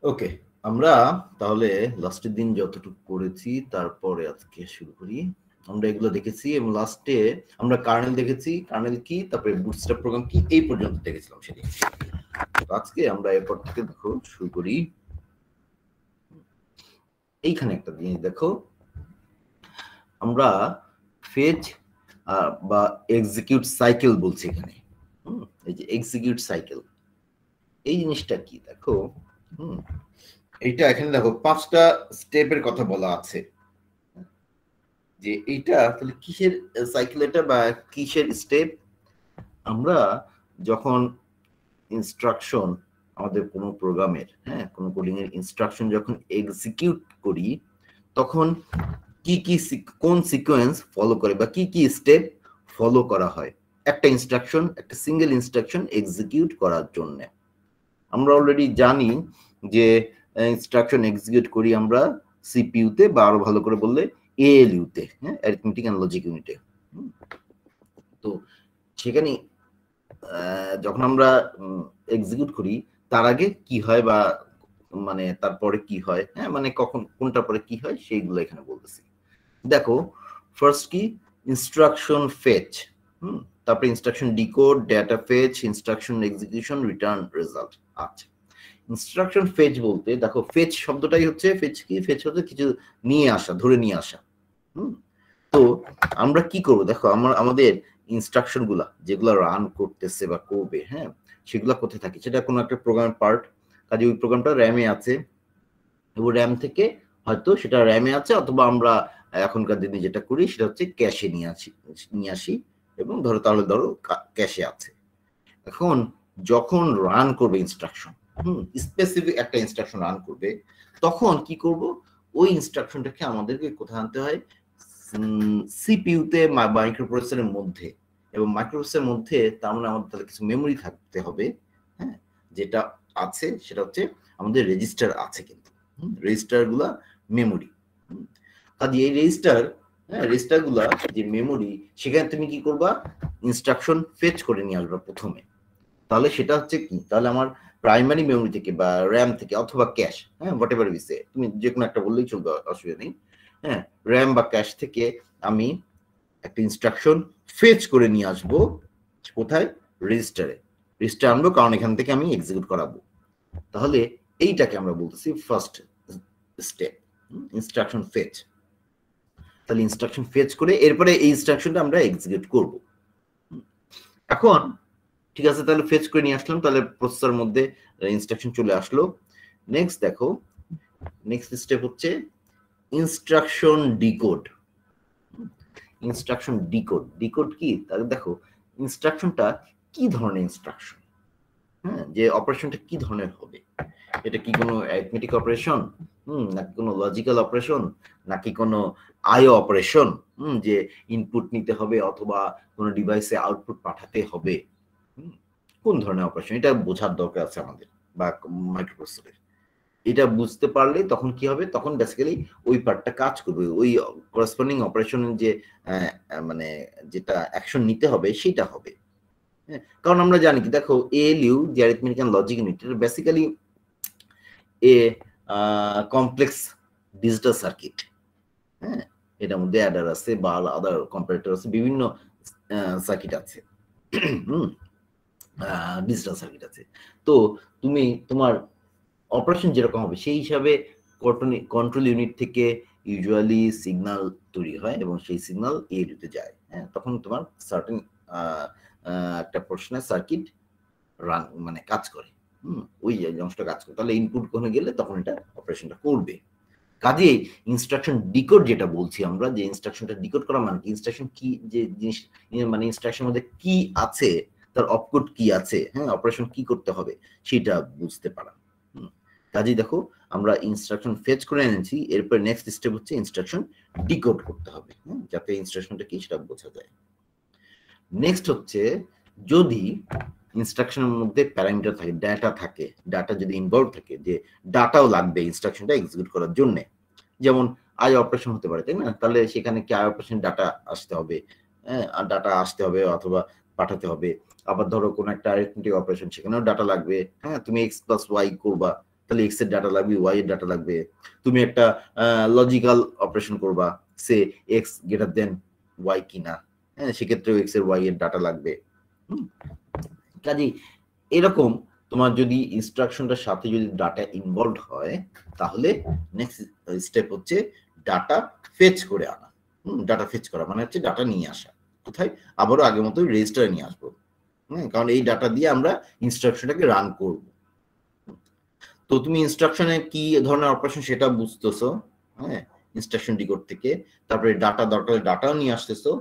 ওকে, আমরা তাহলে লাস্টের দিন যতটুকু করেছি তারপরে আজকে শুরু করি। আমরা এগুলো দেখেছি এবং লাস্টে আমরা কার্নেল দেখেছি, কার্নেল কি, তারপরে বুটস্ট্র্যাপ প্রোগ্রাম কি, এই পর্যন্ত দেখেছিলাম সেদিন। আজকে আমরা এরপর থেকে দেখো শুরু করি। এইখানে একটা জিনিস দেখো, আমরা ফেচ বা এক্সিকিউট সাইকেল বলছি এখানে। এই যে এক্সিকিউট সাইকেল, এই জিনিসটা কি দেখো। এইটা এখানে দেখো 5টা স্টেপের কথা বলা আছে, যে এইটা তাহলে কিসের সাইকেল এটা বা কিসের স্টেপ। আমরা যখন ইনস্ট্রাকশন আমাদের কোনো প্রোগ্রামের, কোনো কোডিং এর ইনস্ট্রাকশন যখন এক্সিকিউট করি, তখন কি কি কোন সিকোয়েন্স ফলো করে বা কি কি স্টেপ ফলো করা হয় একটা ইনস্ট্রাকশন, একটা সিঙ্গেল ইনস্ট্রাকশন এক্সিকিউট করার জন্য। আমরা অলরেডি জানি যে ইনস্ট্রাকশন এক্সিকিউট করি আমরা সিপিইউতে, বা আরো ভালো করে বললে এএলইউতে, অ্যারিথমেটিক এন্ড লজিক ইউনিটে। তো সেখানে যখন আমরা এক্সিকিউট করি তার আগে কি হয় বা মানে তারপরে কি হয়, মানে কখন কোনটার পরে কি হয় সেইগুলো এখানে বলতেছি। দেখো ফার্স্ট কি, ইনস্ট্রাকশন ফেচ, তারপরে instruction decode, data fetch, instruction execution, return result. আচ্ছা, ইনস্ট্রাকশন ফেচ বলতে দেখো, ফেচ শব্দটাই হচ্ছে, ফেচ কি, ফেচ হচ্ছে কিছু নিয়ে আসা, ধরে নিয়ে আসা। তো আমরা কি করব দেখো, আমাদের ইনস্ট্রাকশন গুলা যেগুলো রান করতেছে বা করবে, সেগুলা কোথায় থাকে, সেটা কোনো একটা প্রোগ্রামের পার্ট, কাজে ওই প্রোগ্রামটা র্যামে আছে, এবং র্যাম থেকে হয়তো সেটা র্যামে আছে, অথবা আমরা এখনকার দিনে যেটা করি সেটা হচ্ছে ক্যাশে নিয়ে আসি এবং তাহলে ধরো ক্যাশে আছে। এখন যখন রান করবে ইনস্ট্রাকশন, স্পেসিফিক একটা ইনস্ট্রাকশন রান করবে, তখন কি করব, ওই ইনস্ট্রাকশনটাকে আমাদেরকে কোথায় আনতে হয়, সিপিইউতে মাইক্রোপ্রসেসরের মধ্যে, এবং মাইক্রোপ্রসেসরের মধ্যে তার মানে আমাদের তাহলে কিছু মেমোরি থাকতে হবে, যেটা আছে সেটা হচ্ছে আমাদের রেজিস্টার আছে, কিন্তু রেজিস্টার গুলা মেমোরি। কাজে এই রেজিস্টার গুলা যে মেমোরি, সেখানে তুমি কি করবা, ইনস্ট্রাকশন ফেচ করে নিয়ে আসবা প্রথমে। তাহলে সেটা হচ্ছে কি, তাহলে আমার প্রাইমারি মেমোরি থেকে বা র্যাম থেকে অথবা ক্যাশ, হোয়াট এভার ইসে, তুমি যে কোনো একটা বললেই চলবে, অসুবিধা নেই। র্যাম বা ক্যাশ থেকে আমি একটা ইনস্ট্রাকশন ফেচ করে নিয়ে আসবো কোথায়, রেজিস্টারে আনবো, কারণ এখান থেকে আমি এক্সিকিউট করাবো। তাহলে এইটাকে আমরা বলতেছি ফার্স্ট স্টেপ, ইনস্ট্রাকশন ফেচ। তাহলে ইনস্ট্রাকশন ফেচ করে এরপরে এই ইনস্ট্রাকশনটা আমরা এক্সিকিউট করব। এখন ঠিক আছে, তাহলে ফেচ করে নিয়ে আসলাম, তাহলে প্রসেসর মধ্যে ইনস্ট্রাকশন চলে আসলো। নেক্সট দেখো, নেক্সট স্টেপ হচ্ছে ইনস্ট্রাকশন ডিকোড। ইনস্ট্রাকশন ডিকোড কি, তাহলে দেখো ইনস্ট্রাকশনটা কি ধরনের ইনস্ট্রাকশন, যে অপারেশনটা কি ধরনের হবে, এটা কি কোনো অ্যারিথমেটিক অপারেশন, নাকি কোনো লজিক্যাল অপারেশন, নাকি কোনো আইও অপারেশন, যে ইনপুট নিতে হবে অথবা কোনো ডিভাইসে আউটপুট পাঠাতে হবে, কোন ধরনের অপারেশন, এটা বোঝার দরকার আছে আমাদের বা মাইক্রোপ্রসেসরের। এটা বুঝতে পারলে তখন কি হবে, তখন বেসিক্যালি ওই পার্টটা কাজ করবে, ওই করেসপন্ডিং অপারেশনের যে মানে যেটা অ্যাকশন নিতে হবে সেটা হবে। কারণ আমরা জানি কি দেখো, এএলইউ যে অ্যারিথমেটিক এন্ড লজিক ইউনিট, এটা বেসিক্যালি এ কমপ্লেক্স ডিজিটাল সার্কিট। এটার মধ্যে অ্যাডার আছে বা আদার কম্পারেটর আছে, বিভিন্ন সার্কিট আছে, ডিজিটাল সার্কিট আছে। তো তুমি তোমার অপারেশন যেরকম হবে সেই হিসাবে কন্ট্রোল ইউনিট থেকে ইউজুয়ালি সিগন্যাল তৈরি হয় এবং সেই সিগন্যাল এএলইউতে যায়। তখন তোমার সার্টেন একটা পোর্শনের সার্কিট রান মানে কাজ করে, ওই অংশটা কাজ করে, তাহলে ইনপুট কোনে গেলে তখন এটা অপারেশনটা করবে। কাজেই ইনস্ট্রাকশন ডিকোড যেটা বলছি আমরা, যে ইনস্ট্রাকশনটা ডিকোড করা মানে ইনস্ট্রাকশন কি, যে জিনিস মানে ইনস্ট্রাকশনের মধ্যে কি আছে, তার অপকোড কি আছে, অপারেশন কি করতে হবে সেটা বুঝতে পারা। কাজেই দেখো আমরা ইনস্ট্রাকশন ফেচ করে এনেছি, এরপর নেক্সট স্টেপ হচ্ছে ইনস্ট্রাকশন ডিকোড করতে হবে, যাতে ইনস্ট্রাকশনটা কি সেটা বোঝা যায়। নেক্সট হচ্ছে, যদি ইনস্ট্রাকশনের মধ্যে প্যারামিটার থাকে, ডাটা থাকে, ডাটা যদি ইনভলভ থাকে, যে ডাটাও লাগবে ইনস্ট্রাকশনটা এক্সিকিউট করার জন্য, যেমন আই অপারেশন হতে পারে, তাই না, তাহলে সেখানে কি আই অপারেশন ডাটা আসতে হবে, ডাটা আসতে হবে অথবা পাঠাতে হবে। আবার ধরো কোন একটা অ্যারিথমেটিক অপারেশন, সেখানেও ডাটা লাগবে, তুমি x + y করবা, তাহলে এক্স এর ডাটা লাগবে, ওয়াই এর ডাটা লাগবে। তুমি একটা লজিক্যাল অপারেশন করবা, সে এক্স গ্রেটার দেন ওয়াই কিনা, হ্যাঁ, সেক্ষেত্রেও এক্স এর ওয়াই এর ডাটা লাগবে। কাজেই এরকম তোমার যদি ইনস্ট্রাকশনটার সাথে যদি ডাটা ইনভলভ হয়, তাহলে নেক্সট স্টেপ হচ্ছে ডাটা ফেচ করে আনা। ডাটা ফেচ করা মানে হচ্ছে ডাটা নিয়ে আসা। কোথায়? আবারও আগের মতোই রেজিস্টারে নিয়ে আসবো। কারণ এই ডাটা দিয়ে আমরা ইনস্ট্রাকশনটাকে রান করব। তো তুমি ইনস্ট্রাকশনে কি ধরনের অপারেশন সেটা বুঝতেছো, হ্যাঁ, ইনস্ট্রাকশন ডিকোড থেকে। তারপরে ডাটা দরকার, ডাটাও নিয়ে আসতেছো।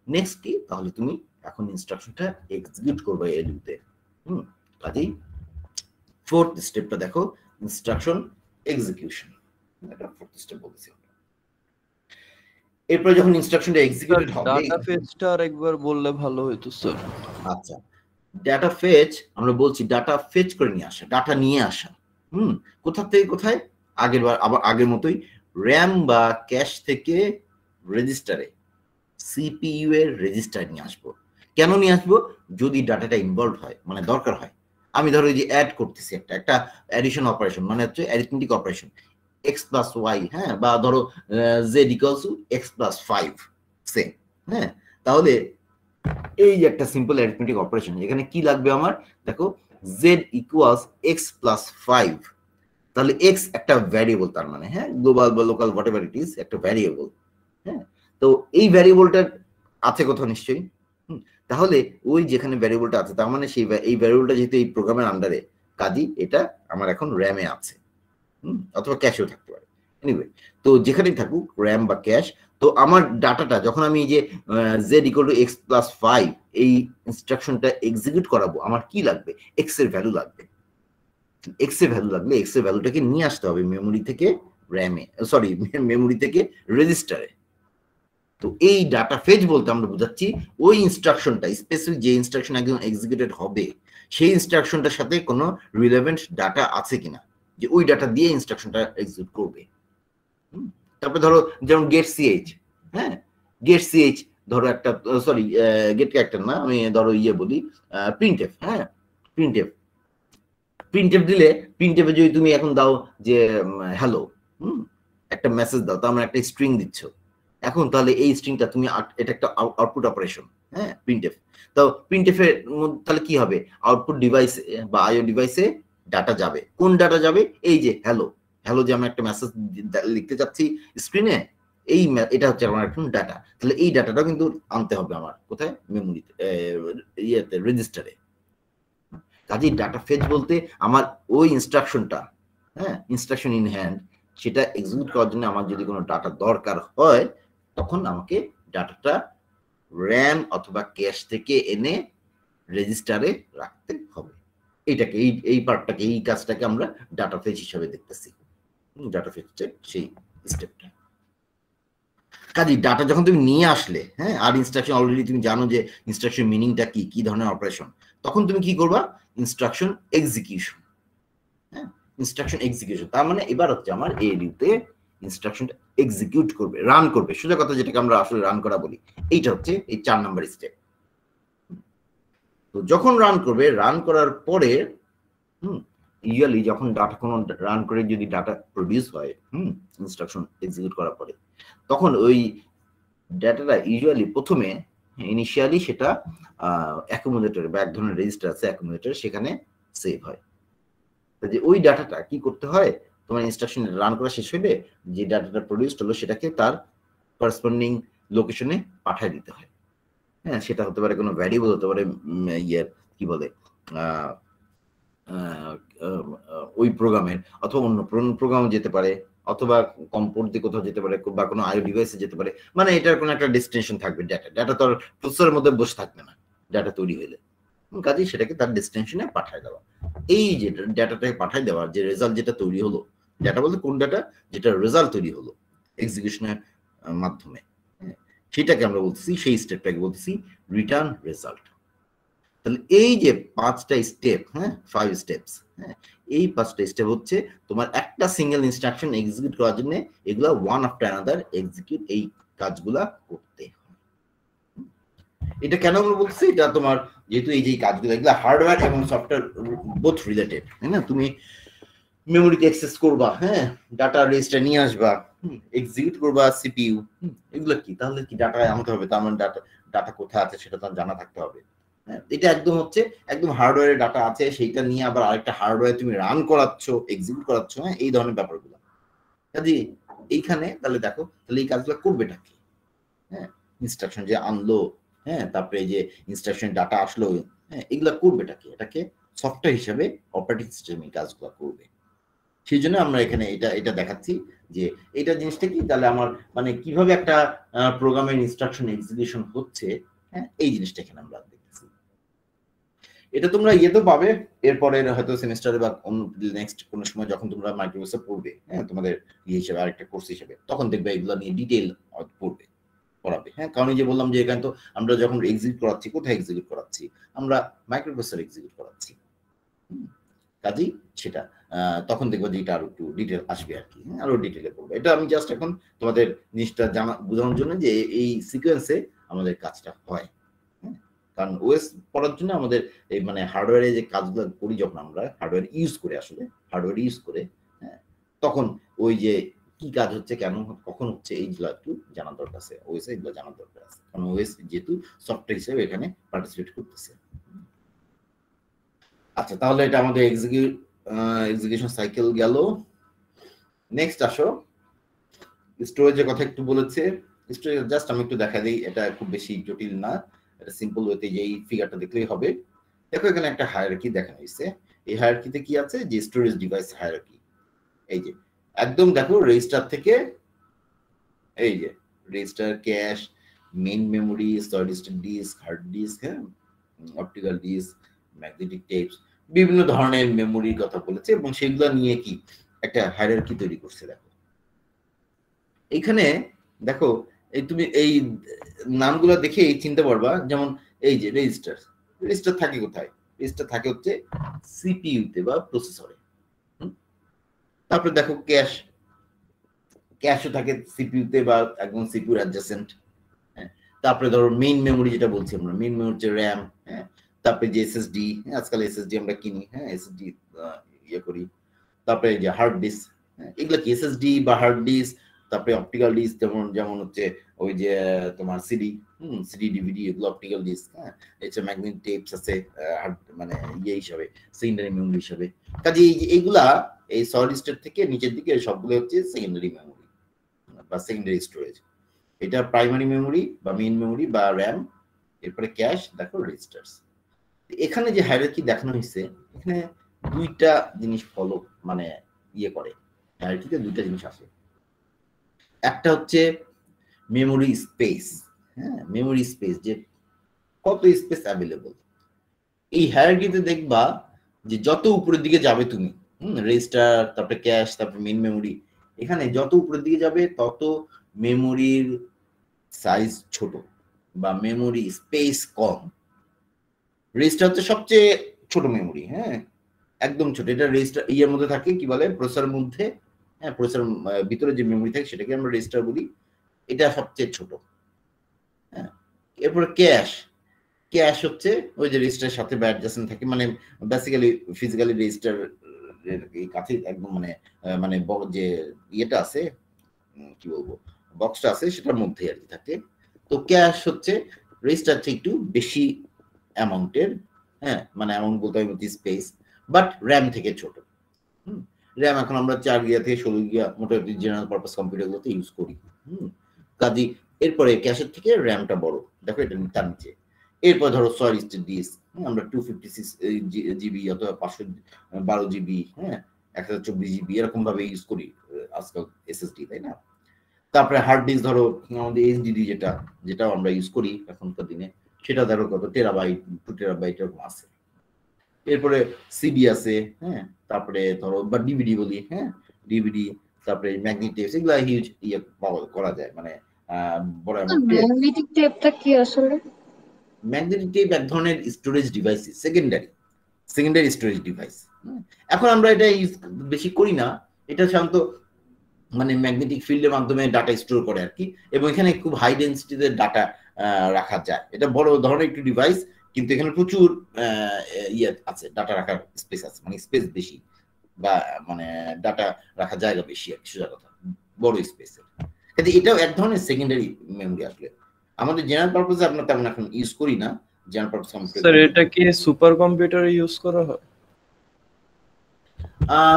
নেক্সট কি? তাহলে তুমি এখন ইনস্ট্রাকশনটা এক্সিকিউট করবে এলইউতে। কাজেই ফোর্থ স্টেপটা দেখো, ইনস্ট্রাকশন এক্সিকিউশন। এটা ফোর্থ স্টেপ বলছি। এরপর যখন ইনস্ট্রাকশনটা এক্সিকিউটেড হবে, ডাটা ফেচটা আরেকবার বললে ভালো হতো স্যার। আচ্ছা, ডাটা ফেচ আমরা বলছি ডাটা ফেচ করে নিয়ে আসা, ডাটা নিয়ে আসা। কোথা থেকে কোথায়? আগের মতোই র্যাম বা ক্যাশ থেকে রেজিস্টারে, সিপিইউ এর রেজিস্টার নিয়ে আসবো। কেন নিয়ে আসবো? যদি ডাটাটা ইনভলভ হয়, মানে দরকার হয়। আমি ধরো এই যে অ্যাড করতেছি একটা অ্যাডিশন অপারেশন, মানে হচ্ছে arithmetic operation, x plus y, হ্যাঁ, বা ধরো z equals to x plus 5 same, হ্যাঁ। তাহলে এই যে একটা সিম্পল অ্যারিথমেটিক অপারেশন, এখানে কি লাগবে আমার? দেখো, জেড ইকুয়ালস এক্স প্লাস 5, তাহলে এক্স একটা ভ্যারিয়েবল, তার মানে হ্যাঁ, গ্লোবাল বা local what ever it is, একটা ভ্যারিয়েবল, হ্যাঁ। তো এই ভ্যারিয়েবলটা আছে কোথাও নিশ্চয়ই, তাহলে ওই যেখানে ভ্যারিয়েবলটা আছে, তার মানে সেই এই ভ্যারিয়েবলটা যেহেতু এই প্রোগ্রামের আন্ডারে, কাজেই এটা আমার এখন র্যামে আছে, অথবা ক্যাশেও থাকতে পারে। এনিওয়ে, তো যেখানেই থাকুক, র্যাম বা ক্যাশ, তো আমার ডাটাটা যখন আমি এই যে Z equal to x plus 5 এই ইনস্ট্রাকশনটা এক্সিকিউট করাবো, আমার কি লাগবে? এক্স এর ভ্যালু লাগবে। এক্স এর ভ্যালু লাগলে এক্স এর ভ্যালুটাকে নিয়ে আসতে হবে মেমোরি থেকে র্যামে, সরি, মেমোরি থেকে রেজিস্টারে। তো এই ডাটা ফেচ বলতে আমরা বোঝাচ্ছি ওই ইনস্ট্রাকশনটা, স্পেসিফিক যে ইনস্ট্রাকশন একদম এক্সিকিউটেড হবে, সেই ইনস্ট্রাকশনটার সাথে কোনো রিলেভেন্ট ডাটা আছে কিনা, যে ওই ডাটা দিয়ে ইনস্ট্রাকশনটা এক্সিকিউট করবে। তারপরে ধরো যেমন গেট সিএইচ, হ্যাঁ, গেট সিএইচ ধরো একটা, সরি, গেট ক্যারেক্টার না, আমি ধরো বলি প্রিন্টএফ, হ্যাঁ, প্রিন্টএফ দিলে, প্রিন্টএফে যদি তুমি এখন দাও যে হ্যালো, একটা মেসেজ দাও, তো আমরা একটা স্ট্রিং দিচ্ছ এখন, তাহলে এই স্ট্রিংটা তুমি, এটা একটা আউটপুট অপারেশন, হ্যাঁ, প্রিন্টএফ। তো প্রিন্টএফের তাহলে কি হবে? আউটপুট ডিভাইসে বা আইও ডিভাইসে ডাটা যাবে। কোন ডাটা যাবে? এই যে হ্যালো, হ্যালো যে আমি একটা মেসেজ লিখতে চাচ্ছি স্ক্রিনে, এই এটা হচ্ছে আমার একটা ডাটা। তাহলে এই ডাটাটা কিন্তু আনতে হবে আমার কোথায়? মেমোরিতে, ইয়েতে, রেজিস্টারে। কাজেই ডাটা ফেচ বলতে আমার ওই ইনস্ট্রাকশনটা, হ্যাঁ, ইনস্ট্রাকশন ইন হ্যান্ড, সেটা এক্সিকিউট করার জন্য আমার যদি কোনো ডাটা দরকার হয়, তখন আমাকে ডাটাটা র্যাম অথবা ক্যাশ থেকে এনে রেজিস্টারে রাখতে হবে। এইটাকে, এই পার্টটাকে, এই কাজটাকে আমরা ডাটা ফেচ হিসাবে দেখতেছি। ডাটা ফেচের সেই স্টেপটা। কাজেই ডাটা যখন তুমি নিয়ে আসলে, হ্যাঁ, আর ইনস্ট্রাকশন অলরেডি তুমি জানো যে ইনস্ট্রাকশন মিনিংটা কি, কি ধরনের অপারেশন, তখন তুমি কি করবা? ইনস্ট্রাকশন এক্সিকিউশন, হ্যাঁ, ইনস্ট্রাকশন এক্সিকিউশন। তার মানে এবার হচ্ছে আমার এএলইউতে ইনস্ট্রাকশনটা এক্সিকিউট করবে, রান করবে, সোজা কথা যেটাকে আমরা আসলে রান করা বলি। এইটা হচ্ছে এই 4 নাম্বার স্টেপ। তো যখন রান করবে, রান করার পরে ইউজুয়ালি যখন ডাটা কোনো রান করে যদি ডাটা প্রডিউস হয়, ইনস্ট্রাকশন এক্সিকিউট করার পরে, তখন ওই ডাটাটা ইউজুয়ালি প্রথমে ইনিশিয়ালি সেটা অ্যাকুমুলেটর বা এক ধরনের রেজিস্টার আছে অ্যাকুমুলেটর, সেখানে সেভ হয়। যে ওই ডাটাটা কি করতে হয়? তোমার ইনস্ট্রাকশন রান করা শেষ হলে যে ডাটাটা প্রডিউসড হলো, সেটাকে তার করেসপন্ডিং লোকেশনে পাঠিয়ে দিতে হয়। হ্যাঁ, সেটা হতে পারে কোনো ভ্যারিয়েবল, হতে পারে কি বলে, ওই প্রোগ্রামের, অথবা অন্য প্রোগ্রামে যেতে পারে, অথবা কম্পোর্ট দিয়ে কোথাও যেতে পারে, বা কোনো আইও ডিভাইসে যেতে পারে। মানে এটার কোনো একটা ডেস্টিনেশন থাকবে। ডাটা তো আর প্রসেসরের মধ্যে বসে থাকবে না ডাটা তৈরি হলে, কাজেই সেটাকে তার ডেস্টিনেশনে পাঠিয়ে দেওয়া। এই যে ডাটাটাকে পাঠিয়ে দেওয়ার যে রেজাল্ট যেটা তৈরি হলো, ডাটা বলতে কোন ডাটা? যেটা রেজাল্ট তৈরি হলো এক্সিকিউশনের মাধ্যমে, সেটাকে আমরা বলতেছি, সেই স্টেপটাকে বলতেছি রিটার্ন রেজাল্ট। তাহলে এই যে 5টা স্টেপ, হ্যাঁ, 5 স্টেপস, হ্যাঁ, এই 5টা স্টেপ হচ্ছে তোমার একটা সিঙ্গেল ইনস্ট্রাকশন এক্সিকিউট করার জন্য এগুলা ওয়ান আফটার অ্যানাদার এক্সিকিউট, এই কাজগুলা করতে হয়। এটা কেন আমরা বলছি? এটা তোমার যেহেতু এই যে কাজগুলো, এগুলো হার্ডওয়্যার এবং সফটওয়্যার বোথ রিলেটেড, তাই না? তুমি মেমোরিতে অ্যাক্সেস করবা, হ্যাঁ, ডাটা রেজিস্টার নিয়ে আসবা, এক্সিকিউট করবা সিপিইউ, এগুলো কি? তাহলে কি ডাটা আনতে হবে, তার মানে ডাটা কোথায় আছে সেটা তো জানা থাকতে হবে। হ্যাঁ, এটা একদম হচ্ছে একদম হার্ডওয়্যারে ডাটা আছে, সেইটা নিয়ে আবার আরেকটা হার্ডওয়্যার তুমি রান করাচ্ছ, এক্সিকিউট করাচ্ছ, হ্যাঁ, এই ধরনের ব্যাপারগুলো। কাজে এইখানে তাহলে দেখো, তাহলে এই কাজগুলো করবেটা কি? হ্যাঁ, ইনস্ট্রাকশন যে আনলো, হ্যাঁ, তারপরে যে ইনস্ট্রাকশন ডাটা আসলো, হ্যাঁ, এগুলা করবেটা কি? এটাকে সফটওয়্যার হিসেবে অপারেটিং সিস্টেম এই কাজগুলো করবে। সেই জন্য আমরা এখানে এটা দেখাচ্ছি যে এটা জিনিসটা কি, তাহলে আমার মানে কিভাবে একটা প্রোগ্রামের ইনস্ট্রাকশন এক্সিকিউশন হচ্ছে, হ্যাঁ, এই জিনিসটা এখানে আমরা দেখতেছি। এটা তোমরা ইয়েতে পাবে এরপরে হয়তো সেমিস্টারে বা নেক্সট কোন সময় যখন তোমরা মাইক্রোসফট পড়বে, হ্যাঁ, তোমাদের ইয়ে হিসেবে আরেকটা কোর্স হিসেবে, তখন দেখবে এগুলো নিয়ে ডিটেইল পড়াবে, হ্যাঁ। কারণ এই যে বললাম যে এখানে তো আমরা যখন এক্সিকিউট করাচ্ছি, কোথায় এক্সিকিউট করাচ্ছি? আমরা মাইক্রোপ্রসেসর এক্সিকিউট করাচ্ছি, কাজেই সেটা তখন দেখবো যে এটা আরো একটু ডিটেল আসবে আর কি, আরো ডিটেলে পড়বে। এটা আমি জাস্ট এখন তোমাদের জিনিসটা বোঝানোর জন্য যে এই সিকোয়েন্সে আমাদের কাজটা হয়, কারণ ওএস পড়ার জন্য আমাদের এই মানে হার্ডওয়্যারে যে কাজগুলো করি, যখন আমরা হার্ডওয়্যার ইউজ করে, আসলে হার্ডওয়্যার ইউজ করে, হ্যাঁ, তখন ওই যে কি কাজ হচ্ছে, কেন কখন হচ্ছে, এইগুলো একটু জানার দরকার আছে, ওএস এগুলো জানার দরকার আছে, কারণ ওএস যেহেতু সফটওয়্যার হিসেবে এখানে পার্টিসিপেট করতেছে। আচ্ছা, তাহলে এটা আমাদের এক্সিকিউশন সাইকেল গেল। নেক্সট আসো, স্টোরেজের কথা একটু বলেছে। স্টোরেজ জাস্ট আমি একটু দেখা দিই, এটা খুব বেশি জটিল না, এটা সিম্পল ওয়েতে যে এই ফিগারটা দেখলেই হবে। দেখো এখানে একটা হায়ারার্কি দেখানো হয়েছে, এই হায়ারার্কিতে কি আছে, যে স্টোরেজ ডিভাইস হায়ারার্কি। এই যে একদম দেখো রেজিস্টার থেকে, এই যে register, cache, main memory, solid state disk, hard disk, হ্যাঁ, অপটিক্যাল ডিস্ক, ম্যাগনেটিক টেপস, বিভিন্ন ধরনের মেমোরির কথা বলেছে, এবং সেগুলো নিয়ে কি একটা হায়ারার্কি তৈরি করছে। দেখো এখানে দেখো, এই তুমি এই নামগুলো দেখে চিনতে পারবা, যেমন এই যে রেজিস্টার, রেজিস্টার থাকে কোথায়? রেজিস্টার থাকে হচ্ছে সিপিইউতে বা প্রসেসরে। তারপরে দেখো ক্যাশ, ক্যাশও থাকে সিপিইউতে বা একদম সিপিইউর অ্যাডজাসেন্ট। তারপরে ধরো মেইন মেমোরি, যেটা বলছি আমরা, মেইন মেমোরি হচ্ছে র্যাম, হ্যাঁ। তারপরে যে এসএসডি, আজকাল এসএসডি আমরা কিনি, হ্যাঁ, এসএসডি ইয়ে করি। তারপরে যে হার্ড ডিস্ক, এগুলা কি এসএসডি বা হার্ড ডিস্ক। তারপরে অপটিক্যাল ডিস্ক, যেমন হচ্ছে ওই যে তোমার সিডি, সিডি ডিভিডি, এগুলো অপটিক্যাল ডিস্ক, হ্যাঁ। এটা ম্যাগনেটিক টেপস আছে, মানে ইয়ে হিসাবে, সেকেন্ডারি মেমোরি হিসাবে। কাজে এইগুলা এই সলিড স্টেট থেকে নিচের দিকে সবগুলো হচ্ছে সেকেন্ডারি মেমোরি বা সেকেন্ডারি স্টোরেজ। এটা প্রাইমারি মেমোরি বা মেইন মেমোরি বা র্যাম, এরপরে ক্যাশ, দেখো রেজিস্টার্স। এখানে যে হায়ারার্কি দেখানো হয়েছে, এখানে দুইটা জিনিস ফলো মানে ইয়ে করে, হায়ারার্কিতে দুইটা জিনিস আসে। একটা হচ্ছে মেমোরি স্পেস, হ্যাঁ, মেমোরি স্পেস, যে কত স্পেস অ্যাভেলেবল। এই হায়ারার্কিতে দেখবা যে যত উপরের দিকে যাবে তুমি, রেজিস্টার, তারপরে ক্যাশ, তারপরে মেইন মেমোরি, এখানে যত উপরের দিকে যাবে তত মেমোরির সাইজ ছোট বা মেমোরি স্পেস কম। রেজিস্টার হচ্ছে সবচেয়ে ছোট মেমোরি, হ্যাঁ, একদম ছোট। এটা রেজিস্টার ইয়ের মধ্যে থাকে, কি বলে, প্রসেসরের মধ্যে, হ্যাঁ, প্রসেসরের ভিতরে যে মেমোরি থাকে সেটাকে আমরা রেজিস্টার বলি, এটা সবচেয়ে ছোট, হ্যাঁ। এরপরে ক্যাশ, ক্যাশ হচ্ছে ওই যে রেজিস্টারের সাথে অ্যাডজাসেন্ট থাকে, মানে বেসিক্যালি ফিজিক্যালি রেজিস্টার এই কাছে একদম মানে মানে বড় যে ইয়েটা আছে, কি বলবো, বক্সটা আছে, সেটার মধ্যে আর কি থাকে। তো ক্যাশ হচ্ছে রেজিস্টার থেকে একটু বেশি অ্যামাউন্টের, হ্যাঁ, মানে অ্যামাউন্ট বলতে হবে স্পেস, বাট র্যাম থেকে ছোট। র্যাম এখন আমরা 4 গিগা থেকে 16 গিগা মোটামুটি জেনারেল পারপাস কম্পিউটারগুলোতে ইউজ করি। কাজে এরপরে ক্যাশের থেকে র্যামটা বড়, দেখো এটা তার নিচে। এরপর ধরো সলিড স্টেট ডিস্ক, আমরা 256 জিবি অথবা 512 জিবি, হ্যাঁ, 1024 জিবি, এরকম ভাবে ইউজ করি আজকাল এসএসডি, তাই না? তারপরে হার্ড ডিস্ক ধরো আমাদের এইচডিডি, যেটাও আমরা ইউজ করি এখনকার দিনে, সেটা ধরো কত টেরাবাইট, 2 টেরাবাইট এরকম আছে। এরপরে সিডি আছে, হ্যাঁ, তারপরে ধরো বা ডিভিডি বলি, হ্যাঁ, ডিভিডি, তারপরে ম্যাগনেটিক টেপ, এগুলা হিউজ ইয়ে করা যায়, মানে বড় অ্যামাউন্ট। ম্যাগনেটিক টেপটা কি আসলে? ম্যাগনেটিক টেপ এক ধরনের storage device, secondary storage device. এখন আমরা এটা ইউজ বেশি করি না, এটা সাধারণত মানে ম্যাগনেটিক ফিল্ডের মাধ্যমে ডাটা স্টোর করে আর কি, এবং এখানে খুব হাই ডেন্সিটিতে ডাটা রাখা যায়। এটা বড় ধরনের একটি ডিভাইস, কিন্তু এখানে প্রচুর ইয়ে আছে, ডাটা রাখার স্পেস আছে, মানে স্পেস বেশি। বা মানে ডাটা রাখার জায়গা বেশি আর সোজা কথা, বড় স্পেসের। কিন্তু এটাও এক ধরনের সেকেন্ডারি মেমোরি আসলে। আমাদের জেনারেল পারপাসে আমরা তেমন এখন ইউজ করি না, জেনারেল পারপাস স্যার এটা কি সুপার কম্পিউটারে ইউজ করা হয়?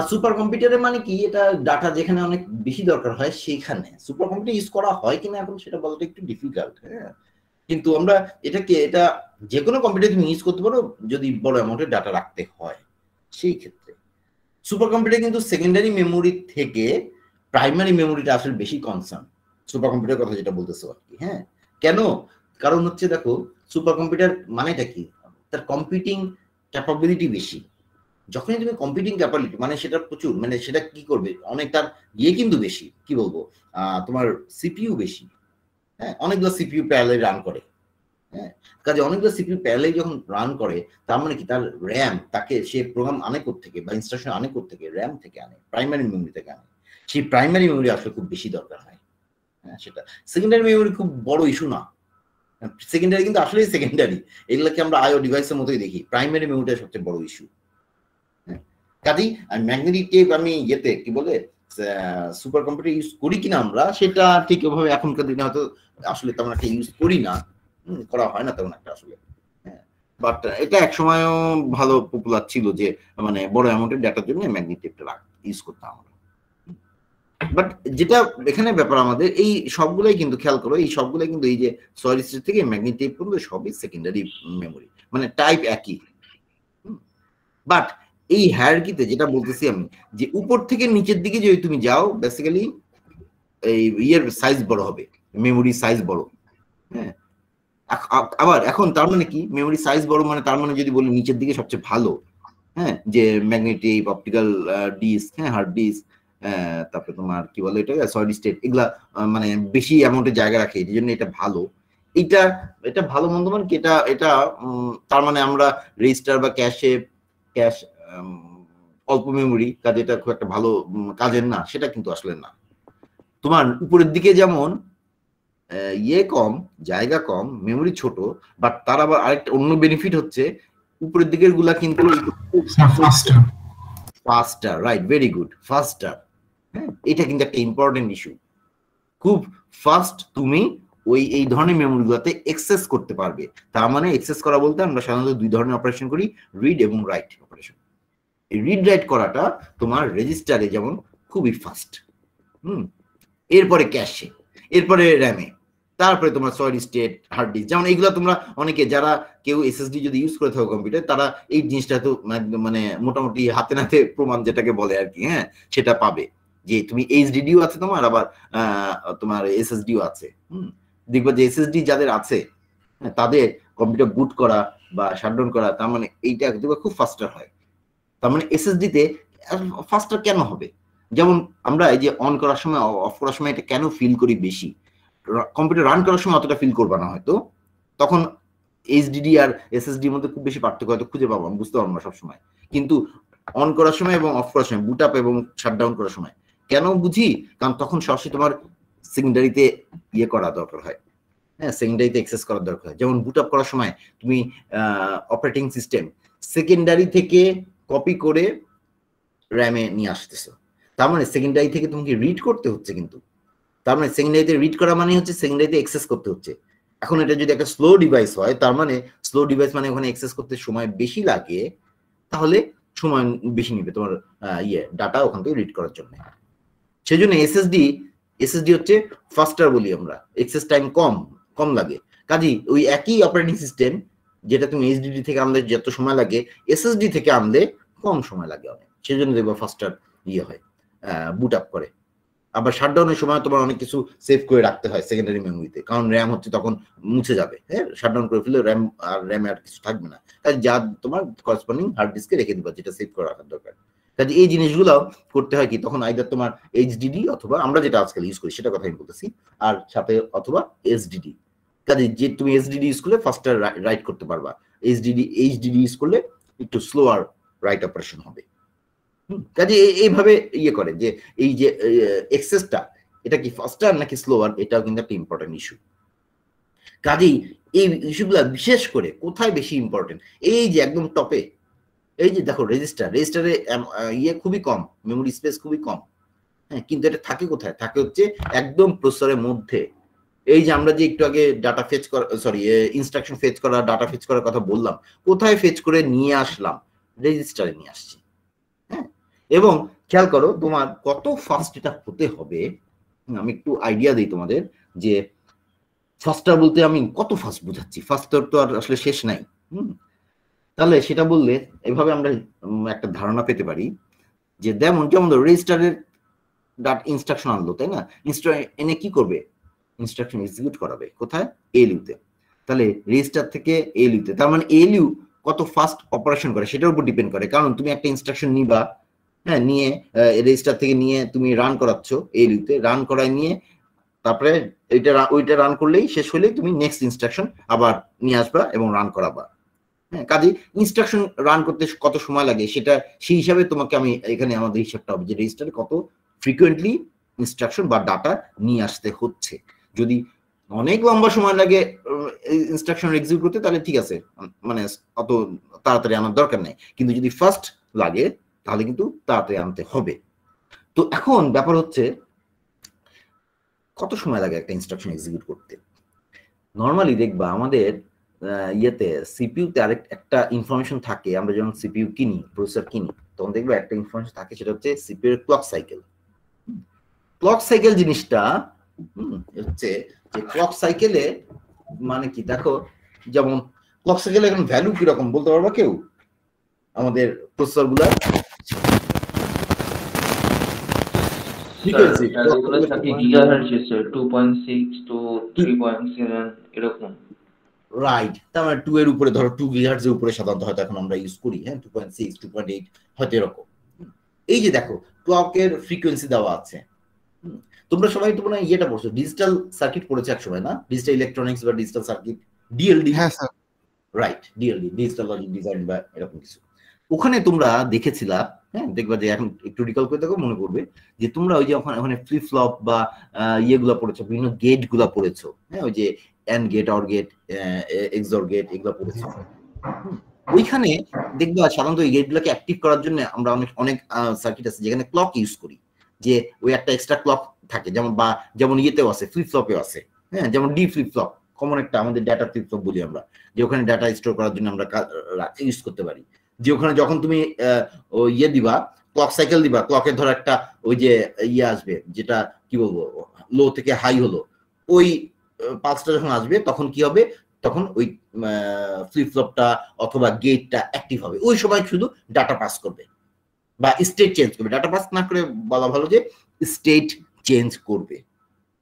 সুপার কম্পিউটারে মানে কি, এটা ডাটা যেখানে অনেক বেশি দরকার হয় সেখানে সুপার কম্পিউটার ইউজ করা হয় কিনা এখন সেটা বলাটা একটু ডিফিকাল্ট। হ্যাঁ, কিন্তু আমরা এটা যে কোনো কম্পিউটার তুমি ইউজ করতে পারো যদি বড় অ্যামাউন্টের ডাটা রাখতে হয় সেই ক্ষেত্রে। সুপার কম্পিউটার কিন্তু সেকেন্ডারি মেমোরি থেকে প্রাইমারি মেমোরিটা আসলে বেশি কনসার্ন, সুপার কম্পিউটার কথা যেটা বলতেছো আর কি। হ্যাঁ, কেন? কারণ হচ্ছে দেখো, সুপার কম্পিউটার মানেটা কি, তার কম্পিউটিং ক্যাপাবিলিটি বেশি। যখনই তুমি কম্পিউটিং ক্যাপাবিলিটি মানে সেটা প্রচুর, মানে সেটা কি করবে, অনেক তার কিন্তু বেশি, কি বলবো, তোমার সিপিইউ বেশি। হ্যাঁ, অনেকগুলো সিপিইউ প্যারালালি রান করে। হ্যাঁ, কাজে অনেকগুলো সিপিইউ প্যারালালি যখন রান করে তার মানে কি, তার র্যাম, তাকে সে প্রোগ্রাম আনে থেকে বা ইনস্ট্রাকশন আনে থেকে, র্যাম থেকে আনে, প্রাইমারি মেমোরি থেকে আনে। সেই প্রাইমারি মেমোরি আসলে খুব বেশি দরকার হয়। হ্যাঁ, সেটা সেকেন্ডারি মেমোরি খুব বড় ইস্যু না। সেকেন্ডারি কিন্তু আসলেই সেকেন্ডারি, এগুলোকে আমরা আইও ডিভাইসের মতোই দেখি, প্রাইমারি মেমোরিটা সবচেয়ে বড় ইস্যু। কাজেই ম্যাগনেটিক টেপ আমি ইয়েতে কি বলে সুপার কম্পিউটার ইউজ করি কিনা আমরা, সেটা ঠিক ওভাবে এখনকার দিনে হয়তো আসলে তেমন একটা ইউজ করি না, করা হয় না তেমন একটা আসলে। বাট এটা এক সময়ও ভালো পপুলার ছিল যে মানে বড় অ্যামাউন্টের ডাটার জন্য ম্যাগনেটিক টেপটা ইউজ করতাম আমরা। বাট যেটা এখানে ব্যাপার আমাদের, এই সবগুলাই কিন্তু খেয়াল করো, এই সবগুলাই কিন্তু এই যে সলিড স্টেট থেকে ম্যাগনেটিক টেপ পর্যন্ত সবই সেকেন্ডারি মেমোরি, মানে টাইপ একই। বাট এই হায়ারার্কিতে যেটা বলতেছি আমি, যে উপর থেকে নিচের দিকে যদি তুমি যাও বেসিক্যালি এই ইয়ের সাইজ বড় হবে, মেমোরি সাইজ বড়। হ্যাঁ, আবার এখন তার মানে কি, মেমোরি সাইজ বড় মানে তার মানে যদি বলি নিচের দিকে সবচেয়ে ভালো। হ্যাঁ, যে ম্যাগনেটিক, অপটিক্যাল ডিস্ক, হ্যাঁ হার্ড ডিস্ক, তারপরে তোমার কি বলে এটা সলিড স্টেট, এগুলা মানে বেশি অ্যামাউন্টের জায়গা রাখে, এই জন্য এটা ভালো। এটা ভালো মন্দ মানে কি, এটা তার মানে আমরা রেজিস্টার বা ক্যাশ অল্প মেমোরি, কাজে এটা খুব একটা ভালো কাজের না, সেটা কিন্তু আসলে না। তোমার উপরের দিকে যেমন ইয়ে কম, জায়গা কম, মেমোরি ছোট, বাট তার আবার আরেকটা অন্য বেনিফিট হচ্ছে উপরের দিকের গুলা কিন্তু ফাস্টার, রাইট, ভেরি গুড, ফাস্টার। হ্যাঁ, এটা কিন্তু একটা ইম্পর্টেন্ট ইস্যু, খুব ফাস্ট তুমি এই ধরনের মেমোরি গুলোতে এক্সেস করতে পারবে। তার মানে এক্সেস করা বলতে আমরা সাধারণত দুই ধরনের অপারেশন করি, রিড এবং রাইট অপারেশন। এই রিড রাইট করাটা তোমার রেজিস্টারে যেমন খুবই ফাস্ট, এরপরে ক্যাশে, এরপরে র্যামে, তারপরে তোমার সলিড স্টেট, হার্ড ডিস্ক। যেমন এইগুলো তোমরা অনেকে যারা কেউ এসএসডি যদি ইউজ করে থাকো কম্পিউটার, তারা এই জিনিসটা তো মানে মোটামুটি হাতে নাতে প্রমাণ যেটাকে বলে আর কি, হ্যাঁ, সেটা পাবে যে তুমি এইচডিডিও আছে তোমার, আবার তোমার এসএসডিও আছে। দেখবা যে এসএসডি যাদের আছে তাদের কম্পিউটার বুট করা বা শাটডাউন করা, তার মানে এইটা দেখবা খুব ফাস্টার হয়। তার মানে এসএসডি তে ফাস্টার কেন হবে? যেমন আমরা এই যে অন করার সময় অফ করার সময় এটা কেন ফিল করি বেশি, কম্পিউটার রান করার সময় অতটা ফিল করবা না হয়তো, তখন এইচডিডি আর এসএসডির মধ্যে খুব বেশি পার্থক্য হয়তো খুঁজে পাবো, বুঝতে পারবো না সবসময়। কিন্তু অন করার সময় এবং অফ করার সময়, বুট আপ এবং শাটডাউন করার সময় কেন বুঝি, কারণ তখন সরাসরি তোমার সেকেন্ডারিতে ইয়ে করা দরকার হয়, হ্যাঁ, সেকেন্ডারিতে অ্যাক্সেস করার দরকার হয়। যেমন বুট আপ করার সময় তুমি অপারেটিং সিস্টেম সেকেন্ডারি থেকে কপি করে র্যামে নিয়ে আসতেছো, তার মানে সেকেন্ডারি থেকে তোমাকে রিড করতে হচ্ছে। কিন্তু তার মানে সেকেন্ডারিতে রিড করা মানে হচ্ছে সেকেন্ডারিতে অ্যাক্সেস করতে হচ্ছে। এখন এটা যদি একটা স্লো ডিভাইস হয়, তার মানে স্লো ডিভাইস মানে ওখানে অ্যাক্সেস করতে সময় বেশি লাগে, তাহলে সময় বেশি নিবে তোমার ডাটা ওখান থেকে রিড করার জন্য। সেই জন্য এসএসডি হচ্ছে ফাস্টার বলি আমরা, অ্যাক্সেস টাইম কম লাগে। কাজেই ওই একই অপারেটিং সিস্টেম যেটা তুমি এইচডিডি থেকে আনলে যত সময় লাগে, এসএসডি থেকে আনলে কম সময় লাগে অনেক, সেই জন্য দেখবো ফাস্টার হয়, বুট আপ করে। আবার শাটডাউনের সময় তোমার অনেক কিছু সেভ করে রাখতে হয় সেকেন্ডারি মেমোরিতে, কারণ র্যাম হচ্ছে তখন মুছে যাবে। হ্যাঁ, শাটডাউন করে ফেলে র্যামে আর কিছু থাকবে না, কাজে যা তোমার করসপন্ডিং হার্ড ডিস্কে রেখে দিবা, যেটা সেভ করে রাখার দরকার। কাজে এই জিনিসগুলো করতে হয় কি, তখন আইদার তোমার এইচডিডি অথবা আমরা যেটা আজকাল ইউজ করি সেটা কথা আমি বলতেছি, আর সাথে অথবা এসডিডি। কাজে যে তুমি এসডিডি ইউজ করলে ফাস্টার রাইট করতে পারবা, এইচডিডি ইউজ করলে একটু স্লোয়ার রাইট অপারেশন হবে। কাজে এইভাবে ইয়ে করে যে এই যে এক্সেসটা, এটা কি ফাস্টার নাকি স্লোয়ার, এটাও কিন্তু একটা ইম্পর্টেন্ট ইস্যু। কাজেই এই ইস্যুগুলা বিশেষ করে কোথায় বেশি ইম্পর্টেন্ট, এই যে একদম টপে এই যে দেখো রেজিস্টারে ইয়ে খুবই কম, মেমোরি স্পেস খুবই কম, হ্যাঁ, কিন্তু এটা থাকে কোথায়? থাকে হচ্ছে একদম প্রসেসরের মধ্যে। এই যে আমরা যে একটু আগে ডাটা ফেচ করা, সরি ইনস্ট্রাকশন ফেচ করা, ডাটা ফেচ করার কথা বললাম, কোথায় ফেচ করে নিয়ে আসলাম? রেজিস্টারে নিয়ে আসছি, হ্যাঁ। এবং খেয়াল করো তোমার কত ফাস্ট এটা হতে হবে। আমি একটু আইডিয়া দিই তোমাদের যে ফাস্টার বলতে আমি কত ফাস্ট বুঝাচ্ছি, ফাস্টার তো আর আসলে শেষ নাই। তাহলে সেটা বললে এভাবে আমরা একটা ধারণা পেতে পারি যে যেমন রেজিস্টারের ইনস্ট্রাকশন আনলো, তাই না? এনে কি করবে? ইনস্ট্রাকশন এক্সিকিউট করাবে কোথায়? এলইউতে। তাহলে রেজিস্টার থেকে এলইউতে, তার মানে এলইউ কত ফাস্ট অপারেশন করে সেটার উপর ডিপেন্ড করে। কারণ তুমি একটা ইনস্ট্রাকশন নিবা, হ্যাঁ, নিয়ে রেজিস্টার থেকে নিয়ে তুমি রান করাচ্ছ এলইউতে, রান করায় নিয়ে তারপরে ওইটা রান করলেই শেষ হলেই তুমি নেক্সট ইনস্ট্রাকশন আবার নিয়ে আসবা এবং রান করাবা। হ্যাঁ, কাজে ইনস্ট্রাকশন রান করতে কত সময় লাগে সেটা সেই হিসাবে তোমাকে আমি এখানে আমাদের হিসাবটা হবে যে রেজিস্টারে কত ফ্রিকুয়েন্টলি ইনস্ট্রাকশন বা ডাটা নিয়ে আসতে হচ্ছে। যদি অনেক লম্বা সময় লাগে ইনস্ট্রাকশন এক্সিকিউট করতে তাহলে ঠিক আছে, মানে অত তাড়াতাড়ি আনার দরকার নেই। কিন্তু যদি ফার্স্ট লাগে তাহলে কিন্তু তাড়াতাড়ি আনতে হবে। তো এখন ব্যাপার হচ্ছে কত সময় লাগে একটা ইনস্ট্রাকশন এক্সিকিউট করতে। নর্মালি দেখবা আমাদের ইয়েতে সিপিইউতে একটা ইনফরমেশন থাকে। আমরা যখন সিপিইউ কিনি, প্রসেসর কিনি, তখন দেখবা একটা ইনফরমেশন থাকে, সেটা হচ্ছে সিপিইউ এর ক্লক সাইকেল। ক্লক সাইকেল জিনিসটা হচ্ছে যে ক্লক সাইকেলে মানে কি দেখো, যেমন ক্লক সাইকেলে এখন ভ্যালু কিরকম বলতে পারবা কেউ? আমাদের প্রসেসর গুলার ফ্রিকোয়েন্সি রাইট, তার মানে 2 এর উপরে, ধরো 2 গিগাহার্টজ এর উপরে সাধারণত হয়তো এখন আমরা ইউজ করি, হ্যাঁ, 2.6 2.8 হয়তো এরকম। এই যে দেখো ক্লকের ফ্রিকোয়েন্সি দেওয়া আছে। তোমরা সবাই তো মনে হয় ইয়েটা পড়ছো, ডিজিটাল সার্কিট পড়েছে এক সময় না? ডিজিটাল ইলেকট্রনিক্স বা ডিজিটাল সার্কিট, ডিএলডি। হ্যাঁ sir, right, DLD, digital logic design বা এরকম কিছু। ওখানে তোমরা দেখেছিলা, হ্যাঁ, দেখবা যে এখন একটু রিকল করে দেখো, মনে করবে যে তোমরা ওই যে ওখানে ফ্লিপ ফ্লপ বা ইয়েগুলো পড়েছো, বিভিন্ন গেট গুলা পড়েছো, হ্যাঁ, ওই যে AND gate, OR gate, XOR gate, এগুলো পড়েছো। ওইখানে দেখবা সাধারণত এই গেটগুলোকে অ্যাক্টিভ করার জন্য আমরা অনেক সার্কিট আছে যেখানে ক্লক ইউজ করি, যে ওই একটা এক্সট্রা ক্লক থাকে, যেমন ইয়েতেও আছে, ফ্লিপ ফ্লপেও আছে, হ্যাঁ, যেমন ডি ফ্লিপ ফ্লপ কমন একটা আমাদের ডাটা ফ্লিপ ফ্লপ বলি আমরা, যে ওখানে ডাটা স্টোর করার জন্য আমরা ইউজ করতে পারি। যে ওখানে যখন তুমি ইয়ে দিবা, ক্লক সাইকেল দিবা, ক্লকের ধর একটা ওই যে ইয়ে আসবে, যেটা কি বলবো, লো থেকে হাই হলো, ওই পালসটা যখন আসবে তখন কি হবে? তখন ওই ফ্লিপ ফ্লপটা অথবা গেটটা অ্যাক্টিভ হবে, ওই সময় শুধু ডাটা পাস করবে বা স্টেট চেঞ্জ করবে। ডাটা পাস না করে বলা ভালো যে স্টেট চেঞ্জ করবে,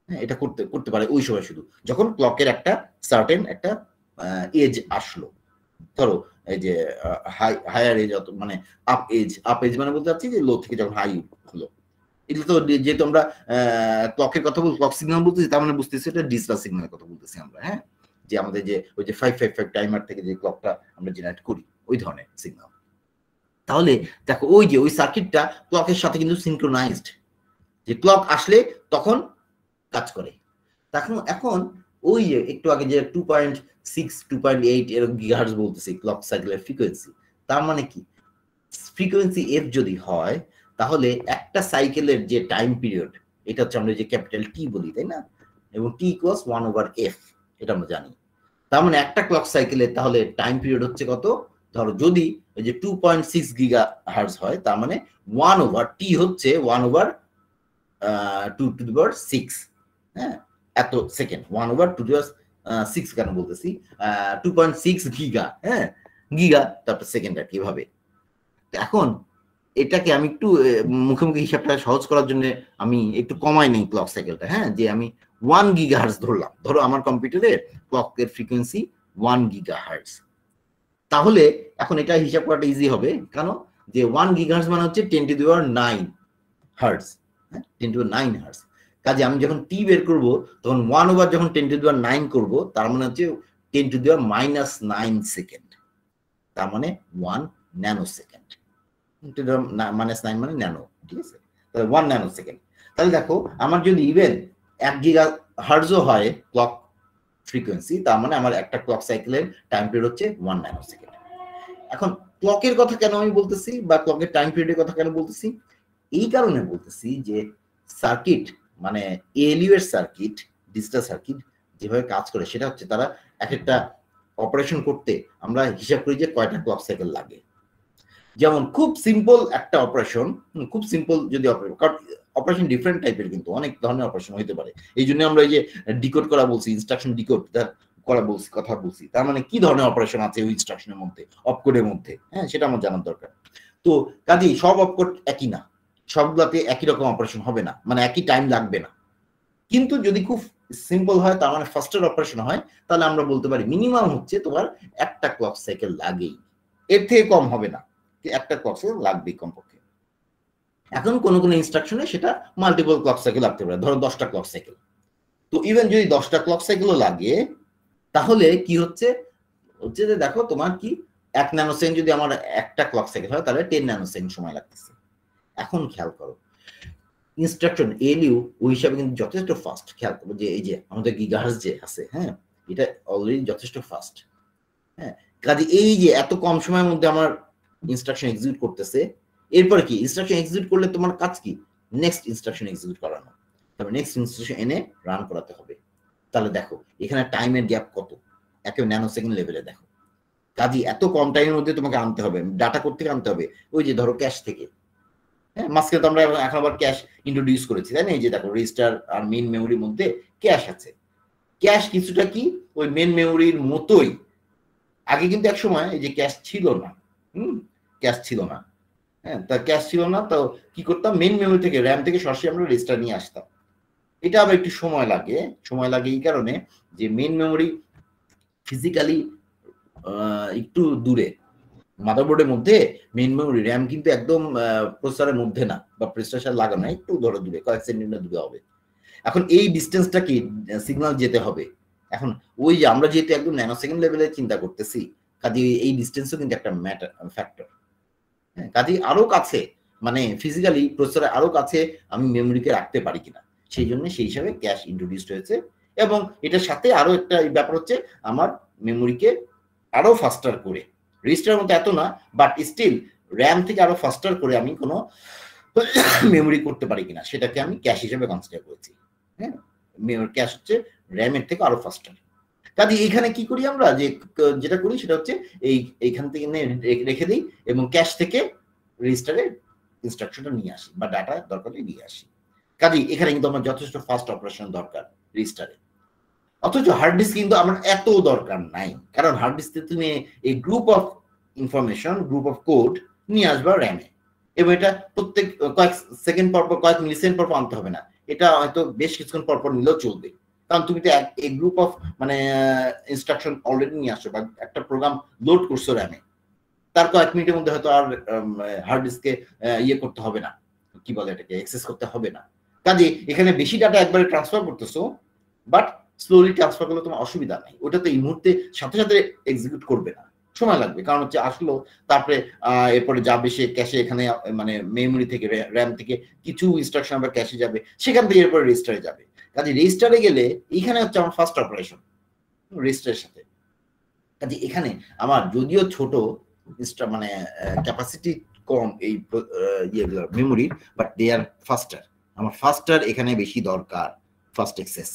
হ্যাঁ, এটা করতে পারে ওই সময় শুধু, যখন ক্লকের একটা সার্টেন একটা এজ আসলো। ধরো এই যে হায়ার এজ, মানে আপ এজ মানে বলতে চাচ্ছি যে লো থেকে যখন হাই হলো। এগুলো তো যেহেতু আমরা ক্লকের কথা বলছি, ক্লক সিগন্যাল বলতেছি, তার মানে বুঝতেছি এটা ডিজিটাল সিগন্যালের কথা বলতেছি আমরা, হ্যাঁ, যে আমাদের যে ওই যে 555 টাইমার থেকে যে ক্লকটা আমরা জেনারেট করি, ওই ধরনের সিগন্যাল। তাহলে দেখো ওই যে ওই সার্কিটটা ক্লকের সাথে কিন্তু সিনক্রোনাইজড, যে ক্লক আসলে তখন কাজ করে। এখন ওই যে একটু আগে যে 2.6 2.8 এরকম গিগাহার্টজ বলতেছি ক্লক সাইকেলের ফ্রিকোয়েন্সি, তার মানে কি ফ্রিকোয়েন্সি এফ যদি হয় তাহলে একটা সাইকেলের যে টাইম পিরিয়ড, এটা হচ্ছে আমরা যে ক্যাপিটাল টি বলি, তাই না? এবং টি ইকুয়ালস 1/f, এটা আমরা জানি। তার মানে একটা ক্লক সাইকেলের তাহলে টাইম পিরিয়ড হচ্ছে কত? ধরো যদি ওই যে 2.6 গিগাহার্টজ হয়, তার মানে 1/t হচ্ছে 1/2^6, হ্যাঁ, এত সেকেন্ড। 1/2^6 কেন বলতেছি, 2.6 গিগা, হ্যাঁ, গিগা তারপর সেকেন্ড, আর কিভাবে। এখন এটাকে আমি একটু মুখোমুখি হিসাবটা সহজ করার জন্য আমি একটু কমাই নেই ক্লক সাইকেলটা, হ্যাঁ, যে আমি 1 গিগাহার্টজ ধরলাম। ধরো আমার কম্পিউটারে ক্লকের ফ্রিকোয়েন্সি 1 গিগাহার্টজ, তাহলে এখন এটা হিসাব করাটা ইজি হবে। কেন? যে 1 গিগাহার্টজ মানে হচ্ছে 10⁹ হার্টজ, হ্যাঁ, 10⁹ হার্টজ। কাজে আমি যখন টি বের করবো তখন 1/, যখন 10⁹ করবো, তার মানে হচ্ছে 10⁻⁹ সেকেন্ড, তার মানে 1 ন্যানো সেকেন্ড। -9 মানে ন্যানো, ঠিক আছে? তাহলে 1 ন্যানো সেকেন্ড। তাহলে দেখো আমার যদি ইভেন 1 গিগাহার্টজও হয় ক্লক ফ্রিকোয়েন্সি, তার মানে আমার একটা ক্লক সাইকেলের টাইম পিরিয়ড হচ্ছে 1 ন্যানো সেকেন্ড। এখন ক্লকের কথা কেন আমি বলতেছি বা ক্লকের টাইম পিরিয়ডের কথা কেন বলতেছি, এই কারণে বলতেছি যে সার্কিট মানে এএলইউ এর সার্কিট, ডিজিটাল সার্কিট যেভাবে কাজ করে সেটা হচ্ছে তারা এক একটা অপারেশন করতে আমরা হিসাব করি যে কয়টা ক্লক সাইকেল লাগে। যেমন খুব সিম্পল একটা অপারেশন, খুব সিম্পল যদি অপারেশন ডিফারেন্ট টাইপের, কিন্তু অনেক ধরনের অপারেশন হতে পারে। এই জন্য আমরা এই যে ডিকোড করা বলছি, ইনস্ট্রাকশন ডিকোড করা বলছি, কথা বলছি, তার মানে কি ধরনের অপারেশন আছে ওই ইনস্ট্রাকশনের মধ্যে, অপকোডের মধ্যে, হ্যাঁ সেটা আমার জানার দরকার। তো কাজেই সব অপকোড একই না, সবগুলাতে একই রকম অপারেশন হবে না, মানে একই টাইম লাগবে না। কিন্তু যদি খুব সিম্পল হয়, তার মানে ফাস্টার অপারেশন হয়, তাহলে আমরা বলতে পারি মিনিমাম হচ্ছে তোমার একটা ক্লক সাইকেল লাগেই, এর থেকে কম হবে না, একটা ক্লক সাইকেল লাগবেই কমপক্ষে। এখন কোনো কোনো ইনস্ট্রাকশনে সেটা মাল্টিপল ক্লক সাইকেল লাগতে পারে, ধরো 10টা ক্লক সাইকেল। তো ইভেন যদি 10টা ক্লক সাইকেলও লাগে, তাহলে কি হচ্ছে যে দেখো তোমার কি 1 ন্যানোসেকেন্ড যদি আমার একটা ক্লক সাইকেল হয়, তাহলে 10 ন্যানোসেকেন্ড সময় লাগতেছে। এখন খেয়াল করো ইনস্ট্রাকশন এএলইউ ওই হিসাবে কিন্তু যথেষ্ট ফাস্ট। খেয়াল করবো যে এই যে আমাদের গিগাহার্টজ যে আছে, হ্যাঁ এটা অলরেডি যথেষ্ট ফাস্ট। হ্যাঁ কাজে এই যে এত কম সময়ের মধ্যে আমার ইনস্ট্রাকশন এক্সিকিউট করতেছে, এরপর কি ইনস্ট্রাকশন এক্সিকিউট করলে তোমার কাজ কি, নেক্সট ইনস্ট্রাকশন এক্সিকিউট করানো, তারপর নেক্সট ইনস্ট্রাকশন এনে রান করাতে হবে। তাহলে দেখো এখানে টাইমের গ্যাপ কত, একেবারে ন্যানো সেকেন্ড লেভেলে। দেখো কাজে এত কম টাইমের মধ্যে তোমাকে আনতে হবে, ডাটা করতে আনতে হবে, ওই যে ধরো ক্যাশ থেকে, হ্যাঁ মাঝখানে তো আমরা এখন আবার ক্যাশ ইন্ট্রোডিউস করেছি, তাই না? এই যে দেখো রেজিস্টার আর মেইন মেমোরির মধ্যে ক্যাশ আছে। ক্যাশ কিছুটা কি ওই মেইন মেমোরির মতোই, আগে কিন্তু এক সময় এই যে ক্যাশ ছিল না, ক্যাশ ছিল না, হ্যাঁ তা ক্যাশ ছিল না, তো কি করতাম মেইন মেমোরি থেকে র্যাম থেকে সরাসরি আমরা রেজিস্টার নিয়ে আসতাম। এটা আবার একটু সময় লাগে এই কারণে যে মেইন মেমোরি ফিজিক্যালি একটু দূরে, মাদারবোর্ডের মধ্যে মেইন মেমোরি র্যাম কিন্তু একদম প্রসেসরের মধ্যে না, বা প্রসেসর লাগানো না, একটু ধরো দূরে, কয়েক সেন্টিমিটার দূরে হবে। এখন এই ডিস্টেন্সটা কি সিগন্যাল যেতে হবে, এখন ওই যে আমরা যেহেতু একদম ন্যানো সেকেন্ড লেভেলে চিন্তা করতেছি, কাজে এই ডিস্টেন্সও কিন্তু একটা ম্যাটার ফ্যাক্টর। হ্যাঁ কাজে আরো কাছে মানে ফিজিক্যালি প্রসেসরের আরো কাছে আমি মেমোরিকে রাখতে পারি কিনা, সেই জন্য সেই হিসাবে ক্যাশ ইন্ট্রোডিউসড হয়েছে। এবং এটার সাথে আরো একটা ব্যাপার হচ্ছে আমার মেমোরিকে আরো ফাস্টার করে, রেজিস্টারের মতো এত না, বাট স্টিল র্যাম থেকে আরো ফাস্টার করে আমি কোনো মেমোরি করতে পারি কিনা, সেটাকে আমি ক্যাশ হিসেবে কনসিডার করেছি। হ্যাঁ ক্যাশ হচ্ছে র্যামের থেকে আরো ফাস্টার। কাজে এখানে কি করি আমরা, যে যেটা করি সেটা হচ্ছে এইখান থেকে রেখে দিই এবং ক্যাশ থেকে রেজিস্টারে ইনস্ট্রাকশনটা নিয়ে আসি বা ডাটা দরকার নিয়ে আসি। কাজে এখানে কিন্তু আমার যথেষ্ট ফাস্ট অপারেশন দরকার রেজিস্টারে। অথচ হার্ড ডিস্ক কিন্তু আমার এত দরকার নাই, কারণ হার্ড ডিস্কে তুমি এই group of information, group of code নিয়ে আসবা র্যামে, এবং এটা প্রত্যেক কয়েক সেকেন্ড পর পর, কয়েক মিলি সেকেন্ড পর আনতে হবে না, এটা হয়তো বেশ কিছুক্ষণ পর পর নিলেও চলবে, কারণ তুমি তো এই গ্রুপ অফ মানে ইনস্ট্রাকশন অলরেডি নিয়ে আসছো বা একটা প্রোগ্রাম লোড করছো র্যামে, তার কয়েক মিনিটের মধ্যে হয়তো আর হার্ড ডিস্কে ইয়ে করতে হবে না, কি বলে এটাকে, অ্যাক্সেস করতে হবে না। কাজে এখানে বেশি ডাটা একবারে ট্রান্সফার করতেছো, বাট স্লোলি ট্রান্সফার করলে তোমার অসুবিধা নাই, ওটা তো এই মুহূর্তে সাথে সাথে এক্সিকিউট করবে না, সময় লাগবে, কারণ হচ্ছে আসলো তারপরে এরপরে যাবে সে ক্যাশে, এখানে মানে মেমোরি থেকে র্যাম থেকে কিছু ইনস্ট্রাকশন আবার ক্যাশে যাবে, সেখান থেকে এরপরে রেজিস্টারে যাবে। কাজে রেজিস্টারে গেলে এইখানে হচ্ছে আমার ফার্স্ট অপারেশন রেজিস্টারের সাথে। কাজে এখানে আমার যদিও ছোট মানে ক্যাপাসিটি কম এই ইয়েগুলো মেমোরি, বাট দে আর ফাস্টার, আমার ফাস্টার এখানে বেশি দরকার, ফাস্ট অ্যাক্সেস,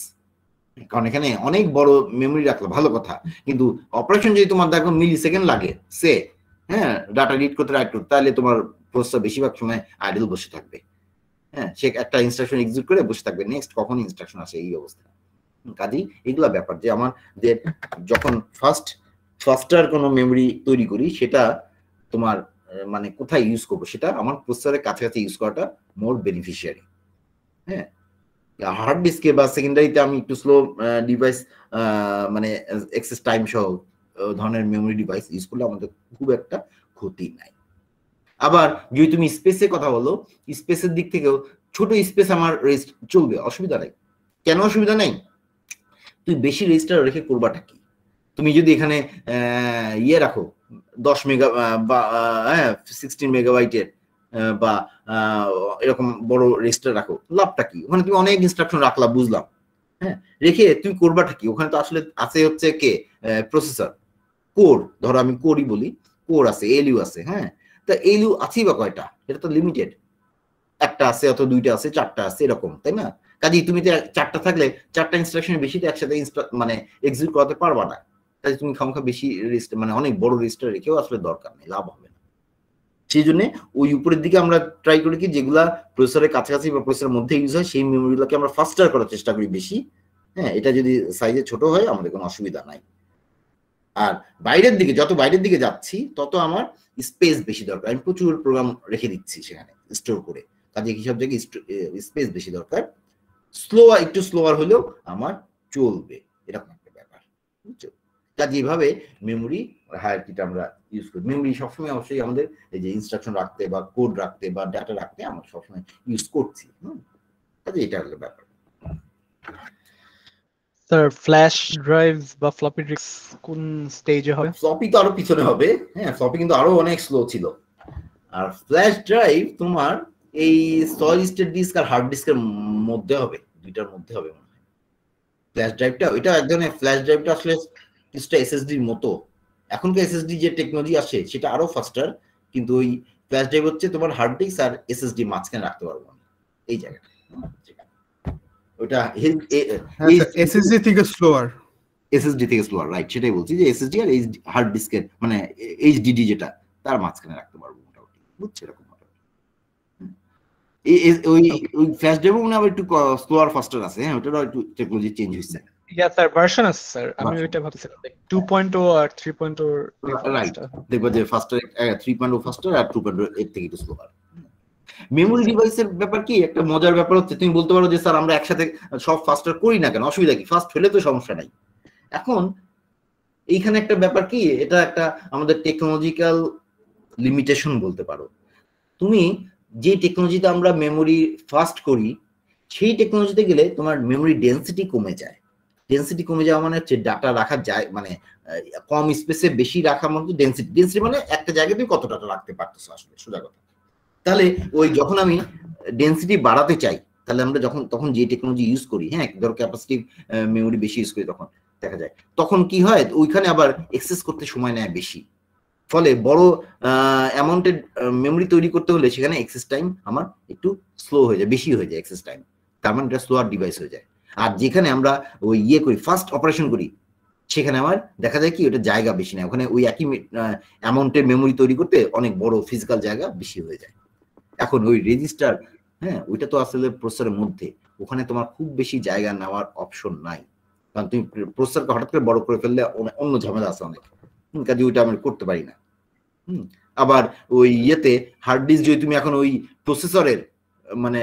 কারণ এখানে অনেক বড় মেমোরি রাখলো ভালো কথা, কিন্তু অপারেশন যদি তোমার দেখো মিলি সেকেন্ড লাগে সে, হ্যাঁ ডাটা রিড করতে রাইট করতে, তাহলে তোমার প্রসেসর বেশিরভাগ সময় আইডল বসে থাকবে, হ্যাঁ সে একটা ইনস্ট্রাকশন এক্সিকিউট করে বসে থাকবে, নেক্সট কখন ইনস্ট্রাকশন আসে এই অবস্থা। কাজেই এগুলা ব্যাপার যে আমার যে যখন ফাস্টার কোনো মেমোরি তৈরি করি, সেটা তোমার মানে কোথায় ইউজ করবো, সেটা আমার প্রসেসরের কাছাকাছি ইউজ করাটা মোর বেনিফিশিয়ারি। হ্যাঁ হার্ড ডিস্কে বা সেকেন্ডারিতে আমি একটু স্লো ডিভাইস মানে এক্সেস টাইম সহ ধরনের মেমোরি ডিভাইস ইউজ করলে আমাদের খুব একটা ক্ষতি নাই। আবার যদি তুমি স্পেসের কথা বলো, স্পেসের দিক থেকেও ছোট স্পেস আমার রেস্ট চলবে, অসুবিধা নাই। কেন অসুবিধা নেই, তুই বেশি রেজিস্টার রেখে করবাটা কি, তুমি যদি এখানে ইয়ে রাখো 10 মেগা বা 16 মেগাবাইটের বা এরকম বড় রেজিস্টার রাখো, লাভটা কি, ওখানে তুমি অনেক ইনস্ট্রাকশন রাখলা বুঝলাম, হ্যাঁ রেখে তুমি করবাটা কি, ওখানে তো আসলে আছে হচ্ছে কে প্রসেসর, কোর, ধরো আমি কোরই বলি, কোর আছে, এলইউ আছে। হ্যাঁ, তা এলইউ আছেই বা কয়টা? এটা তো লিমিটেড, একটা আছে অথবা দুইটা আছে, চারটা আছে, এরকম, তাই না? কাজেই তুমি তো চারটা থাকলে চারটা ইনস্ট্রাকশনের বেশি তো একসাথে মানে এক্সিকিউট করাতে পারবা না। কাজে তুমি খামখা বেশি মানে অনেক বড় রেজিস্টার রেখেও আসলে দরকার নেই, লাভ হবে না। সেই জন্য ওই উপরের দিকে আমরা ট্রাই করি কি, যেগুলা প্রসেসরের কাছাকাছি বা প্রসেসরের মধ্যে ইউজ হয় সেই মেমোরিগুলোকে আমরা ফাস্টার করার চেষ্টা করি বেশি। হ্যাঁ, এটা যদি সাইজে ছোট হয় আমাদের কোনো অসুবিধা নাই। আর বাইরের দিকে, যত বাইরের দিকে যাচ্ছি তত আমার স্পেস বেশি দরকার, আমি প্রচুর প্রোগ্রাম রেখে দিচ্ছি সেখানে স্টোর করে, কাজে হিসাব থেকে স্পেস বেশি দরকার। একটু স্লোয়ার হলেও আমার চলবে, এরকম একটা ব্যাপার, বুঝছো? কাজে এইভাবে মেমোরি হায়ারকিটা আমরা ইউজ করি। মেমোরি সবসময় অবশ্যই আমাদের এই যে ইনস্ট্রাকশন রাখতে বা কোড রাখতে বা ডাটা রাখতে আমরা সবসময় ইউজ করছি। কাজে এটা হলো ব্যাপার। স্যার ফ্ল্যাশ ড্রাইভ বা ফ্লপি ডিস্ক কোন স্টেজে হবে? ফ্লপি তো আরো পিছনে হবে। হ্যাঁ, ফ্লপি কিন্তু আরো অনেক স্লো ছিল। আর ফ্ল্যাশ ড্রাইভ তোমার এই সলিড স্টেট ডিস্ক আর হার্ড ডিস্কের মধ্যে হবে, দুইটার মধ্যে হবে মনে হয়। ফ্ল্যাশ ড্রাইভটা ওইটা এক ধরনের, ফ্ল্যাশ ড্রাইভটা আসলে কিছুটা এসএসডির মতো। এখনকার এসএসডি যে টেকনোলজি আসে সেটা আরো ফাস্টার, কিন্তু ওই ফ্ল্যাশ ড্রাইভ হচ্ছে তোমার হার্ড ডিস্ক আর এসএসডি মাঝখানে রাখতে পারবো আমি এই জায়গাটা। ওটা এসএসডি থেকে স্লোয়ার, এসএসডি থেকে স্লোয়ার, রাইট, সেটাই বলছি যে এসএসডি আর হার্ড ডিস্কের মানে এইচডিডি যেটা তার মাঝখানে রাখতে পারবো মোটামুটি, বুঝছো? এরকম ওই ফ্ল্যাশ ড্রাইভ মনে হয় একটু স্লোয়ার ফাস্টার আছে। হ্যাঁ, ওটারও একটু টেকনোলজি চেঞ্জ হয়েছে। ইয়া স্যার, ভার্সন আছে স্যার, আমি ওইটা ভাবছিলাম 2.0 আর 3.0 রাইট, দেখো যে ফাস্টার 3.0 ফাস্টার আর 2.0 এর থেকে একটু স্লোয়ার। মেমোরি ডিভাইসের ব্যাপার কি একটা মজার ব্যাপার হচ্ছে, তুমি বলতে পারো যে স্যার আমরা একসাথে সব ফাস্টার করি না কেন, অসুবিধা কি? ফাস্ট হলে তো সমস্যা নাই। এখন এইখানে একটা ব্যাপার কি, এটা একটা আমাদের টেকনোলজিক্যাল লিমিটেশন বলতে পারো। তুমি যে টেকনোলজিতে আমরা মেমোরি ফাস্ট করি সেই টেকনোলজিতে গেলে তোমার মেমোরি ডেন্সিটি কমে যায়। ডেন্সিটি কমে যাওয়া মানে হচ্ছে ডাটা রাখা যায়, মানে কম স্পেসে বেশি রাখার মধ্যে ডেন্সিটি। ডেন্সিটি মানে একটা জায়গায় তুমি কত ডাটা রাখতে পারতেছো, আসলে সোজা কথা। তাহলে ওই যখন আমি ডেন্সিটি বাড়াতে চাই তাহলে আমরা তখন যে টেকনোলজি ইউজ করি, হ্যাঁ, ধরো ক্যাপাসিটিভ মেমোরি বেশি ইউজ করি, তখন দেখা যায় তখন কি হয়, ওইখানে আবার এক্সেস করতে সময় নেয় বেশি। ফলে বড় অ্যামাউন্টের মেমোরি তৈরি করতে হলে সেখানে এক্সেস টাইম আমার একটু স্লো হয়ে যায়, বেশি হয়ে যায় এক্সেস টাইম, তার মানে এটা স্লোয়ার ডিভাইস হয়ে যায়। আর যেখানে আমরা ওই করি, ফাস্ট অপারেশন করি, সেখানে আমার দেখা যায় কি ওটা জায়গা বেশি নেয়, ওখানে ওই একই অ্যামাউন্টের মেমোরি তৈরি করতে অনেক বড় ফিজিক্যাল জায়গা বেশি হয়ে যায়। এখন ওই রেজিস্টার, হ্যাঁ, ওইটা তো আসলে প্রসেসরের মধ্যে, ওখানে তোমার খুব বেশি জায়গা নেওয়ার অপশন নাই, কারণ তুমি প্রসেসরকে হঠাৎ করে বড় করে ফেললে অন্য ঝামেলা আছে অনেক, কাজে ওইটা আমি করতে পারি না। আবার ওই হার্ড ডিস্ক যদি তুমি এখন ওই প্রসেসরের মানে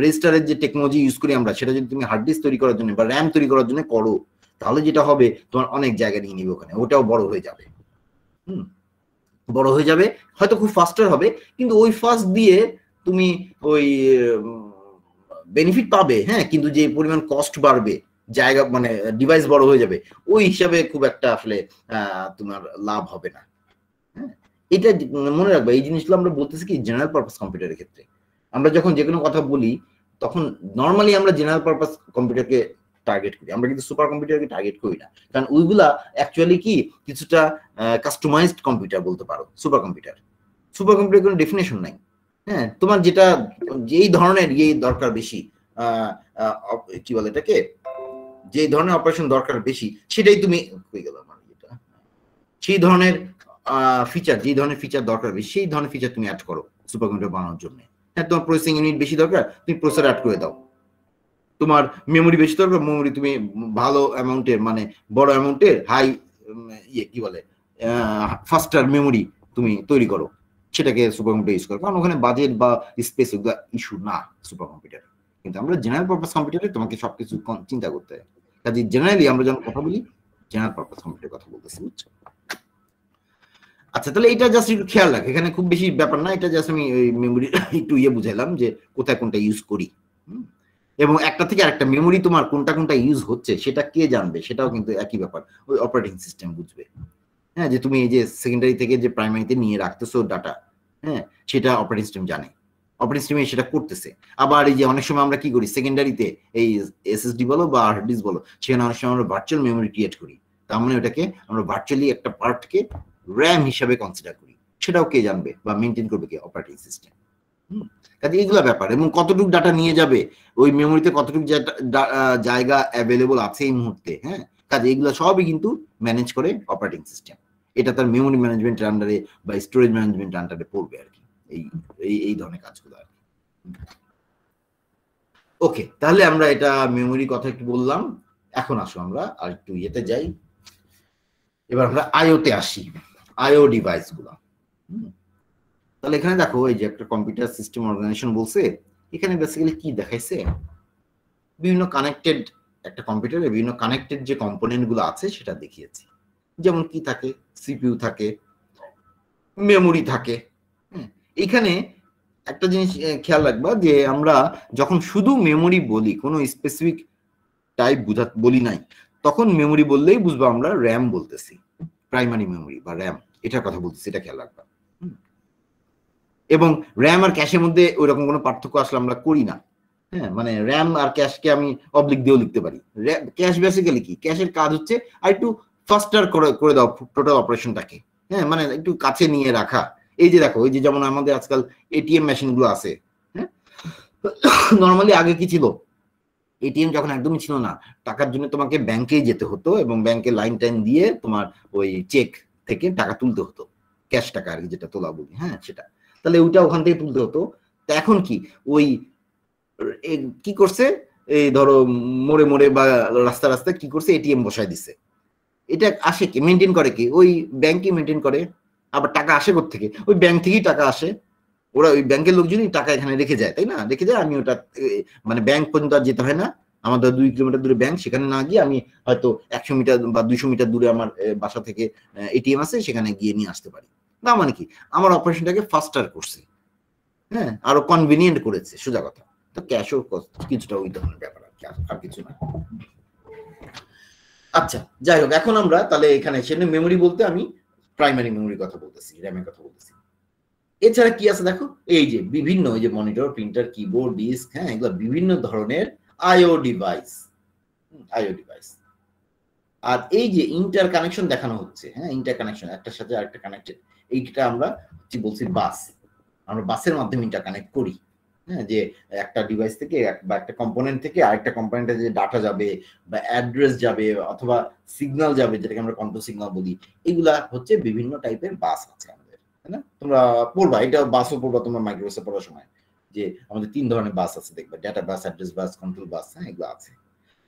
রেজিস্টারের যে টেকনোলজি ইউজ করি আমরা, সেটা যদি তুমি হার্ড ডিস্ক তৈরি করার জন্য বা র্যাম তৈরি করার জন্য করো, তাহলে যেটা হবে তোমার অনেক জায়গা নিয়ে নিবে ওখানে, ওটাও বড় হয়ে যাবে। বড় হয়ে যাবে, হয়তো খুব ফাস্টার হবে, কিন্তু ওই ফাস্ট দিয়ে তুমি ওই বেনিফিট পাবে, হ্যাঁ, কিন্তু যে পরিমাণ কস্ট বাড়বে, জায়গা মানে ডিভাইস বড় হয়ে যাবে, ওই হিসাবে খুব একটা আসলে তোমার লাভ হবে না। হ্যাঁ, এটা মনে রাখবে, এই জিনিসগুলো আমরা বলতেছি কি জেনারেল পারপাস কম্পিউটারের ক্ষেত্রে। আমরা যখন যে কোনো কথা বলি তখন নর্মালি আমরা জেনারেল পারপাস কম্পিউটারকে টার্গেট করি, আমরা কিন্তু সুপার কম্পিউটারকে টার্গেট করি না, কারণ ওইগুলা অ্যাকচুয়ালি কি কিছুটা কাস্টমাইজড কম্পিউটার বলতে পারো। সুপার কম্পিউটার কোনো ডেফিনেশন নাই। হ্যাঁ, তোমার যেটা যেই ধরনের দরকার বেশি, কি বলে এটাকে, যে ধরনের অপারেশন দরকার বেশি সেটাই তুমি সেই ধরনের ফিচার, যে ধরনের ফিচার দরকার বেশি সেই ধরনের ফিচার তুমি অ্যাড করো সুপার কম্পিউটার বানানোর জন্য। হ্যাঁ, তোমার প্রসেসিং ইউনিট বেশি দরকার, তুমি প্রসেসর অ্যাড করে দাও। তোমার মেমোরি বেশি দরকার, মেমোরি তুমি ভালো অ্যামাউন্টের মানে বড় অ্যামাউন্টের হাই কি বলে ফাস্টার মেমোরি তুমি তৈরি করো, সেটাকে সুপার কম্পিউটার ইউজ করো, কারণ ওখানে বাজেট বা স্পেস ওগুলো ইস্যু না সুপার কম্পিউটার। কিন্তু আমরা জেনারেল পারপাস কম্পিউটারে তোমাকে সবকিছু চিন্তা করতে হয়, কাজে জেনারেলি আমরা যখন কথা বলি জেনারেল পারপাস কম্পিউটার কথা বলতেছি, বুঝছো? আচ্ছা, তাহলে এটা জাস্ট একটু খেয়াল রাখ, এখানে খুব বেশি ব্যাপার না, এটা জাস্ট আমি ওই মেমোরি একটু বুঝাইলাম যে কোথায় কোনটা ইউজ করি, এবং একটা থেকে আরেকটা মেমোরি তোমার কোনটা ইউজ হচ্ছে সেটা কে জানবে, সেটাও কিন্তু একই ব্যাপার, ওই অপারেটিং সিস্টেম বুঝবে। হ্যাঁ, যে তুমি এই যে সেকেন্ডারি থেকে যে প্রাইমারিতে নিয়ে রাখতেছো ডাটা, হ্যাঁ, সেটা অপারেটিং সিস্টেম জানে, অপারেটিং সিস্টেমে সেটা করতেছে। আবার এই যে অনেক সময় আমরা কি করি, সেকেন্ডারিতে এই এসএসডি বলো বা হার্ড ডিস্ক বলো, সেখানে অনেক সময় আমরা ভার্চুয়াল মেমোরি ক্রিয়েট করি, তার মানে ওটাকে আমরা ভার্চুয়ালি একটা পার্টকে র্যাম হিসাবে কনসিডার করি, সেটাও কে জানবে বা মেনটেন করবে কে? Operating system. কাজে এইগুলো ব্যাপার, এবং কতটুকু ডাটা নিয়ে যাবে ওই মেমোরিতে, কতটুকু জায়গা অ্যাভেলেবল আছে এই মুহূর্তে, হ্যাঁ, কাজে এগুলো সবই কিন্তু ম্যানেজ করে অপারেটিং সিস্টেম। এটা তার মেমোরি ম্যানেজমেন্টের আন্ডারে বা স্টোরেজ ম্যানেজমেন্টের আন্ডারে পড়বে আর কি, এই ধরনের কাজগুলো আর কি। ওকে, তাহলে আমরা এটা মেমোরি কথা একটু বললাম। এখন আসো আমরা আর একটু ইয়েতে যাই, এবার আমরা আইওতে আসি, আইও ডিভাইস গুলা। তাহলে এখানে দেখো এই যে একটা কম্পিউটার সিস্টেম অর্গানাইজেশন বলছে, এখানে বেসিক্যালি কি দেখাইছে, বিভিন্ন কানেক্টেড একটা কম্পিউটারে বিভিন্ন কানেক্টেড যে কম্পোনেন্ট গুলো আছে সেটা দেখিয়েছি। যেমন কি থাকে, সিপিইউ থাকে, মেমোরি থাকে। এখানে একটা জিনিস খেয়াল রাখবা যে আমরা যখন শুধু মেমোরি বলি, কোনো স্পেসিফিক টাইপ বলি নাই, তখন মেমোরি বললেই বুঝবো আমরা র্যাম বলতেছি, প্রাইমারি মেমোরি বা র্যাম, এটার কথা বলতেছি, এটা খেয়াল রাখবা। এবং র্যাম আর ক্যাশের মধ্যে ওই রকম কোনো পার্থক্য আসলে আমরা করি না। হ্যাঁ, মানে র্যাম আর ক্যাশকে আমি অবলিক দিয়েও লিখতে পারি। ক্যাশ বেসিক্যালি কি, ক্যাশের কাজ হচ্ছে আর একটু ফাস্টার করে দাও টোটাল অপারেশনটাকে, হ্যাঁ, মানে একটু কাছে নিয়ে রাখা। এই যে দেখো, এই যে যেমন আমাদের আজকাল এটিএম মেশিন গুলো আছে, হ্যাঁ, নর্মালি আগে কি ছিল, এটিএম যখন একদমই ছিল না, টাকার জন্য তোমাকে ব্যাংকে যেতে হতো এবং ব্যাংকে লাইন টাইন দিয়ে তোমার ওই চেক থেকে টাকা তুলতে হতো, ক্যাশ টাকা আর কি, যেটা তোলা বলি, হ্যাঁ, সেটা। তাহলে ওইটা ওখান থেকে তুলতে হতো। তা এখন কি, ওই কি করছে, এই ধরো মোড়ে মোড়ে বা রাস্তা রাস্তায় কি করছে, এটিএম বসায় দিছে। এটা আসে কি, মেনটেন করে কি, ওই ব্যাংকই মেনটেন করে। আবার টাকা আসে কোত্থেকে, ওই ব্যাংক থেকেই টাকা আসে। ওরা ওই ব্যাংকের লোকজনই টাকা এখানে রেখে যায়, তাই না, রেখে যায়। আমি ওটা মানে ব্যাংক পর্যন্ত আর যেতে হয় না, আমাদের 2 কিলোমিটার দূরে ব্যাংক, সেখানে না গিয়ে আমি হয়তো 100 মিটার বা 200 মিটার দূরে আমার বাসা থেকে এটিএম আছে, সেখানে গিয়ে নিয়ে আসতে পারি। না মানে কি, আমার অপারেশনটাকে ফাস্টার করছে, হ্যাঁ, আরো কনভিনিয়েন্ট করেছে, সোজা কথা। তো ক্যাশও কিছুটা ওই ধরনের ব্যাপার আর কিছু না। আচ্ছা, যাই হোক, এখন আমরা তাহলে এখানে সেটা মেমোরি বলতে আমি প্রাইমারি মেমোরির কথা বলতেছি, র্যামের কথা বলতেছি। এছাড়া কি আছে দেখো, এই যে বিভিন্ন, এই যে মনিটর, প্রিন্টার, কিবোর্ড, ডিস্ক, হ্যাঁ, এগুলো বিভিন্ন ধরনের আইও ডিভাইস, আর এই যে ইন্টার কানেকশন দেখানো হচ্ছে, হ্যাঁ, ইন্টার কানেকশন, একটার সাথে আরেকটা কানেক্টেড, এইটা আমরা কি বলছি, বাস। আমরা বাসের মাধ্যমে ইন্টার কানেক্ট করি, হ্যাঁ, যে একটা ডিভাইস থেকে বা একটা কম্পোনেন্ট থেকে আরেকটা কম্পোনেন্টে যে ডাটা যাবে বা অ্যাড্রেস যাবে অথবা সিগন্যাল যাবে, যেটাকে আমরা কন্ট্রোল সিগন্যাল বলি, এগুলা হচ্ছে বিভিন্ন টাইপের বাস আছে আমাদের, তাই না? তোমরা পড়বা, এটা বাসও পড়বা তোমরা মাইক্রোসে পড়ার সময়, যে আমাদের 3 ধরনের বাস আছে, দেখবা, ডাটা বাস, অ্যাড্রেস বাস, কন্ট্রোল বাস, হ্যাঁ, এগুলো আছে।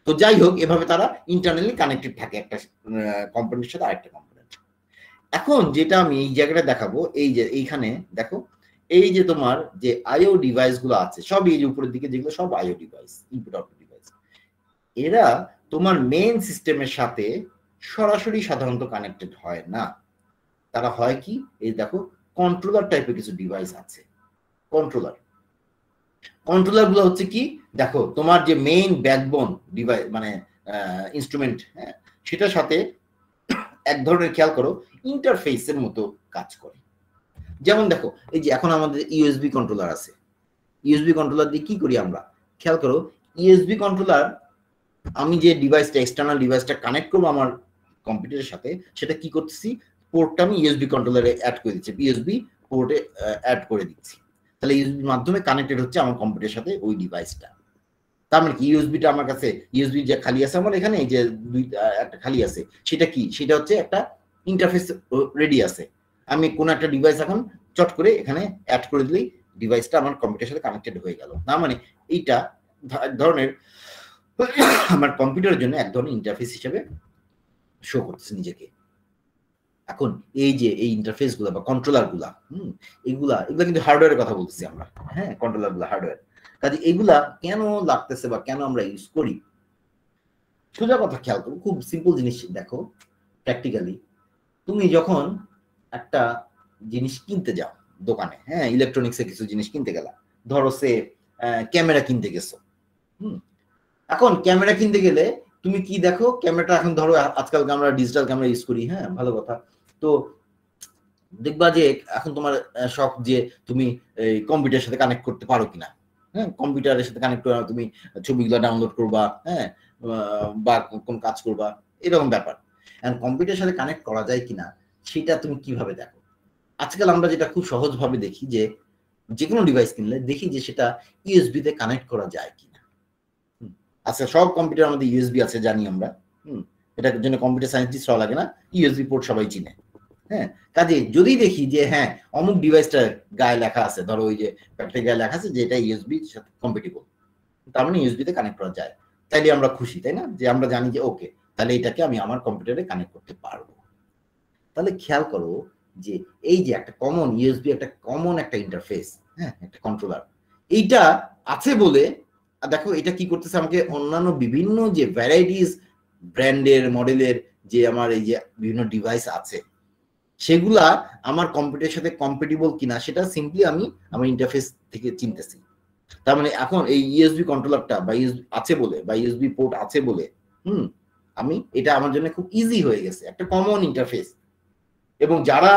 তো যাই হোক, এভাবে তারা ইন্টারনালি কানেক্টেড থাকে একটা কম্পোনেন্টের সাথে আরেকটা কম্পোনেন্ট। এখন যেটা আমি এই জায়গাটা দেখাবো, এই যে এইখানে দেখো, এই যে তোমার যে আইও ডিভাইস গুলো আছে, সব এই যে উপরের দিকে যেগুলো, সব আইও ডিভাইস, ইনপুট আউটপুট ডিভাইস। এরা তোমার মেইন সিস্টেমের সাথে সরাসরি সাধারণত কানেক্টেড হয় না। তারা হয় কি, এই দেখো, কন্ট্রোলার টাইপের কিছু ডিভাইস আছে। কন্ট্রোলার গুলো হচ্ছে কি, দেখো, তোমার যে মেইন ব্যাকবোন ডিভাইস মানে ইনস্ট্রুমেন্ট, হ্যাঁ, সেটার সাথে এক ধরনের, খেয়াল করো, ইন্টারফেসের মতো কাজ করে। যেমন দেখো, এই যে এখন আমাদের ইউএসবি কন্ট্রোলার আছে, ইউএসবি কন্ট্রোলার দিয়ে কি করি আমরা, খেয়াল করো, ইউএসবি কন্ট্রোলার, আমি যে ডিভাইসটা, এক্সটার্নাল ডিভাইসটা কানেক্ট করবো আমার কম্পিউটারের সাথে, সেটা কি করতেছি, পোর্টটা আমি ইউএসবি কন্ট্রোলারে অ্যাড করে দিচ্ছি, ইউএসবি পোর্টে অ্যাড করে দিচ্ছি। তাহলে ইউএসবির মাধ্যমে কানেক্টেড হচ্ছে আমার কম্পিউটারের সাথে ওই ডিভাইসটা। তার মানে কি, ইউএসবিটা আমার কাছে, ইউএসবি যে খালি আছে আমার এখানে, এই যে একটা খালি আছে, সেটা কি, সেটা হচ্ছে একটা ইন্টারফেস রেডি আছে। আমি কোন একটা ডিভাইস এখন চট করে এখানে অ্যাড করে দিলেই ডিভাইসটা আমার কম্পিউটারের সাথে কানেক্টেড হয়ে গেল। না মানে এইটা ধরনের আমার কম্পিউটারের জন্য এক ধরনের ইন্টারফেস হিসেবে শো করতেছে নিজেকে। এখন এই যে এই ইন্টারফেস গুলা বা কন্ট্রোলার গুলা, এগুলা কিন্তু হার্ডওয়্যারের কথা বলতেছি আমরা, হ্যাঁ, কন্ট্রোলার গুলা হার্ডওয়্যার। কাজে এগুলা কেন লাগতেছে বা কেন আমরা ইউজ করি, সোজা কথা খেয়াল করো, খুব সিম্পল জিনিস দেখো, প্র্যাকটিক্যালি তুমি যখন একটা জিনিস কিনতে যাও দোকানে, হ্যাঁ, ইলেকট্রনিক্সের কিছু জিনিস কিনতে গেলা, ধরো সে ক্যামেরা কিনতে গেছো, এখন ক্যামেরা কিনতে গেলে তুমি কি দেখো, ক্যামেরাটা এখন ধরো আজকাল আমরা ডিজিটাল ক্যামেরা ইউজ করি, হ্যাঁ, ভালো কথা। তো দেখবা যে এখন তোমার শখ যে তুমি এই কম্পিউটারের সাথে কানেক্ট করতে পারো কিনা, হ্যাঁ, কম্পিউটারের সাথে কানেক্ট করে তুমি ছবিগুলো ডাউনলোড করবা, হ্যাঁ, বা কোন কাজ করবা, এরকম ব্যাপার। এখন কম্পিউটারের সাথে কানেক্ট করা যায় কিনা সেটা তুমি কিভাবে দেখো? আজকাল আমরা যেটা খুব সহজভাবে দেখি যে যে কোনো ডিভাইস কিনলে দেখি যে সেটা ইউএসবি তে কানেক্ট করা যায় কিনা। আচ্ছা, সব কম্পিউটার আমাদের ইউএসবি আছে জানি আমরা, এটার জন্য কম্পিউটার সায়েন্টিস্ট হওয়া লাগে না, ইউএসবি পোর্ট সবাই চিনে। হ্যাঁ, কাজে যদি দেখি যে হ্যাঁ অমুক ডিভাইসটা গায়ে লেখা আছে, ধরো ওই যে প্যাকেটে গায়ে লেখা আছে যে এটা ইউএসবি সাথে কম্পিটিবল, তার মানে ইউএসবি তে কানেক্ট করা যায়, তাইলে আমরা খুশি, তাই না? যে আমরা জানি যে ওকে, তাহলে এটাকে আমি আমার কম্পিউটারে কানেক্ট করতে পারবো। তাহলে খেয়াল করো যে এই যে একটা কমন ইউএসবি, একটা কমন একটা ইন্টারফেস, হ্যাঁ, একটা কন্ট্রোলার, এইটা আছে বলে দেখো এটা কি করতেছে, আমাকে অন্যান্য বিভিন্ন যে ভ্যারাইটিস ব্র্যান্ডের মডেলের যে আমার এই যে বিভিন্ন ডিভাইস আছে সেগুলা আমার কম্পিউটারের সাথে কম্পেটিবল কিনা সেটা সিম্পলি আমি আমার ইন্টারফেস থেকে চিনতেছি। তার মানে এখন এই ইউএসবি কন্ট্রোলারটা বা ইউএসবি আছে বলে বা ইউএসবি পোর্ট আছে বলে আমি এটা আমার জন্য খুব ইজি হয়ে গেছে, একটা কমন ইন্টারফেস। এবং যারা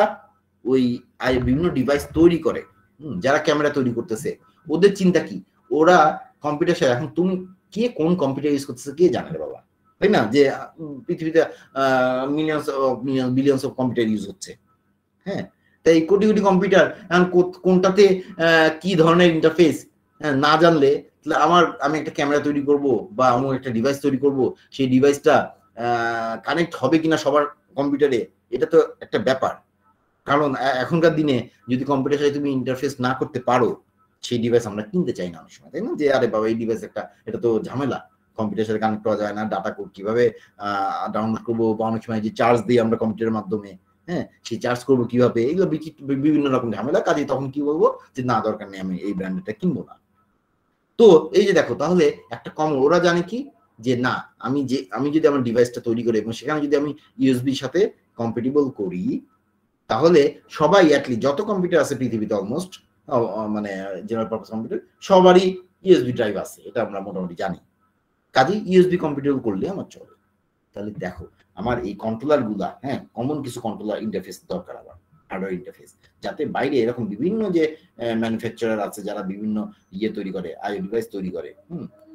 ওই বিভিন্ন ডিভাইস তৈরি করে, যারা ক্যামেরা তৈরি করতেছে, ওদের চিন্তা কি, ওরা কম্পিউটার সাথে এখন তুমি কে কোন কম্পিউটার ইউজ করতেছে কে জানে রে বাবা, তাই না? যে পৃথিবীতে millions billions of computer use হচ্ছে, হ্যাঁ, তাই কোটি কোটি কম্পিউটার, এখন কোনটাতে কি ধরনের ইন্টারফেস না জানলে আমি একটা ক্যামেরা তৈরি করব বা আমার একটা ডিভাইস তৈরি করব, সেই ডিভাইসটা কানেক্ট হবে কিনা সবার কম্পিউটারে, এটা তো একটা ব্যাপার। কারণ এখনকার দিনে যদি কম্পিউটার সাথে তুমি ইন্টারফেস না করতে পারো, সেই ডিভাইস আমরা কিনতে চাই না অনেক সময়, তাই না? যে আরে বাবা এই ডিভাইস এটা তো ঝামেলা, কম্পিউটার সাথে কানেক্ট করা যায় না, ডাটা কোড কিভাবে ডাউনলোড করবো, বা অনেক সময় যে চার্জ দিই আমরা কম্পিউটারের মাধ্যমে, হ্যাঁ, সেই চার্জ করবো কিভাবে, এগুলো বিভিন্ন রকম ঝামেলা। কাজে তখন কি বলবো যে না, দরকার নেই, আমি এই ব্র্যান্ডটা কিনবো না। তো এই যে দেখো, তাহলে একটা কমন, ওরা জানে কি যে না, আমি যদি আমার ডিভাইসটা তৈরি করি এবং সেখানে যদি আমি ইউএসবির সাথে কম্পেটিবল করি, তাহলে সবাই অ্যাটলিস্ট যত কম্পিউটার আছে পৃথিবীতে অলমোস্ট, মানে জেনারেল পারপাস কম্পিউটার, সবারই ইউএসবি ড্রাইভ আছে, এটা আমরা মোটামুটি জানি। কাজে ইউএসবি কম্পিউটার করলে আমার চলে। তাহলে দেখো আমার এই কন্ট্রোলার গুলা, হ্যাঁ, কমন কিছু কন্ট্রোলার ইন্টারফেস দরকার, আবার হার্ডওয়্যার ইন্টারফেস, যাতে বাইরে এরকম বিভিন্ন যে ম্যানুফ্যাকচারার আছে যারা বিভিন্ন তৈরি করে, আইও ডিভাইস তৈরি করে,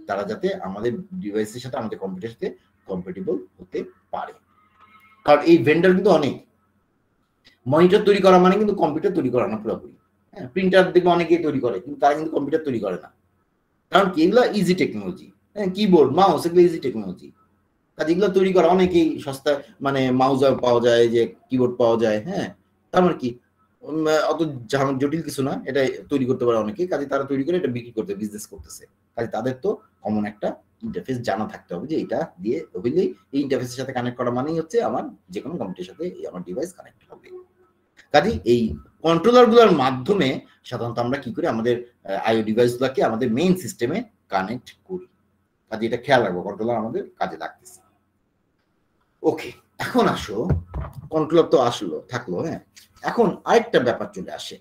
তারা যাতে আমাদের ডিভাইসের সাথে আমাদের কম্পিউটারের সাথে কম্পেটিবল হতে পারে। কারণ এই ভেন্ডার কিন্তু অনেক, মনিটর তৈরি করা মানে কিন্তু কম্পিউটার তৈরি করা না পুরোপুরি, হ্যাঁ, প্রিন্টার দেখবে অনেকেই তৈরি করে, কিন্তু তারা কিন্তু কম্পিউটার তৈরি করে না। কারণ কি, এগুলো ইজি টেকনোলজি, হ্যাঁ, কিবোর্ড মাউস এগুলো ইজি টেকনোলজি, কাজে এগুলো তৈরি করা অনেকেই সস্তায়, মানে মাউস পাওয়া যায়, যে কিবোর্ড পাওয়া যায়, হ্যাঁ, তার মানে কি অত জটিল কিছু না, এটা তৈরি করতে পারে অনেকে, কাজে তারা তৈরি করে এটা বিক্রি করতে, বিজনেস করতেছে। কাজে তাদের তো কমন একটা ইন্টারফেস জানা থাকতে হবে, যে এটা দিয়ে হইলেই এই ইন্টারফেসের সাথে কানেক্ট করা মানেই হচ্ছে আমার যে কোনো কম্পিউটারের সাথে আমার ডিভাইস কানেক্ট হবে। কাজে এই কন্ট্রোলার গুলোর মাধ্যমে সাধারণত আমরা কি করি, আমাদের আইও ডিভাইস গুলাকে আমাদের মেইন সিস্টেমে কানেক্ট করি। কাজে এটা খেয়াল রাখবো, কন্ট্রোলার আমাদের কাজে লাগতেছে। ওকে, এখন আসো, কন্ট্রোলার তো থাকলো, হ্যাঁ, এখন আরেকটা ব্যাপার চলে আসে,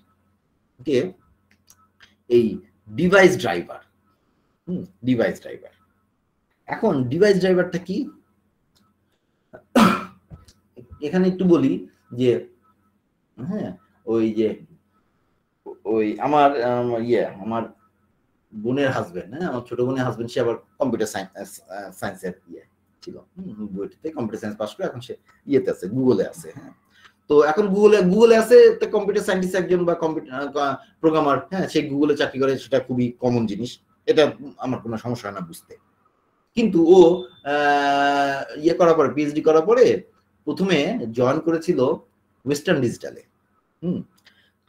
যে এই ডিভাইস ড্রাইভার। ডিভাইস ড্রাইভার, এখন ডিভাইস ড্রাইভারটা কি, এখানে একটু বলি যে হ্যাঁ, ওই আমার আমার বোনের হাজবেন্ড, হ্যাঁ, আমার ছোট বোনের হাজবেন্ড, সে আবার কম্পিউটার সায়েন্সের ছিল, বইটিতে কম্পিউটার সায়েন্স পাস করে এখন সে আছে, গুগলে আছে, হ্যাঁ। তো এখন গুগলে আছে কম্পিউটার সায়েন্টিস্ট একজন বা কম্পিউটার প্রোগ্রামার, হ্যাঁ, সে গুগলে চাকরি করে, সেটা খুবই কমন জিনিস, এটা আমার কোনো সমস্যা হয় না বুঝতে। কিন্তু ও করার পরে, পিএইচডি করার পরে প্রথমে জয়েন করেছিল ওয়েস্টার্ন ডিজিটালে।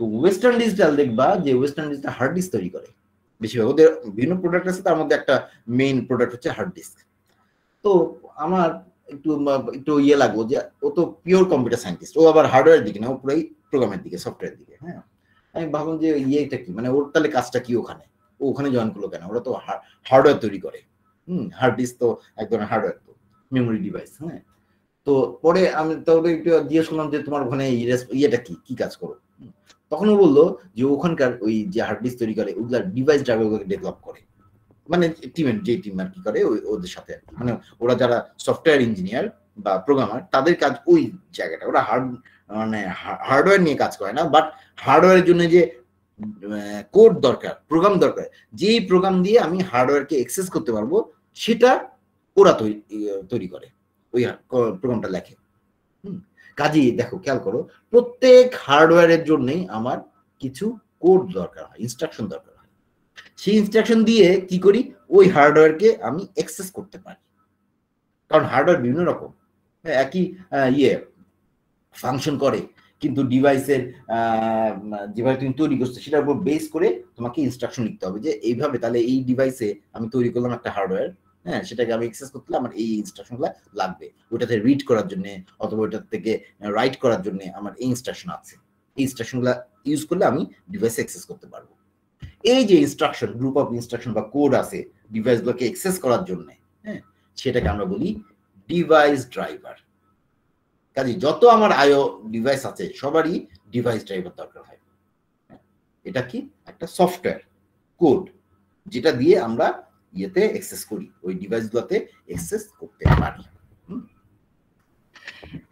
তো ওয়েস্টার্ন ডিজিটাল দেখবা যে ওয়েস্টার্ন ডিজিটাল হার্ড ডিস্ক তৈরি করে, বেশিরভাগ ওদের বিভিন্ন প্রোডাক্ট আছে, তার মধ্যে একটা মেইন প্রোডাক্ট হচ্ছে হার্ড ডিস্ক। তো আমার একটু লাগলো যে ও তো পিওর কম্পিউটার সায়েন্টিস্ট, ও আবার হার্ডওয়্যার দিকে না, ও পুরাই প্রোগ্রামের দিকে, সফটওয়্যার দিকে, হ্যাঁ। আমি ভাবলাম যে এটা কি, মানে ওর তাহলে কাজটা কি ওখানে, ও ওখানে জয়েন করলো কেন, ওরা তো হার্ডওয়্যার তৈরি করে, হার্ড ডিস্ক তো এক ধরনের হার্ডওয়্যার, তো মেমোরি ডিভাইস, হ্যাঁ। তো পরে আমি তাহলে একটু জিজ্ঞেস করলাম যে তোমার ওখানে ইয়েটা কি কাজ করো, তখন ও বললো যে ওখানকার ওই যে হার্ড ডিস্ক তৈরি করে ওগুলা ডিভাইস ড্রাইভারগুলোকে ডেভেলপ করে, মানে টিমের যে টিম আর কি করে ওদের সাথে, মানে ওরা যারা সফটওয়্যার ইঞ্জিনিয়ার বা প্রোগ্রামার, তাদের কাজ ওই জায়গাটা, ওরা হার্ডওয়্যার নিয়ে কাজ করে না, বাট হার্ডওয়্যারের জন্য যে কোড দরকার, প্রোগ্রাম দরকার, যেই প্রোগ্রাম দিয়ে আমি হার্ডওয়্যারকে অ্যাক্সেস করতে পারবো, সেটা ওরা তৈরি করে, ওই প্রোগ্রামটা লেখে। কাজেই দেখো খেয়াল করো, প্রত্যেক হার্ডওয়্যারের জন্যই আমার কিছু কোড দরকার হয়, ইনস্ট্রাকশন দরকার হয়। সেই ইনস্ট্রাকশন দিয়ে কি করি, ওই হার্ডওয়্যারকে আমি অ্যাক্সেস করতে পারি। কারণ হার্ডওয়্যার বিভিন্ন রকম, একই ফাংশন করে, কিন্তু ডিভাইসের যেভাবে তুমি তৈরি করছো সেটার উপর বেস করে তোমাকে ইনস্ট্রাকশন লিখতে হবে যে এইভাবে, তাহলে এই ডিভাইসে আমি তৈরি করলাম একটা হার্ডওয়্যার, হ্যাঁ, সেটাকে আমি অ্যাক্সেস করতে আমার এই ইনস্ট্রাকশনগুলো লাগবে, ওটাতে রিড করার জন্য অথবা ওটার থেকে রাইট করার জন্য আমার এই ইনস্ট্রাকশন আছে, এই ইনস্ট্রাকশনগুলো ইউজ করলে আমি ডিভাইসে অ্যাক্সেস করতে পারবো। এই যে ইনস্ট্রাকশন, গ্রুপ অফ ইনস্ট্রাকশন বা কোড আছে ডিভাইসগুলোকে অ্যাক্সেস করার জন্য, হ্যাঁ, সেটাকে আমরা বলি ডিভাইস ড্রাইভার। কাজে যত আমার আইও ডিভাইস আছে সবারই ডিভাইস ড্রাইভার দরকার হয়। এটা কি একটা সফটওয়্যার কোড, যেটা দিয়ে আমরা ইয়েতে অ্যাক্সেস করি, ওই ডিভাইসগুলোতে অ্যাক্সেস করতে পারি।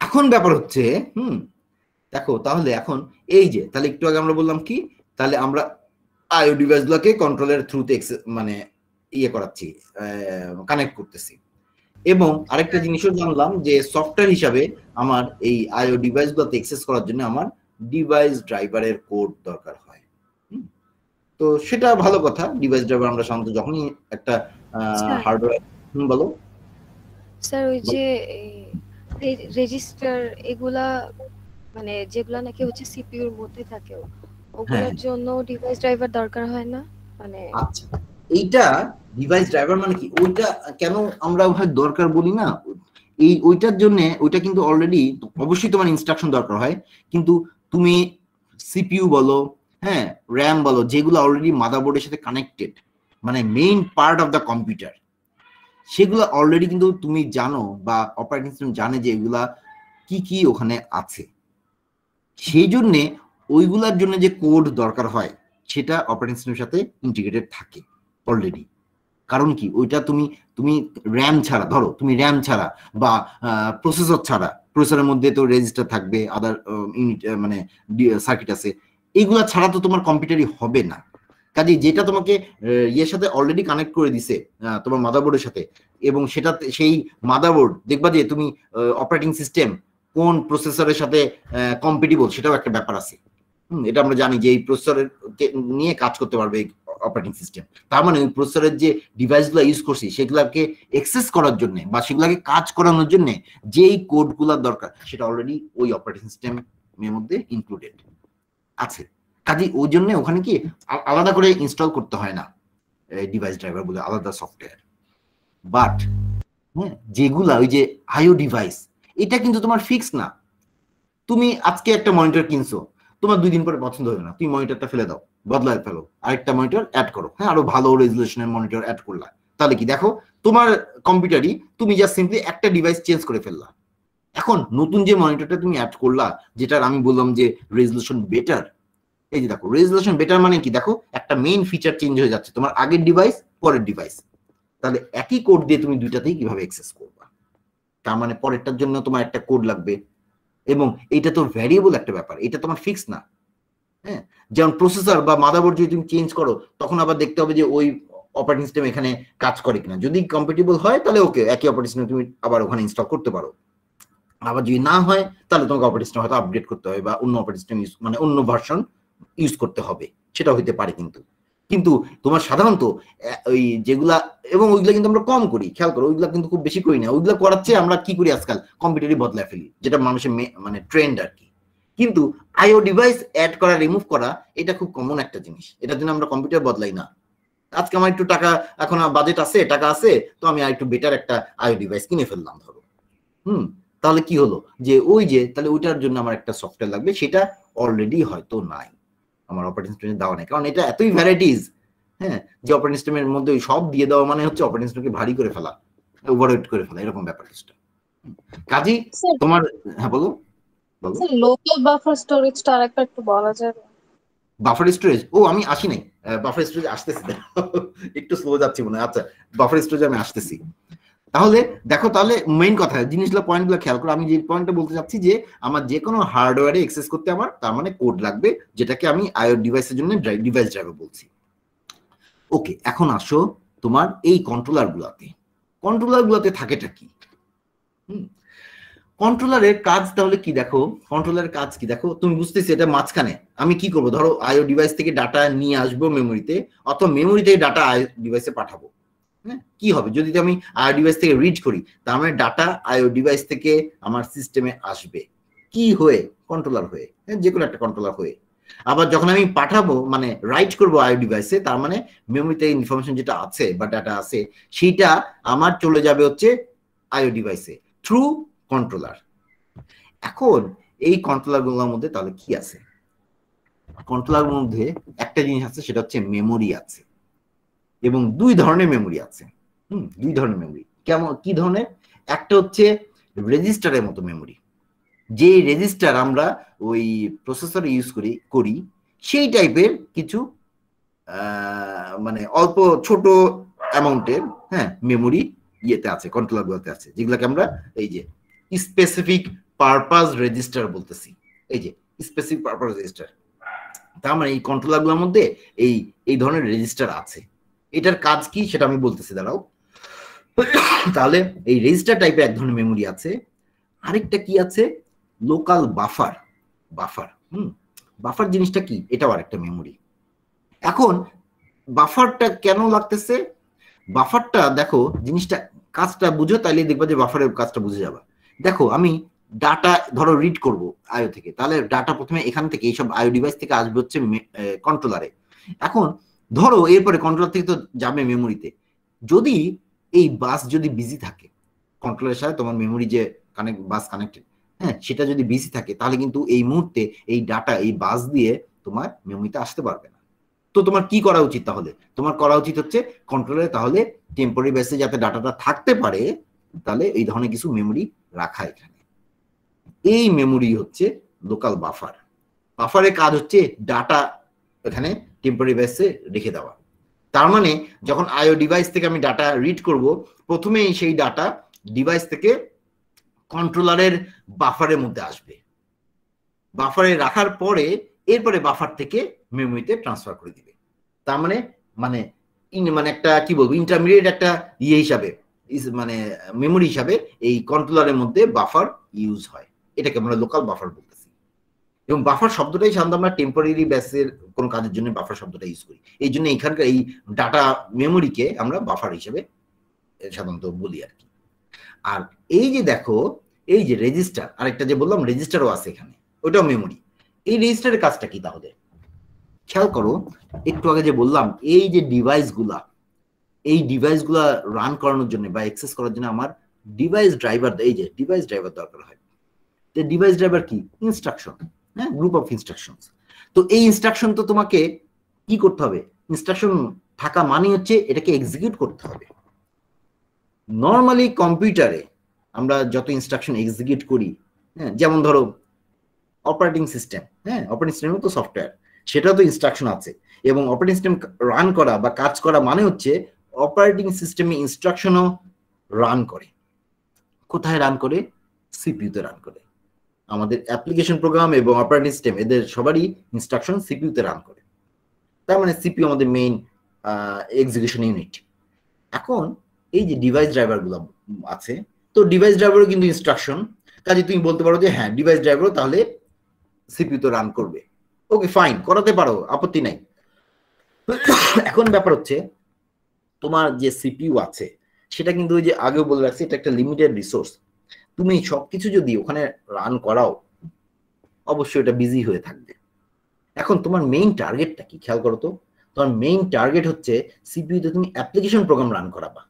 এখন ব্যাপার হচ্ছে দেখো, তাহলে এখন এই যে, তাহলে একটু আগে আমরা বললাম কি, তাহলে আমরা আইও ডিভাইসগুলোকে কন্ট্রোলের থ্রুতে মানে ইয়ে করাচ্ছি, কানেক্ট করতেছি। এবং আরেকটা জিনিসও জানলাম যে সফটওয়্যার হিসাবে আমার এই আইও ডিভাইসগুলোতে অ্যাক্সেস করার জন্য আমার ডিভাইস ড্রাইভারের কোড দরকার হয়। তো সেটা ভালো কথা, ডিভাইস ড্রাইভার আমরা সাধারণত যখনই একটা হার্ডওয়্যার, বলো স্যার, ওই যে রেজিস্টার এগুলা মানে যেগুলা নাকি হচ্ছে সিপিইউর মধ্যে থাকে, ওগুলোর জন্য ডিভাইস ড্রাইভার দরকার হয় না মানে? আচ্ছা, এইটা ডিভাইস ড্রাইভার মানে কি, ওইটা কেন আমরা দরকার বলি না, এই ওইটার জন্য ওইটা কিন্তু অলরেডি অবশ্যই তোমার ইনস্ট্রাকশন দরকার হয়, কিন্তু তুমি সিপিইউ বলো, হ্যাঁ, র্যাম বলো, যেগুলো অলরেডি মাদারবোর্ডের সাথে কানেক্টেড, মানে main part of the computer, সেগুলো অলরেডি কিন্তু তুমি জানো বা অপারেটিং সিস্টেম জানে যে এগুলা কি কি ওখানে আছে। সেই জন্য ওইগুলার জন্য যে কোড দরকার হয় সেটা অপারেটিং সিস্টেমের সাথে ইন্টিগ্রেটেড থাকে অলরেডি। কারণ কি, ওইটা তুমি র্যাম ছাড়া, ধরো তুমি র্যাম ছাড়া বা প্রসেসর ছাড়া, প্রসেসরের মধ্যে তো রেজিস্টার থাকবে, আদার ইউনিট মানে সার্কিট আছে, এইগুলা ছাড়া তো তোমার কম্পিউটারই হবে না। কাজে যেটা তোমাকে ইয়ের সাথে অলরেডি কানেক্ট করে দিছে তোমার মাদারবোর্ডের সাথে, এবং সেটাতে সেই মাদারবোর্ড দেখবা যে তুমি অপারেটিং সিস্টেম কোন প্রসেসরের সাথে কম্পিটিবল, সেটাও একটা ব্যাপার আছে। এটা আমরা জানি যে এই প্রসেসরের নিয়ে কাজ করতে পারবে অপারেটিং সিস্টেম, তার মানে ওই প্রসেসরের যে ডিভাইসগুলো ইউজ করছি সেগুলোকে অ্যাক্সেস করার জন্য বা সেগুলোকে কাজ করানোর জন্য যেই কোডগুলোর দরকার সেটা অলরেডি ওই অপারেটিং সিস্টেমের মধ্যে ইনক্লুডেড আছে। কাজে ওই জন্য ওখানে কি আলাদা করে ইনস্টল করতে হয় না ডিভাইস ড্রাইভার বলে আলাদা সফটওয়্যার। বাট হ্যাঁ, যেগুলা ওই যে আইও ডিভাইস, এটা কিন্তু তোমার ফিক্স না। তুমি আজকে একটা মনিটর কিনছো, তোমার 2 দিন পরে পছন্দ হবে না, তুমি মনিটরটা ফেলে দাও, বদলায় ফেলো, আরেকটা মনিটর অ্যাড করো, হ্যাঁ, আরো ভালো রেজলিউশনের মনিটর অ্যাড করলা, তাহলে কি দেখো তোমার কম্পিউটারই তুমি জাস্ট সিম্পলি একটা ডিভাইস চেঞ্জ করে ফেললা। এখন নতুন যে মনিটরটা তুমি অ্যাড করলা, যেটার আমি বললাম যে রেজলিউশন বেটার, এই যে দেখো রেজলিউশন বেটার মানে কি, দেখো একটা মেইন ফিচার চেঞ্জ হয়ে যাচ্ছে তোমার আগের ডিভাইস পরের ডিভাইস, তাহলে একই কোড দিয়ে তুমি দুইটাতেই কিভাবে অ্যাক্সেস করবা, তার মানে পরেরটার জন্য তোমার একটা কোড লাগবে, এবং এটা তো ভ্যারিয়েবল একটা ব্যাপার, এটা তোমার ফিক্স না। হ্যাঁ, যেমন প্রসেসর বা মাদারবোর্ড যদি তুমি চেঞ্জ করো, তখন আবার দেখতে হবে যে ওই অপারেটিং সিস্টেম এখানে কাজ করে কিনা, যদি কম্প্যাটিবল হয় তাহলে ওকে, একই অপারেটিং সিস্টেম তুমি আবার ওখানে ইনস্টল করতে পারো, আবার যদি না হয় তাহলে তোমাকে অপারেটিং সিস্টেম হয়তো আপডেট করতে হবে বা অন্য অপারেটিং সিস্টেম ইউজ, মানে অন্য ভার্সন ইউজ করতে হবে, সেটা হইতে পারে। কিন্তু তোমার সাধারণত ওই যেগুলা, এবং ওইগুলা কিন্তু আমরা কম করি, খেয়াল করো, ওইগুলা কিন্তু খুব বেশি করি না, ওইগুলা করার চেয়ে আমরা কি করি আজকাল, কম্পিউটারই বদলায় ফেলি, যেটা মানুষের মানে ট্রেন্ড আর কি। কিন্তু আইও ডিভাইস অ্যাড করা, রিমুভ করা, এটা খুব কমন একটা জিনিস, এটার জন্য আমরা কম্পিউটার বদলাই না। আজকে আমার একটু টাকা, এখন বাজেট আছে, টাকা আছে, তো আমি একটু বেটার একটা আইও ডিভাইস কিনে ফেললাম ধরো, তাহলে কি হলো যে ওই যে, তাহলে ওইটার জন্য আমার একটা সফটওয়্যার লাগবে, সেটা অলরেডি হয়তো নাই, আমার অপারেটিং সিস্টেমে দেওয়া নেই, কারণ এটা এতই ভ্যারাইটিস, হ্যাঁ, যে অপারেটিং সিস্টেমের মধ্যে সব দিয়ে দেওয়া মানে হচ্ছে অপারেটিং সিস্টেমকে ভারী করে ফেলা, ওভারওয়েট করে ফেলা, এরকম ব্যাপার কিছুটা। কাজেই তোমার, হ্যাঁ বলো বলো। স্যার, লোকাল বাফার স্টোরেজটা আরেকটা একটু বলা যাবে? বাফার স্টোরেজ, ও আমি আসি নাই, বাফার স্টোরেজ আসতেছি, একটু স্লো যাচ্ছি মনে হয়। আচ্ছা, বাফার স্টোরেজ আমি আসতেছি। তাহলে দেখো, তাহলে মেইন কথা জিনিসগুলো, পয়েন্টগুলো খেয়াল করো। আমি যে পয়েন্টটা বলতে চাচ্ছি যে আমার যে কোনো হার্ডওয়্যারে অ্যাক্সেস করতে আমার তার মানে কোড লাগবে, যেটাকে আমি আইও ডিভাইসের জন্য ডিভাইস ড্রাইভার বলছি। ওকে, এখন আসো তোমার এই কন্ট্রোলার গুলাতে থাকেটা কি? কন্ট্রোলারের কাজ তাহলে কি দেখো, কন্ট্রোলারের কাজ কি দেখো, তুমি বুঝতেছি এটা মাঝখানে আমি কি করব, ধরো আইও ডিভাইস থেকে ডাটা নিয়ে আসবো মেমোরিতে, অথবা মেমোরি থেকে ডাটা আইও ডিভাইসে পাঠাবো। হ্যাঁ, কি হবে যদি আমি আইও ডিভাইস থেকে রিড করি, তার মানে ডাটা আইও ডিভাইস থেকে আমার সিস্টেমে আসবে কি হয়ে, কন্ট্রোলার হয়ে, যে কোনো একটা কন্ট্রোলার হয়ে। আবার যখন আমি পাঠাবো মানে রাইট করবো আইও ডিভাইসে, তার মানে মেমোরিতে ইনফরমেশন যেটা আছে বা ডাটা আছে সেটা আমার চলে যাবে হচ্ছে আইও ডিভাইসে থ্রু কন্ট্রোলার। এখন এই কন্ট্রোলার গুলোর মধ্যে তাহলে কি আছে, কন্ট্রোলার মধ্যে একটা জিনিস আছে, সেটা হচ্ছে মেমোরি আছে, এবং দুই ধরনের মেমোরি আছে। দুই ধরনের মেমোরি। কেমন, কি ধরনের? একটা হচ্ছে রেজিস্টারের মতো মেমোরি, যে রেজিস্টার আমরা ওই প্রসেসরে ইউজ করি সেই টাইপের কিছু মানে অল্প ছোট অ্যামাউন্টের হ্যাঁ মেমোরি ইয়েতে আছে, কন্ট্রোলার গুলোতে আছে, যেগুলোকে আমরা এই যে স্পেসিফিক পারপাস রেজিস্টার বলতেছি। এই যে স্পেসিফিক পারপাস রেজিস্টার, তার মানে এই কন্ট্রোলার গুলোর মধ্যে এই ধরনের রেজিস্টার আছে। এটার কাজ কি সেটা আমি বলতেছি, দাঁড়াও। তাহলে এই রেজিস্টার টাইপের এক ধরনের মেমোরি আছে। আরেকটা কি আছে, লোকাল বাফার। বাফার জিনিসটা কি, এটাও আরেকটা মেমোরি। এখন বাফারটা কেন লাগতেছে, বাফারটা দেখো জিনিসটা কাজটা বুঝো, তাইলে দেখবা যে বাফারের কাজটা বুঝে যাবা। দেখো আমি ডাটা ধরো রিড করব আইও থেকে, তাহলে ডাটা প্রথমে এখান থেকে এইসব আইও ডিভাইস থেকে আসবে হচ্ছে কন্ট্রোলারে। এখন ধরো এরপরে কন্ট্রোলার থেকে তো যাবে মেমোরিতে, যদি এই বাস যদি বিজি থাকে, কন্ট্রোলারের সাথে তোমার মেমোরি যে বাস কানেক্টেড, হ্যাঁ সেটা যদি বিজি থাকে, তাহলে কিন্তু এই মুহূর্তে এই ডাটা এই বাস দিয়ে তোমার মেমোরিতে আসতে পারবে না। তো তোমার কি করা উচিত, তাহলে তোমার করা উচিত হচ্ছে কন্ট্রোলারে তাহলে টেম্পোরারি বেসে যাতে ডাটাটা থাকতে পারে, তাহলে এই ধরনের কিছু মেমোরি রাখা এখানে। এই মেমোরি হচ্ছে লোকাল বাফার। বাফারের কাজ হচ্ছে ডাটা এখানে টেম্পোরারি বেসে রেখে দেওয়া। তার মানে যখন আইও ডিভাইস থেকে আমি ডাটা রিড করব, প্রথমেই সেই ডাটা ডিভাইস থেকে কন্ট্রোলারের বাফারের মধ্যে আসবে, বাফারে রাখার পরে এরপরে বাফার থেকে মেমোরিতে ট্রান্সফার করে দিবে। তার মানে মানে মানে একটা কি বলবো, ইন্টারমিডিয়েট একটা ইয়ে হিসাবে, মানে মেমোরি হিসাবে এই কন্ট্রোলারের মধ্যে বাফার ইউজ হয়। এটাকে আমরা লোকাল বাফার বলতেছি। এবং বাফার শব্দটাই সাধারণত আমরা টেম্পোরারি বেসের কোন কাজের জন্য বাফার শব্দটা ইউজ করি, এই জন্য এখানকার এই ডাটা মেমোরিকে আমরা বাফার হিসেবে সাধারণত বলি আর কি। আর এই যে দেখো এই যে রেজিস্টার, আরেকটা যে বললাম রেজিস্টারও আছে এখানে, ওটাও মেমোরি। এই রেজিস্টারের কাজটা কি তাহলে খেয়াল করো, একটু আগে যে বললাম এই যে ডিভাইসগুলা, এই ডিভাইসগুলা রান করানোর জন্য বা অ্যাক্সেস করার জন্য আমার ডিভাইস ড্রাইভার, এই যে ডিভাইস ড্রাইভার দরকার হয়। ডিভাইস ড্রাইভার কি, ইনস্ট্রাকশন, হ্যাঁ গ্রুপ অফ ইনস্ট্রাকশন। তো এই ইনস্ট্রাকশন তো তোমাকে কি করতে হবে, ইনস্ট্রাকশন থাকা মানে হচ্ছে এটাকে এক্সিকিউট করতে হবে। নর্মালি কম্পিউটারে আমরা যত ইনস্ট্রাকশন এক্সিকিউট করি, হ্যাঁ যেমন ধরো অপারেটিং সিস্টেম, হ্যাঁ অপারেটিং সিস্টেমও তো সফটওয়্যার, সেটাও তো ইনস্ট্রাকশন আছে। এবং অপারেটিং সিস্টেম রান করা বা কাজ করা মানে হচ্ছে অপারেটিং সিস্টেমে ইনস্ট্রাকশনও রান করে। কোথায় রান করে, সিপিইউতে রান করে। আমাদের অ্যাপ্লিকেশন প্রোগ্রাম এবং অপারেটিং সিস্টেম এদের সবারই ইনস্ট্রাকশন সিপিইউতে রান করে। তার মানে সিপিইউ আমাদের মেইন এক্সিকিউশন ইউনিট। এখন এই যে ডিভাইস ড্রাইভারগুলো আছে, তো ডিভাইস ড্রাইভারও কিন্তু ইনস্ট্রাকশন, কাজে তুমি বলতে পারো যে হ্যাঁ ডিভাইস ড্রাইভারও তাহলে সিপিইউতে রান করবে। ওকে ফাইন, করাতে পারো, আপত্তি নাই। এখন ব্যাপার হচ্ছে তোমার যে সিপিইউ আছে সেটা কিন্তু ওই যে আগেও বলে রাখছি, এটা একটা লিমিটেড রিসোর্স। তুমি সবকিছু যদি ওখানে রান করাও, অবশ্যই এটা বিজি হয়ে থাকবে। এখন তোমার মেইন টার্গেটটা কি খেয়াল করো তো, তোমার মেইন টার্গেট হচ্ছে সিপিইউতে তুমি অ্যাপ্লিকেশন প্রোগ্রাম রান করাবা।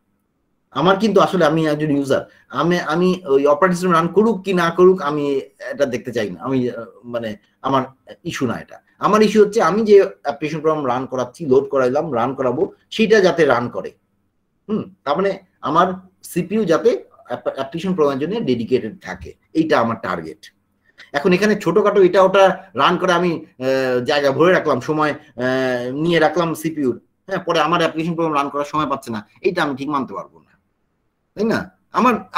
আমার কিন্তু আসলে আমি একজন ইউজার, আমি ওই অপারেটিং সিস্টেম রান করুক কি না করুক আমি এটা দেখতে চাই না। আমি মানে আমার ইস্যু না এটা, আমার ইস্যু হচ্ছে আমি যে অ্যাপ্লিকেশন প্রোগ্রাম রান করাচ্ছি, লোড করাইলাম, রান করাবো, সেটা যাতে রান করে। তার মানে আমার সিপিইউ যাতে অ্যাপ্লিকেশন প্রোগ্রামের জন্য ডেডিকেটেড থাকে, এইটা আমার টার্গেট। এখন এখানে ছোটখাটো এটা ওটা রান করে আমি জায়গা ভরে রাখলাম, সময় নিয়ে রাখলাম সিপিইউর, হ্যাঁ পরে আমার অ্যাপ্লিকেশন প্রোগ্রাম রান করার সময় পাচ্ছে না, এইটা আমি ঠিক মানতে পারবো না, তাই না?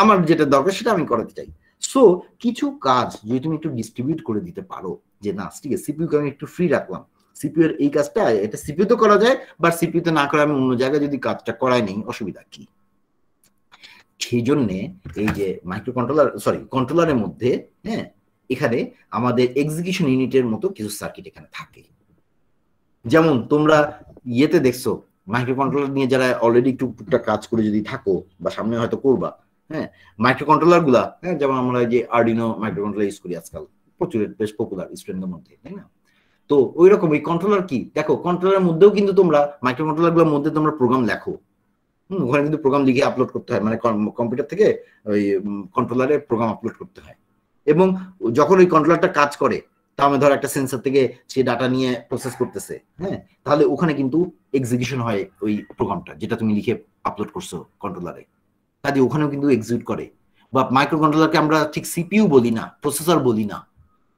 আমার যেটা দরকার সেটা আমি করাতে চাই। সো কিছু কাজ যদি তুমি একটু ডিস্ট্রিবিউট করে দিতে পারো, যে না ঠিক আছে সিপিইউকে আমি একটু ফ্রি রাখলাম, সিপিইউ এর এই কাজটা এটা সিপিইউ তো করা যায়, বাট সিপিইউতে না করে আমি অন্য জায়গায় যদি কাজটা করাই নেই, অসুবিধা কি? সেই জন্য এই যে কন্ট্রোলারের মধ্যে হ্যাঁ এখানে আমাদের এক্সিকিউশন ইউনিটের মতো কিছু সার্কিট এখানে থাকে। যেমন তোমরা ইয়েতে দেখছো মাইক্রো কন্ট্রোলার নিয়ে যারা অলরেডি একটু টুকটাক কাজ করে যদি থাকো বা সামনে হয়তো করবা, হ্যাঁ মাইক্রো কন্ট্রোলার গুলা, হ্যাঁ যেমন আমরা যে আরডিনো মাইক্রো কন্ট্রোলার ইউজ করি আজকাল, প্রচুর বেশ পপুলার স্টুডেন্টদের মধ্যে, তাই না? তো ওই রকম এই কন্ট্রোলার কি দেখো, কন্ট্রোলারের মধ্যেও কিন্তু তোমরা মাইক্রো কন্ট্রোলার গুলোর মধ্যে তোমরা প্রোগ্রাম লেখো, ওখানে কিন্তু প্রোগ্রাম লিখে আপলোড করতে হয়, মানে কম্পিউটার থেকে ওই কন্ট্রোলারে প্রোগ্রাম আপলোড করতে হয়। এবং যখন ওই কন্ট্রোলারটা কাজ করে, তার মানে ধর একটা সেন্সর থেকে সে ডাটা নিয়ে প্রসেস করতেছে, হ্যাঁ তাহলে ওখানে কিন্তু এক্সিকিউশন হয় ওই প্রোগ্রামটা যেটা তুমি লিখে আপলোড করছো কন্ট্রোলারে, কাজে ওখানেও কিন্তু এক্সিকিউট করে। বা মাইক্রো কন্ট্রোলারকে আমরা ঠিক সিপিইউ বলি না, প্রসেসর বলি না,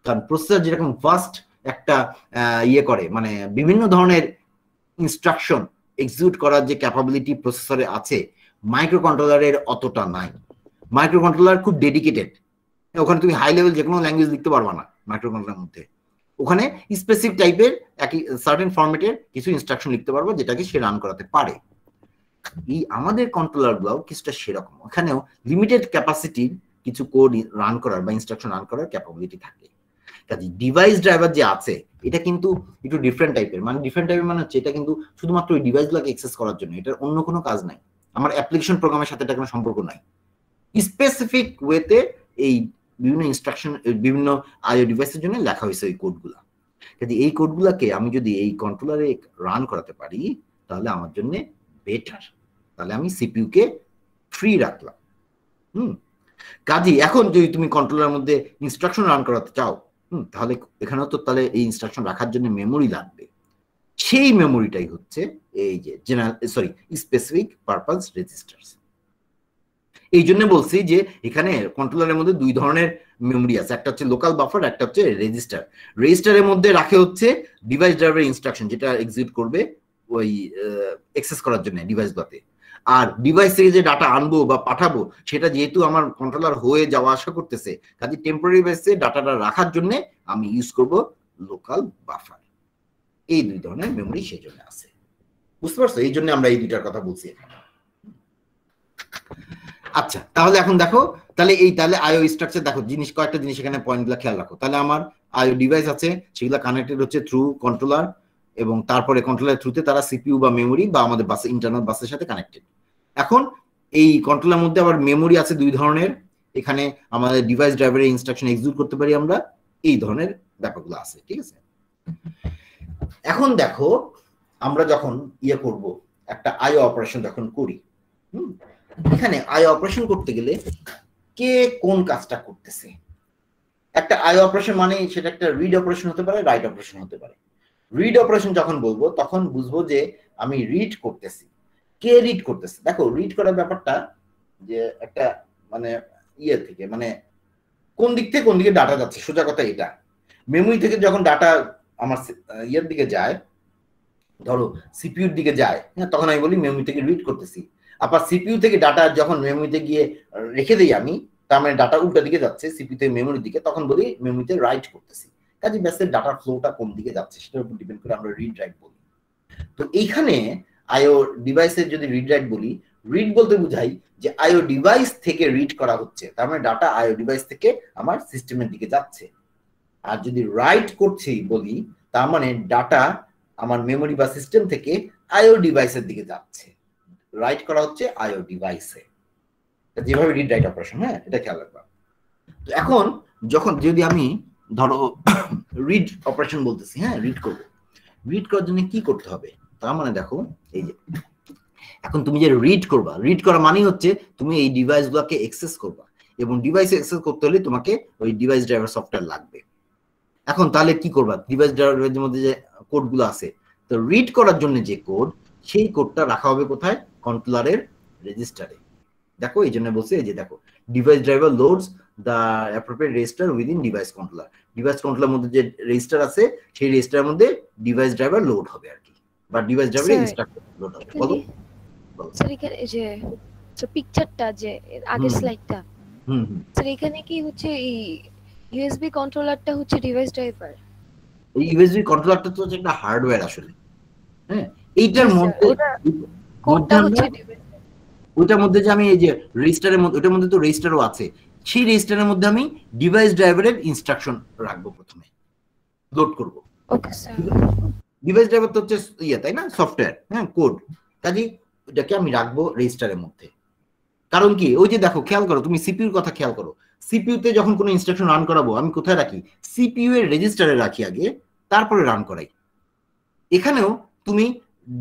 কারণ প্রসেসর যেরকম ফাস্ট একটা ইয়ে করে, মানে বিভিন্ন ধরনের ইনস্ট্রাকশন এক্সিকিউট করার যে ক্যাপাবিলিটি প্রসেসরে আছে, মাইক্রো কন্ট্রোলারের অতটা নাই। মাইক্রো কন্ট্রোলার খুব ডেডিকেটেড, ওখানে তুমি হাই লেভেল যে কোনো ল্যাঙ্গুয়েজ লিখতে পারবা না মাইক্রো কন্ট্রোলারের মধ্যে, ওখানে স্পেসিফিক টাইপের একই সার্টেন ফরম্যাটের কিছু ইনস্ট্রাকশন লিখতে পারবো যেটাকে সে রান করাতে পারে। এই আমাদের কন্ট্রোলার গুলো কিছুটা সেরকম, ওখানেও লিমিটেড ক্যাপাসিটির কিছু কোড রান করার বা ইনস্ট্রাকশন রান করার ক্যাপাবিলিটি থাকে। কাজে ডিভাইস ড্রাইভার যে আছে এটা কিন্তু একটু ডিফারেন্ট টাইপের, মানে ডিফারেন্ট টাইপের মানে হচ্ছে এটা কিন্তু শুধুমাত্র ওই ডিভাইসগুলোকে অ্যাক্সেস করার জন্য, এটার অন্য কোনো কাজ নাই, আমার অ্যাপ্লিকেশন প্রোগ্রামের সাথে এটা কোনো সম্পর্ক নাই। স্পেসিফিক ওয়েতে এই বিভিন্ন ইনস্ট্রাকশন বিভিন্ন আইও ডিভাইসের জন্য লেখা হয়েছে ওই কোডগুলা। কাজে এই কোডগুলাকে আমি যদি এই কন্ট্রোলারে রান করাতে পারি তাহলে আমার জন্য বেটার, তাহলে আমি সিপিইউ কে ফ্রি রাখলাম। কাজে এখন যদি তুমি কন্ট্রোলারের মধ্যে ইনস্ট্রাকশন রান করাতে চাও, তাহলে এখানেও তো তাহলে এই ইনস্ট্রাকশন রাখার জন্য মেমোরি লাগবে। সেই মেমোরিটাই হচ্ছে এই যে স্পেসিফিক পারপাস রেজিস্টার্স। এই জন্য বলছি যে এখানে কন্ট্রোলারের মধ্যে দুই ধরনের মেমোরি আছে, একটা হচ্ছে লোকাল বাফার, একটা হচ্ছে রেজিস্টার। রেজিস্টারের মধ্যে রাখে হচ্ছে ডিভাইস ড্রাইভার ইনস্ট্রাকশন যেটা এক্সিকিউট করবে ওই অ্যাক্সেস করার জন্য ডিভাইসগুলোতে। আর ডিভাইস থেকে যে ডাটা আনবো বা পাঠাবো সেটা যেহেতু আমার কন্ট্রোলার হয়ে যাওয়া আসা করতেছে, কাজে টেম্পোরারি বেসে ডাটাটা রাখার জন্য আমি ইউজ করব লোকাল বাফার। এই দুই ধরনের মেমোরি সেই জন্য আছে, বুঝতে পারছো? এই জন্য আমরা এই দুইটার কথা বলছি এখানে। আচ্ছা তাহলে এখন দেখো, তাহলে আইও স্ট্রাকচার দেখো, কয়েকটা জিনিস এখানে পয়েন্টগুলো খেয়াল রাখো। তাহলে আমার আইও ডিভাইস আছে, সেগুলো কানেক্টেড হচ্ছে থ্রু কন্ট্রোলার, এবং তারপরে কন্ট্রোলার থ্রুতে তারা সিপিইউ বা মেমোরি বা আমাদের বাসে ইন্টারনাল বাসের সাথে কানেক্টেড। এখন এই কন্ট্রোলার মধ্যে আবার মেমোরি আছে দুই ধরনের, এখানে আমাদের ডিভাইস ড্রাইভারের ইনস্ট্রাকশন এক্সিকিউট করতে পারি আমরা, এই ধরনের ব্যাপারগুলো আছে, ঠিক আছে? এখন দেখো আমরা যখন ইয়ে করব একটা আইও অপারেশন যখন করি, এখানে আইও অপারেশন করতে গেলে কে কোন কাজটা করতেছে। একটা আইও অপারেশন মানে সেটা একটা রিড অপারেশন হতে পারে, রাইট অপারেশন হতে পারে। রিড অপারেশন যখন বলবো তখন বুঝবো যে আমি রিড করতেছি, কে রিড করতেছে। দেখো রিড করার ব্যাপারটা যে একটা মানে ইয়ে থেকে, মানে কোন দিক থেকে কোন দিকে ডাটা যাচ্ছে, সোজা কথা এটা। মেমোরি থেকে যখন ডাটা আমার ইয়ের দিকে যায়, ধরো সিপিইউর দিকে যায়, হ্যাঁ তখন আমি বলি মেমোরি থেকে রিড করতেছি। আবার সিপিইউ থেকে ডাটা যখন মেমোরিতে গিয়ে রেখে দিই আমি, তার মানে ডাটা উল্টা দিকে যাচ্ছে সিপিইউ থেকে মেমোরির দিকে, তখন বলি মেমোরিতে রাইট করতেছি। কাজে ব্যাসের ডাটার ফ্লোটা কোন দিকে যাচ্ছে সেটার উপর ডিপেন্ড করে আমরা রিড রাইট বলি। তো এইখানে আইও ডিভাইসের যদি রিড রাইট বলি, রিড বলতে বুঝাই যে আইও ডিভাইস থেকে রিড করা হচ্ছে, তার মানে ডাটা আইও ডিভাইস থেকে আমার সিস্টেমের দিকে যাচ্ছে। আর যদি রাইট করছি বলি, তার মানে ডাটা আমার মেমোরি বা সিস্টেম থেকে আইও ডিভাইসের দিকে যাচ্ছে, রাইট করা হচ্ছে আইও ডিভাইসে, যেভাবে রিড রাইট অপারেশন। হ্যাঁ এটা খেয়াল রাখবা। তো এখন যখন যদি আমি ধরো রিড অপারেশন বলতেছি, হ্যাঁ রিড করবো, রিড করার জন্য কি করতে হবে? তার মানে দেখো এই যে এখন তুমি যে রিড করবা, রিড করা মানে হচ্ছে তুমি এই ডিভাইসগুলোকে অ্যাক্সেস করবা, এবং ডিভাইসে অ্যাক্সেস করতে হলে তোমাকে ওই ডিভাইস ড্রাইভার সফটওয়্যার লাগবে। এখন তাহলে কি করবা? ডিভাইস ড্রাইভারের মধ্যে যে কোডগুলো আছে, তো রিড করার জন্য যে কোড, সেই কোডটা রাখা হবে কোথায়? কন্ট্রোলারের রেজিস্টারে। দেখো এই জন্য বলছে, এই যে দেখো device driver loads the appropriate register within device controller. Device কন্ট্রোলারের মধ্যে যে রেজিস্টার আছে সেই রেজিস্টারের মধ্যে ডিভাইস ড্রাইভার লোড হবে আর কি, বা ডিভাইস ড্রাইভারের ইনস্ট্রাকশন লোড হবে। বলো স্যার এখানে যে পিকচারটা যে আগের স্লাইডটা, স্যার এখানে কি হচ্ছে এই ইউএসবি কন্ট্রোলারটা হচ্ছে ডিভাইস ড্রাইভার? এই ইউএসবি কন্ট্রোলারটা তো একটা হার্ডওয়্যার আসলে, হ্যাঁ এইটার মধ্যে কোডটা হচ্ছে ডিভাইস। ওইটার মধ্যে যে আমি এই যে রেজিস্টারের মধ্যে, ওইটার মধ্যে তো রেজিস্টারও আছে, সেই রেজিস্টারের মধ্যে আমি ডিভাইস ড্রাইভারের ইনস্ট্রাকশন রাখবো, প্রথমে লোড করব। Okay sir. ডিভাইস ড্রাইভার তো হচ্ছে ইয়ে, তাই না, সফটওয়্যার, হ্যাঁ, কোড। কাজেই এটাকে আমি রাখবো রেজিস্টারের মধ্যে। কারণ কি, ওই যে দেখো, খেয়াল করো, তুমি সিপিইউর কথা খেয়াল করো, সিপিইউতে যখন কোনো ইনস্ট্রাকশন রান করাবো আমি কোথায় রাখি, সিপিইউ এর রেজিস্টারে রাখি আগে, তারপরে রান করাই। এখানেও তুমি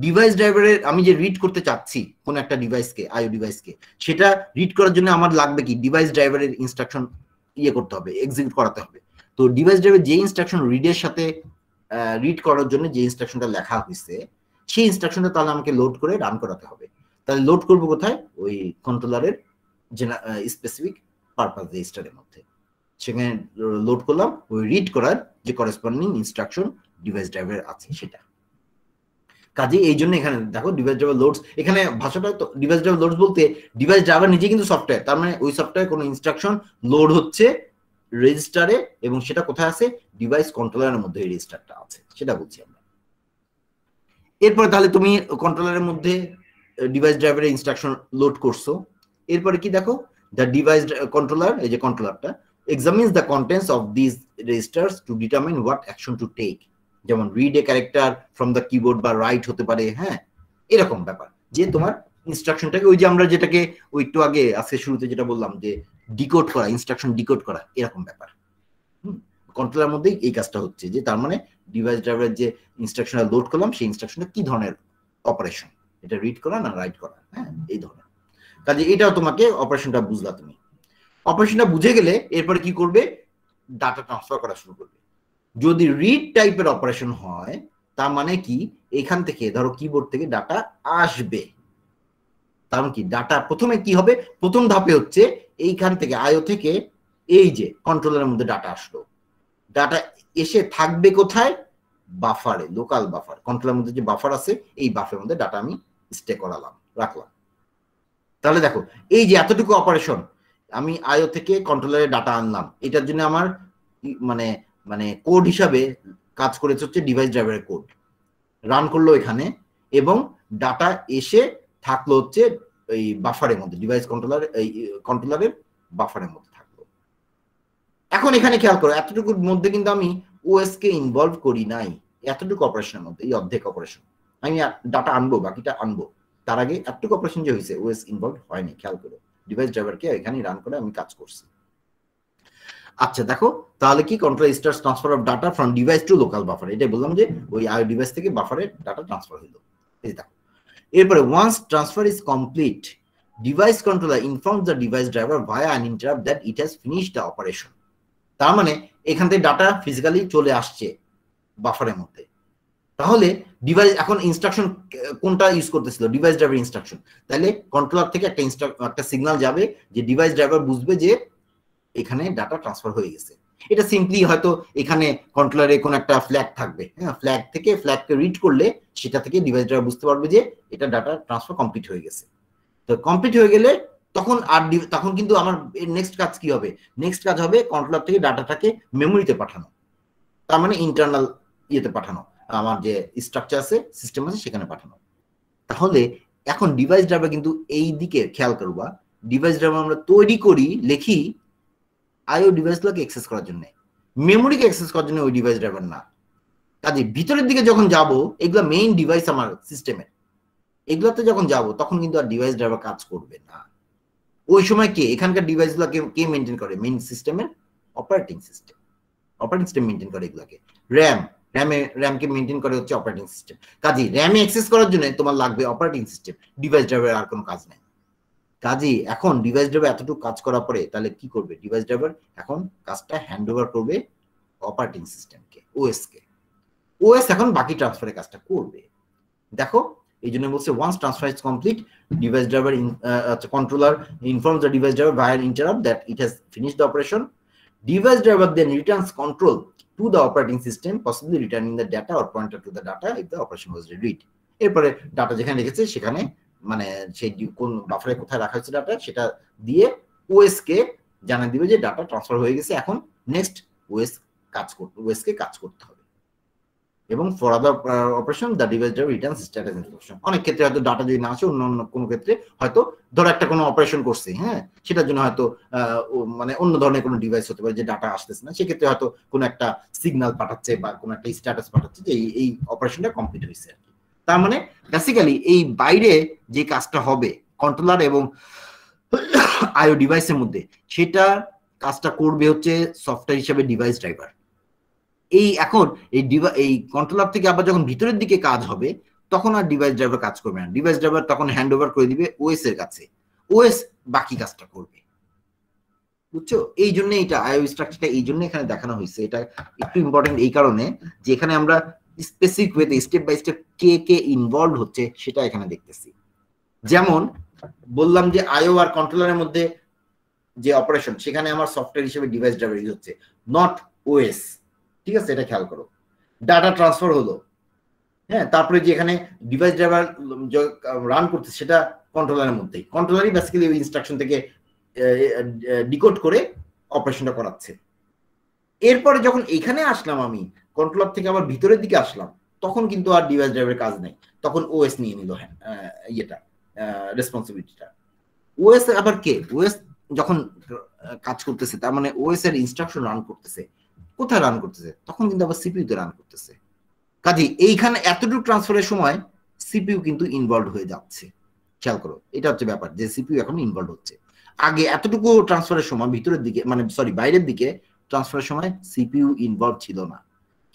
ডিভাইস ড্রাইভারের, আমি যে রিড করতে চাচ্ছি কোন একটা ডিভাইসকে, আইও ডিভাইসকে, সেটা রিড করার জন্য আমার লাগবে কি, ডিভাইস ড্রাইভারের ইনস্ট্রাকশন ইয়ে করতে হবে, এক্সিকিউট করাতে হবে। তো ডিভাইস ড্রাইভার যে ইনস্ট্রাকশন রিডের সাথে রিড করার জন্য যে ইনস্ট্রাকশনটা লেখা হয়েছে, সেই ইনস্ট্রাকশনটা তাহলে আমাকে লোড করে রান করাতে হবে। তাহলে লোড করবো কোথায়, ওই কন্ট্রোলারের স্পেসিফিক পারপাস রেজিস্টারের মধ্যে, সেখানে লোড করলাম ওই রিড করার যে করেসপন্ডিং ইনস্ট্রাকশন ডিভাইস ড্রাইভার আছে সেটা। কাজে এই জন্য এখানে দেখো ডিভাইস ড্রাইভার লোডস, এখানে ভাষাটা তো ডিভাইস ড্রাইভার লোডস বলতে ডিভাইস ড্রাইভার নিজে কিন্তু সফটওয়্যার, তার মানে ওই সফটওয়্যারে কোনো ইনস্ট্রাকশন লোড হচ্ছে রেজিস্টারে, এবং সেটা কোথায় আছে, ডিভাইস কন্ট্রোলারের মধ্যে এই রেজিস্টারটা আছে, সেটা বলছি আমরা। এরপরে তাহলে তুমি কন্ট্রোলারের মধ্যে ডিভাইস ড্রাইভারের ইনস্ট্রাকশন লোড করছো, এরপরে কি দেখো, দ্য ডিভাইস কন্ট্রোলার, এই যে কন্ট্রোলারটা examines the contents of these registers to determine what action to take, যেমন read a character from the keyboard বা রাইট হতে পারে, হ্যাঁ, এরকম ব্যাপার, যে তোমার ইনস্ট্রাকশনটাকে, ওই যে আমরা যেটাকে ওই একটু আগে আজকে শুরুতে যেটা বললাম যে ডিকোড করা, ইনস্ট্রাকশন ডিকোড করা, এরকম ব্যাপার। কন্ট্রোলার মধ্যেই এই কাজটা হচ্ছে, যে তার মানে ডিভাইস ড্রাইভারের যে ইনস্ট্রাকশনটা লোড করলাম, সেই ইনস্ট্রাকশনটা কি ধরনের অপারেশন, এটা রিড করা না রাইট করা, হ্যাঁ, এই ধরনের কাজে। এটাও তোমাকে অপারেশনটা বুঝলা তুমি, অপারেশনটা বুঝে গেলে এরপরে কি করবে, ডাটা ট্রান্সফার করা শুরু করবে। যদি রিড টাইপের অপারেশন হয়, তার মানে কি, এখান থেকে ধরো কিবোর্ড থেকে ডাটা আসবে, তার মানে কি, ডাটা প্রথমে কি হবে, প্রথম ধাপে হচ্ছে এইখান থেকে আইও থেকে এই যে কন্ট্রোলারের মধ্যে ডাটা আসলো, ডাটা এসে থাকবে কোথায়, বাফারে, লোকাল বাফার, কন্ট্রোলারের মধ্যে যে বাফার আছে, এই বাফারের মধ্যে ডাটা আমি স্টে করালাম, রাখলাম। তাহলে দেখো, এই যে এতটুকু অপারেশন, আমি আইও থেকে কন্ট্রোলারে ডাটা আনলাম, এটার জন্য আমার মানে মানে কোড হিসাবে কাজ করেছে হচ্ছে ডিভাইস ড্রাইভারের কোড, রান করলো এখানে, এবং ডাটা এসে থাকলো হচ্ছে এই বাফারের মধ্যে, ডিভাইস কন্ট্রোলারের বাফারের মধ্যে থাকলো। এখন এখানে খেয়াল করো, এতটুকুর মধ্যে কিন্তু আমি ওএস কে ইনভলভ করি নাই, এতটুকু অপারেশনের মধ্যে, এই অর্ধেক অপারেশন আমি ডাটা আনবো, বাকিটা আনবো, তার আগে এতটুকু অপারেশন যে হয়েছে ওএস ইনভলভ হয়নি, খেয়াল করো, ডিভাইস ড্রাইভারকে এখানে রান করে আমি কাজ করছি। আচ্ছা দেখো, তাহলে কি, control starts transfer of data from device to local buffer, এটাই বললাম যে ওই আইও ডিভাইস থেকে বাফারে ডাটা ট্রান্সফার হলো। এই দেখো, এরপরে once transfer is complete, device controller informs the device driver via an interrupt that it has finished the operation. তার মানে এখান থেকে ডাটা ফিজিক্যালি চলে আসছে বাফারের মধ্যে। তাহলে ডিভাইস এখন ইনস্ট্রাকশন কোনটা ইউজ করতেছিল, ডিভাইস ড্রাইভার ইনস্ট্রাকশন, তাহলে কন্ট্রোলার থেকে একটা সিগন্যাল যাবে, যে ডিভাইস ড্রাইভার বুঝবে যে এখানে ডাটা ট্রান্সফার হয়ে গেছে। এটা সিম্পলি হয়তো এখানে কন্ট্রোলারে কোন একটা ফ্ল্যাগ থাকবে, হ্যাঁ, ফ্ল্যাগ থেকে ফ্ল্যাগকে রিড করলে সেটা থেকে ডিভাইস ড্রাইভার বুঝতে পারবে যে এটা ডাটা ট্রান্সফার কমপ্লিট হয়ে গেছে। তো কমপ্লিট হয়ে গেলে তখন কিন্তু আমার নেক্সট কাজ কি হবে, নেক্সট কাজ হবে কন্ট্রোলার থেকে ডাটাটাকে মেমোরিতে পাঠানো, তার মানে ইন্টারনাল ইয়েতে পাঠানো, আমার যে স্ট্রাকচার আছে, সিস্টেম আছে, সেখানে পাঠানো। তাহলে এখন ডিভাইস ড্রাইভার কিন্তু এই দিকে খেয়াল করবা, ডিভাইস ড্রাইভার আমরা তৈরি করি, লিখি আইও ডিভাইসগুলোকে অ্যাক্সেস করার জন্য, মেমোরিকে অ্যাক্সেস করার জন্য ওই ডিভাইস ড্রাইভার না। কাজে ভিতরের দিকে যখন যাব, এগুলো মেইন ডিভাইস আমার সিস্টেমের, এগুলোতে যখন যাব তখন কিন্তু আর ডিভাইস ড্রাইভার কাজ করবে না। ওই সময় কে, এখানকার ডিভাইসগুলোকে কে মেনটেন করে, মেইন সিস্টেমের অপারেটিং সিস্টেম মেনটেন করে এগুলোকে। র্যামকে মেনটেন করে হচ্ছে অপারেটিং সিস্টেম। কাজে র্যামে অ্যাক্সেস করার জন্য তোমার লাগবে অপারেটিং সিস্টেম, ডিভাইস ড্রাইভার আর কোনো কাজ নেই। কাজেই এখন ডিভাইস ড্রাইভার এতটুকু কাজ করার পরে তাহলে কি করবে, ডিভাইস ড্রাইভার এখন কাজটা হ্যান্ড ওভার করবে অপারেটিং সিস্টেমকে, ওএস এখন বাকি ট্রান্সফারের কাজটা করবে। দেখো, এই জন্য বলছে once transfer is complete, device driver controller informs the device driver via interrupt that it has finished the operation. Device driver then returns control to the operating system, possibly returning the data or pointer to the data if the operation was read. এরপরে ডাটা যেখানে রেখেছে সেখানে, মানে সেই কোন বাফারে কোথায় রাখা হয়েছে ডাটা, সেটা দিয়ে ওএস কে জানিয়ে দিবে যে ডাটা ট্রান্সফার হয়ে গেছে, এখন নেক্সট ওএস কে কাজ করতে হবে। এবং for other operation the device driver Returns status information. অনেক ক্ষেত্রে হয়তো ডাটা যদি না আসে, অন্য কোনো ক্ষেত্রে হয়তো ধরো একটা কোনো অপারেশন করছে, হ্যাঁ, সেটার জন্য হয়তো মানে অন্য ধরনের কোনো ডিভাইস হতে পারে যে ডাটা আসতেছে না, সেক্ষেত্রে হয়তো কোনো একটা সিগন্যাল পাঠাচ্ছে বা কোনো একটা স্ট্যাটাস পাঠাচ্ছে যে এই অপারেশনটা কমপ্লিট হয়েছে আর কি। তার মানে বেসিক্যালি এই বাইরে যে কাজটা হবে কন্ট্রোলার এবং আইও ডিভাইসের মধ্যে, সেটা কাজটা করবে হচ্ছে সফটওয়্যার হিসেবে ডিভাইস ড্রাইভার। এই এখন এই কন্ট্রোলার থেকে আবার যখন ভিতরের দিকে কাজ হবে, তখন আর ডিভাইস ড্রাইভার কাজ করবে না, ডিভাইস ড্রাইভার তখন হ্যান্ড ওভার করে দিবে ওএস এর কাছে, ওএস বাকি কাজটা করবে। বুঝছো? এই জন্য এটা আইও স্ট্রাকচারটা এই জন্য এখানে দেখানো হয়েছে। এটা একটু ইম্পর্টেন্ট এই কারণে যে এখানে আমরা স্পেসিফিক ওয়েতে স্টেপ বাই স্টেপ কে ইনভলভ হচ্ছে সেটা এখানে দেখতেছি। যেমন বললাম যে আইও আর কন্ট্রোলারের মধ্যে যে অপারেশন, সেখানে আমার সফটওয়্যার হিসেবে ডিভাইস ড্রাইভার ইউজ হচ্ছে, নট ওএস। ঠিক আছে, এটা খেয়াল করো। ডাটা ট্রান্সফার হলো, হ্যাঁ, তারপরে যে এখানে ডিভাইস ড্রাইভার রান করতে সেটা কন্ট্রোলারের মধ্যেই, কন্ট্রোলারই বেসিক্যালি ওই ইনস্ট্রাকশন থেকে ডিকোড করে অপারেশনটা করাচ্ছে। এরপরে যখন এখানে আসলাম আমি, কন্ট্রোলার থেকে আবার ভিতরের দিকে আসলাম, তখন কিন্তু আর ডিভাইস ড্রাইভারের কাজ নেই, তখন ওএস নিয়ে নিল ইয়েটা রেসপন্সিবিলিটিটা। ওএস আবার কে? ওএস যখন কাজ করতেছে, তার মানে ওএস এর ইনস্ট্রাকশন রান করতেছে, কোথায় রান করতেছে? তখন কিন্তু আবার সিপিইউ তে রান করতেছে। কাজে এইখানে এতটুকু ট্রান্সফারের সময় সিপিইউ কিন্তু ইনভলভ হয়ে যাচ্ছে। খেয়াল করো, এটা হচ্ছে ব্যাপার যে সিপিইউ এখন ইনভলভ হচ্ছে। আগে এতটুকু ট্রান্সফারের সময় ভিতরের দিকে, মানে সরি বাইরের দিকে ট্রান্সফারের সময় সিপিইউ ইনভলভ ছিল না,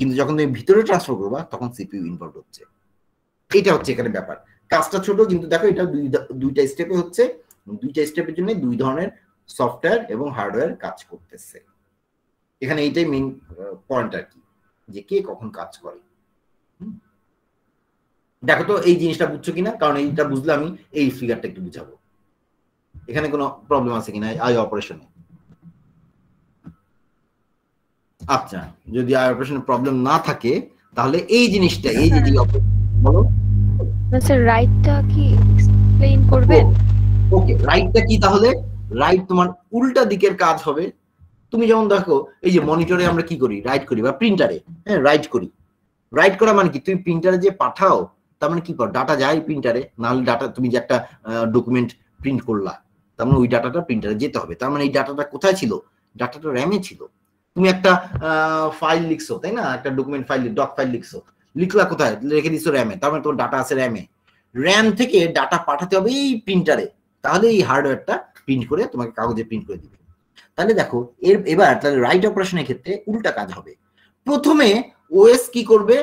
কিন্তু যখন তুমি ভিতরে ট্রান্সফার করবা তখন সিপিইউ ইনভলভ হচ্ছে। এটা হচ্ছে এখানে ব্যাপার। কাজটা ছোট, কিন্তু দেখো এটা দুইটা স্টেপে হচ্ছে, দুইটা স্টেপের জন্য দুই ধরনের সফটওয়্যার এবং হার্ডওয়্যার কাজ করতেছে। এখানে এইটাই মেইন পয়েন্ট আর কি, যে কে কখন কাজ করে। দেখো তো এই জিনিসটা বুঝছো কিনা, কারণ এইটা বুঝলে আমি এই ফিগারটা একটু বুঝাবো। এখানে কোনো প্রবলেম আছে কিনা আই অপারেশনে? আচ্ছা, যদি আই অপারেশনে প্রবলেম না থাকে তাহলে এই জিনিসটা, এই যে বলো স্যার, রাইটটা কি এক্সপ্লেইন করবেন? ওকে, রাইটটা কি তাহলে? রাইট তোমার উল্টা দিকের কাজ হবে। তুমি যেমন দেখো এই যে মনিটরে আমরা কি করি, রাইট করি, বা প্রিন্টারে হ্যাঁ রাইট করি। রাইট করা মানে কি? তুমি প্রিন্টারে যে পাঠাও, তার মানে কি করো, ডাটা যায় প্রিন্টারে, নাহলে ডাটা তুমি যে একটা ডকুমেন্ট প্রিন্ট করলা, তার মানে ওই ডাটাটা প্রিন্টারে যেতে হবে। তার মানে এই ডাটাটা কোথায় ছিল? ডাটাটা র্যামে ছিল। তুমি একটা ফাইল লিখছো, তাই না, একটা ডকুমেন্ট ফাইল, ডক ফাইল লিখছো, লিখলা কোথায়? রেখে দিছো র্যামে, তার মানে তোমার ডাটা আছে র্যামে। র্যাম থেকে ডাটা পাঠাতে হবে এই প্রিন্টারে, তাহলে এই হার্ডওয়্যারটা প্রিন্ট করে তোমাকে কাগজে প্রিন্ট করে দিবে। তাহলে দেখো এবার তাহলে রাইট অপারেশনের ক্ষেত্রে উল্টা কাজ হবে। প্রথমে ওএস কি করবে?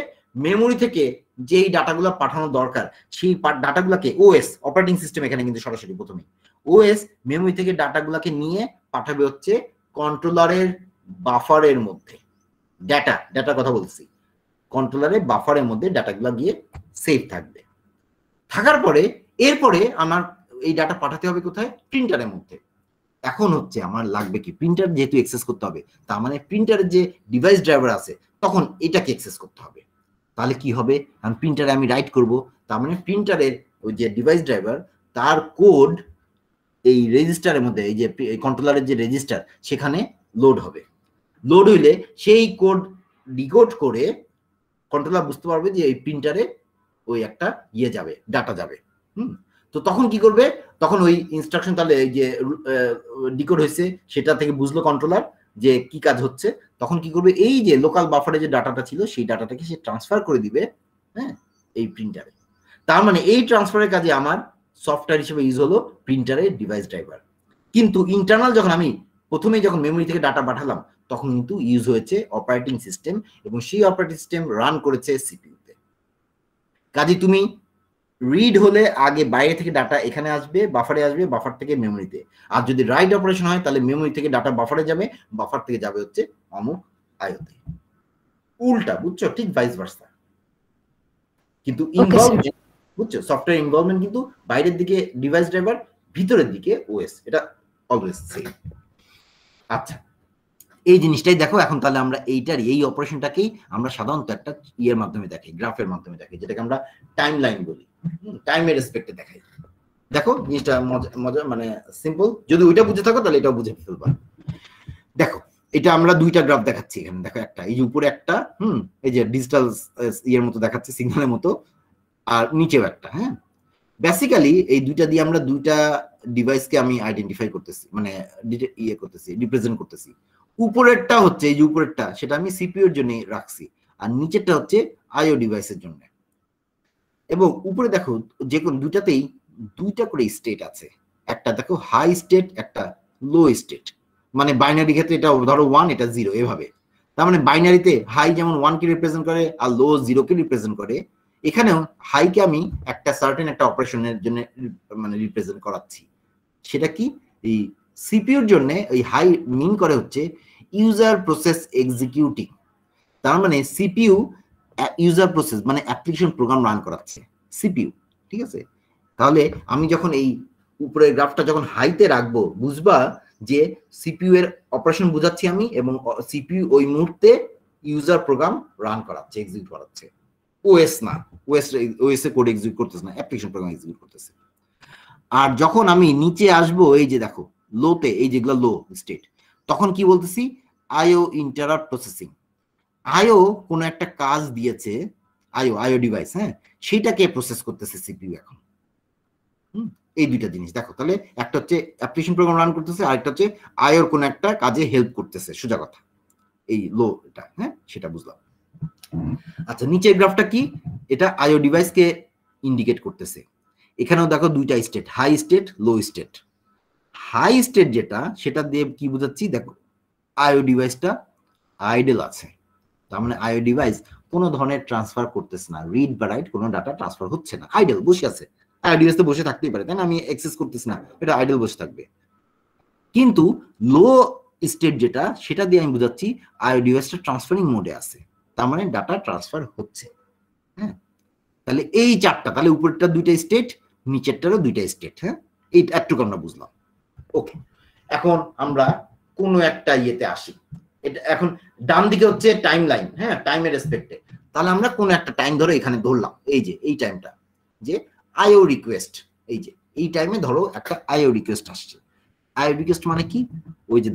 মেমোরি থেকে যেই ডাটাগুলো পাঠানো দরকার সেই ডাটাগুলোকে ওএস অপারেটিং সিস্টেম, এখানে কিন্তু সরাসরি প্রথমে ওএস মেমোরি থেকে ডাটাগুলোকে নিয়ে পাঠাবে হচ্ছে কন্ট্রোলারের বাফারের মধ্যে। ডাটার কথা বলছি, কন্ট্রোলারের বাফারের মধ্যে ডাটাগুলো গিয়ে সেভ থাকবে। থাকার পরে এরপরে আমার এই ডাটা পাঠাতে হবে কোথায়? প্রিন্টারের মধ্যে। এখন হচ্ছে আমার লাগবে কি, প্রিন্টার যেহেতু অ্যাক্সেস করতে হবে, তার মানে প্রিন্টারের যে ডিভাইস ড্রাইভার আছে তখন এটাকে অ্যাক্সেস করতে হবে। তাহলে কি হবে? আমি প্রিন্টারে আমি রাইট করব, তার মানে প্রিন্টারের ওই যে ডিভাইস ড্রাইভার তার কোড এই রেজিস্টারের মধ্যে, এই যে কন্ট্রোলারের যে রেজিস্টার সেখানে লোড হবে। লোড হইলে সেই কোড ডিকোড করে কন্ট্রোলার বুঝতে পারবে যে এই প্রিন্টারে ওই একটা ইয়ে যাবে, ডাটা যাবে। তো তখন কি করবে? তখন ওই ইনস্ট্রাকশন তাহলে এই যে ডিকোড হয়েছে সেটা থেকে বুঝলো কন্ট্রোলার যে কি কাজ হচ্ছে, তখন কি করবে? এই যে লোকাল বাফারে যে ডাটাটা ছিল সেই ডাটাটাকে সে ট্রান্সফার করে দিবে হ্যাঁ এই প্রিন্টারে। তার মানে এই ট্রান্সফারের কাজে আমার সফটওয়্যার হিসেবে ইউজ হলো প্রিন্টারের ডিভাইস ড্রাইভার। কিন্তু ইন্টারনাল যখন আমি প্রথমেই যখন মেমোরি থেকে ডাটা পাঠালাম, তখন কিন্তু ইউজ হয়েছে অপারেটিং সিস্টেম, এবং সেই অপারেটিং সিস্টেম রান করেছে সিপিইউতে। কাজে তুমি রিড হলে আগে বাইরে থেকে ডাটা এখানে আসবে, বাফারে আসবে, বাফার থেকে মেমোরিতে। আর যদি রাইট অপারেশন হয় তাহলে মেমোরি থেকে ডাটা বাফারে যাবে, বাফার থেকে যাবে হচ্ছে অমুক আইওতে। উল্টা, বুঝছো? ঠিক ভাইস ভার্সা। কিন্তু ইনভলভমেন্ট, বুঝছো, সফটওয়্যার ইনভলভমেন্ট কিন্তু বাইরের দিকে ডিভাইস ড্রাইভার, ভিতরের দিকে ওএস, এটা অলওয়েজ সেম। আচ্ছা, এই জিনিসটাই দেখো। এখন তাহলে আমরা এই অপারেশনটাকেই আমরা সাধারণত একটা ইয়ের মাধ্যমে দেখাই, গ্রাফের মাধ্যমে দেখাই, যেটাকে আমরা টাইম লাইন বলি, টাইমের রেসপেক্টে দেখাই। দেখো জিনিসটা মজা মানে সিম্পল। যদি ওইটা বুঝে থাকো তাহলে এটাও বুঝে ফেলবা। দেখো এটা আমরা দুইটা গ্রাফ দেখাচ্ছি এখানে, দেখো একটা এই যে উপরে একটা এই যে ডিজিটাল ইয়ের মতো দেখাচ্ছে, সিগন্যালের মতো, আর নিচেও একটা। হ্যাঁ, বেসিক্যালি এই দুইটা দিয়ে আমরা দুইটা ডিভাইসকে আমি আইডেন্টিফাই করতেছি, মানে ইয়ে করতেছি, রিপ্রেজেন্ট করতেছি। উপরেরটা হচ্ছে এই যে উপরেরটা, সেটা আমি সিপিইউ এর জন্য রাখছি, আর নিচেরটা হচ্ছে আইও ডিভাইসের জন্য। এবং উপরে দেখো যে কোন দুইটাতেই দুইটা করে স্টেট আছে, একটা দেখো হাই স্টেট, একটা লো স্টেট। মানে বাইনারি ক্ষেত্রে এটা ধরো 1, এটা 0 এভাবে। তার মানে বাইনারিতে হাই যেমন 1 কে রিপ্রেজেন্ট করে আর লো 0 কে রিপ্রেজেন্ট করে, এখানেও হাইকে আমি একটা সার্টেন একটা অপারেশনের জন্য মানে রিপ্রেজেন্ট করাচ্ছি। সেটা কি, এই সিপিইউর জন্য এই হাই মিন করে হচ্ছে ইউজার প্রসেস এক্সিকিউটিং। তার মানে সিপিইউ ইউজার প্রসেস মানে অ্যাপ্লিকেশন প্রোগ্রাম রান করাচ্ছে সিপিইউ, ঠিক আছে। তাহলে আমি যখন এই উপরের গ্রাফটা যখন হাইতে রাখবো, বুঝবা যে সিপিইউ এর অপারেশন বুঝাচ্ছি আমি, এবং সিপিইউ ওই মুহূর্তে ইউজার প্রোগ্রাম রান করাচ্ছে, এক্সিকিউট করাচ্ছে। ওএস না, ওএস এ কোড এক্সিকিউট করতেছে না, অ্যাপ্লিকেশন প্রোগ্রাম এক্সিকিউট করতেছে। আর যখন আমি নিচে আসবো, এই যে দেখো লোতে, এই যেগুলো লো স্টেট, তখন কি বলতেছি, আইও ইন্টারাপ্ট প্রসেসিং। আইও কোনো একটা কাজ দিয়েছে, আইও ডিভাইস, হ্যাঁ, সেটাকে প্রসেস করতেছে সিপিইউ এখন। এই দুইটা জিনিস দেখো, তাহলে একটা হচ্ছে অ্যাপ্লিকেশন প্রোগ্রাম রান করতেছে, আরেকটা হচ্ছে আইওর কোনো একটা কাজে হেল্প করতেছে, সোজা কথা। এই লো এটা, হ্যাঁ, সেটা বুঝলাম। আচ্ছা, নিচের গ্রাফটা কি, এটা আইও ডিভাইসকে ইন্ডিকেট করতেছে। এখানেও দেখো দুইটা স্টেট, হাই স্টেট, লো স্টেট। হাই স্টেট যেটা, সেটা দিয়ে কি বুঝাচ্ছি, দেখো আইও ডিভাইসটা আইডেল আছে। তার মানে আইও ডিভাইস কোনো ধরনের ট্রান্সফার করতেছে না, রিড বা রাইট কোনো ডাটা ট্রান্সফার হচ্ছে না, আইডেল বসে আছে। আইও ডিভাইস তো বসে থাকতেই পারে, তাই না, আমি অ্যাক্সেস করতেছি না, এটা আইডেল বসে থাকবে। কিন্তু লো স্টেট যেটা, সেটা দিয়ে আমি বুঝাচ্ছি আইও ডিভাইসটা ট্রান্সফারিং মোডে আছে, তার মানে ডাটা ট্রান্সফার হচ্ছে। হ্যাঁ, তাহলে এই চারটা, তাহলে উপরেরটা দুইটা স্টেট, নিচেরটারও দুইটা স্টেট। হ্যাঁ, এই একটুকু আমরা বুঝলাম। ওকে, এখন আমরা কোনো একটা ইয়েতে আসি। এটা এখন ডান দিকে হচ্ছে টাইম লাইন, হ্যাঁ, টাইমের রেসপেক্টে। তাহলে আমরা কোনো একটা টাইম ধরো এখানে ধরলাম, এই যে এই টাইমটা, যে আইও রিকোয়েস্ট, এই যে এই টাইমে ধরো একটা আইও রিকোয়েস্ট আসছে। আইও রিকোয়েস্ট মানে কি, ওই যে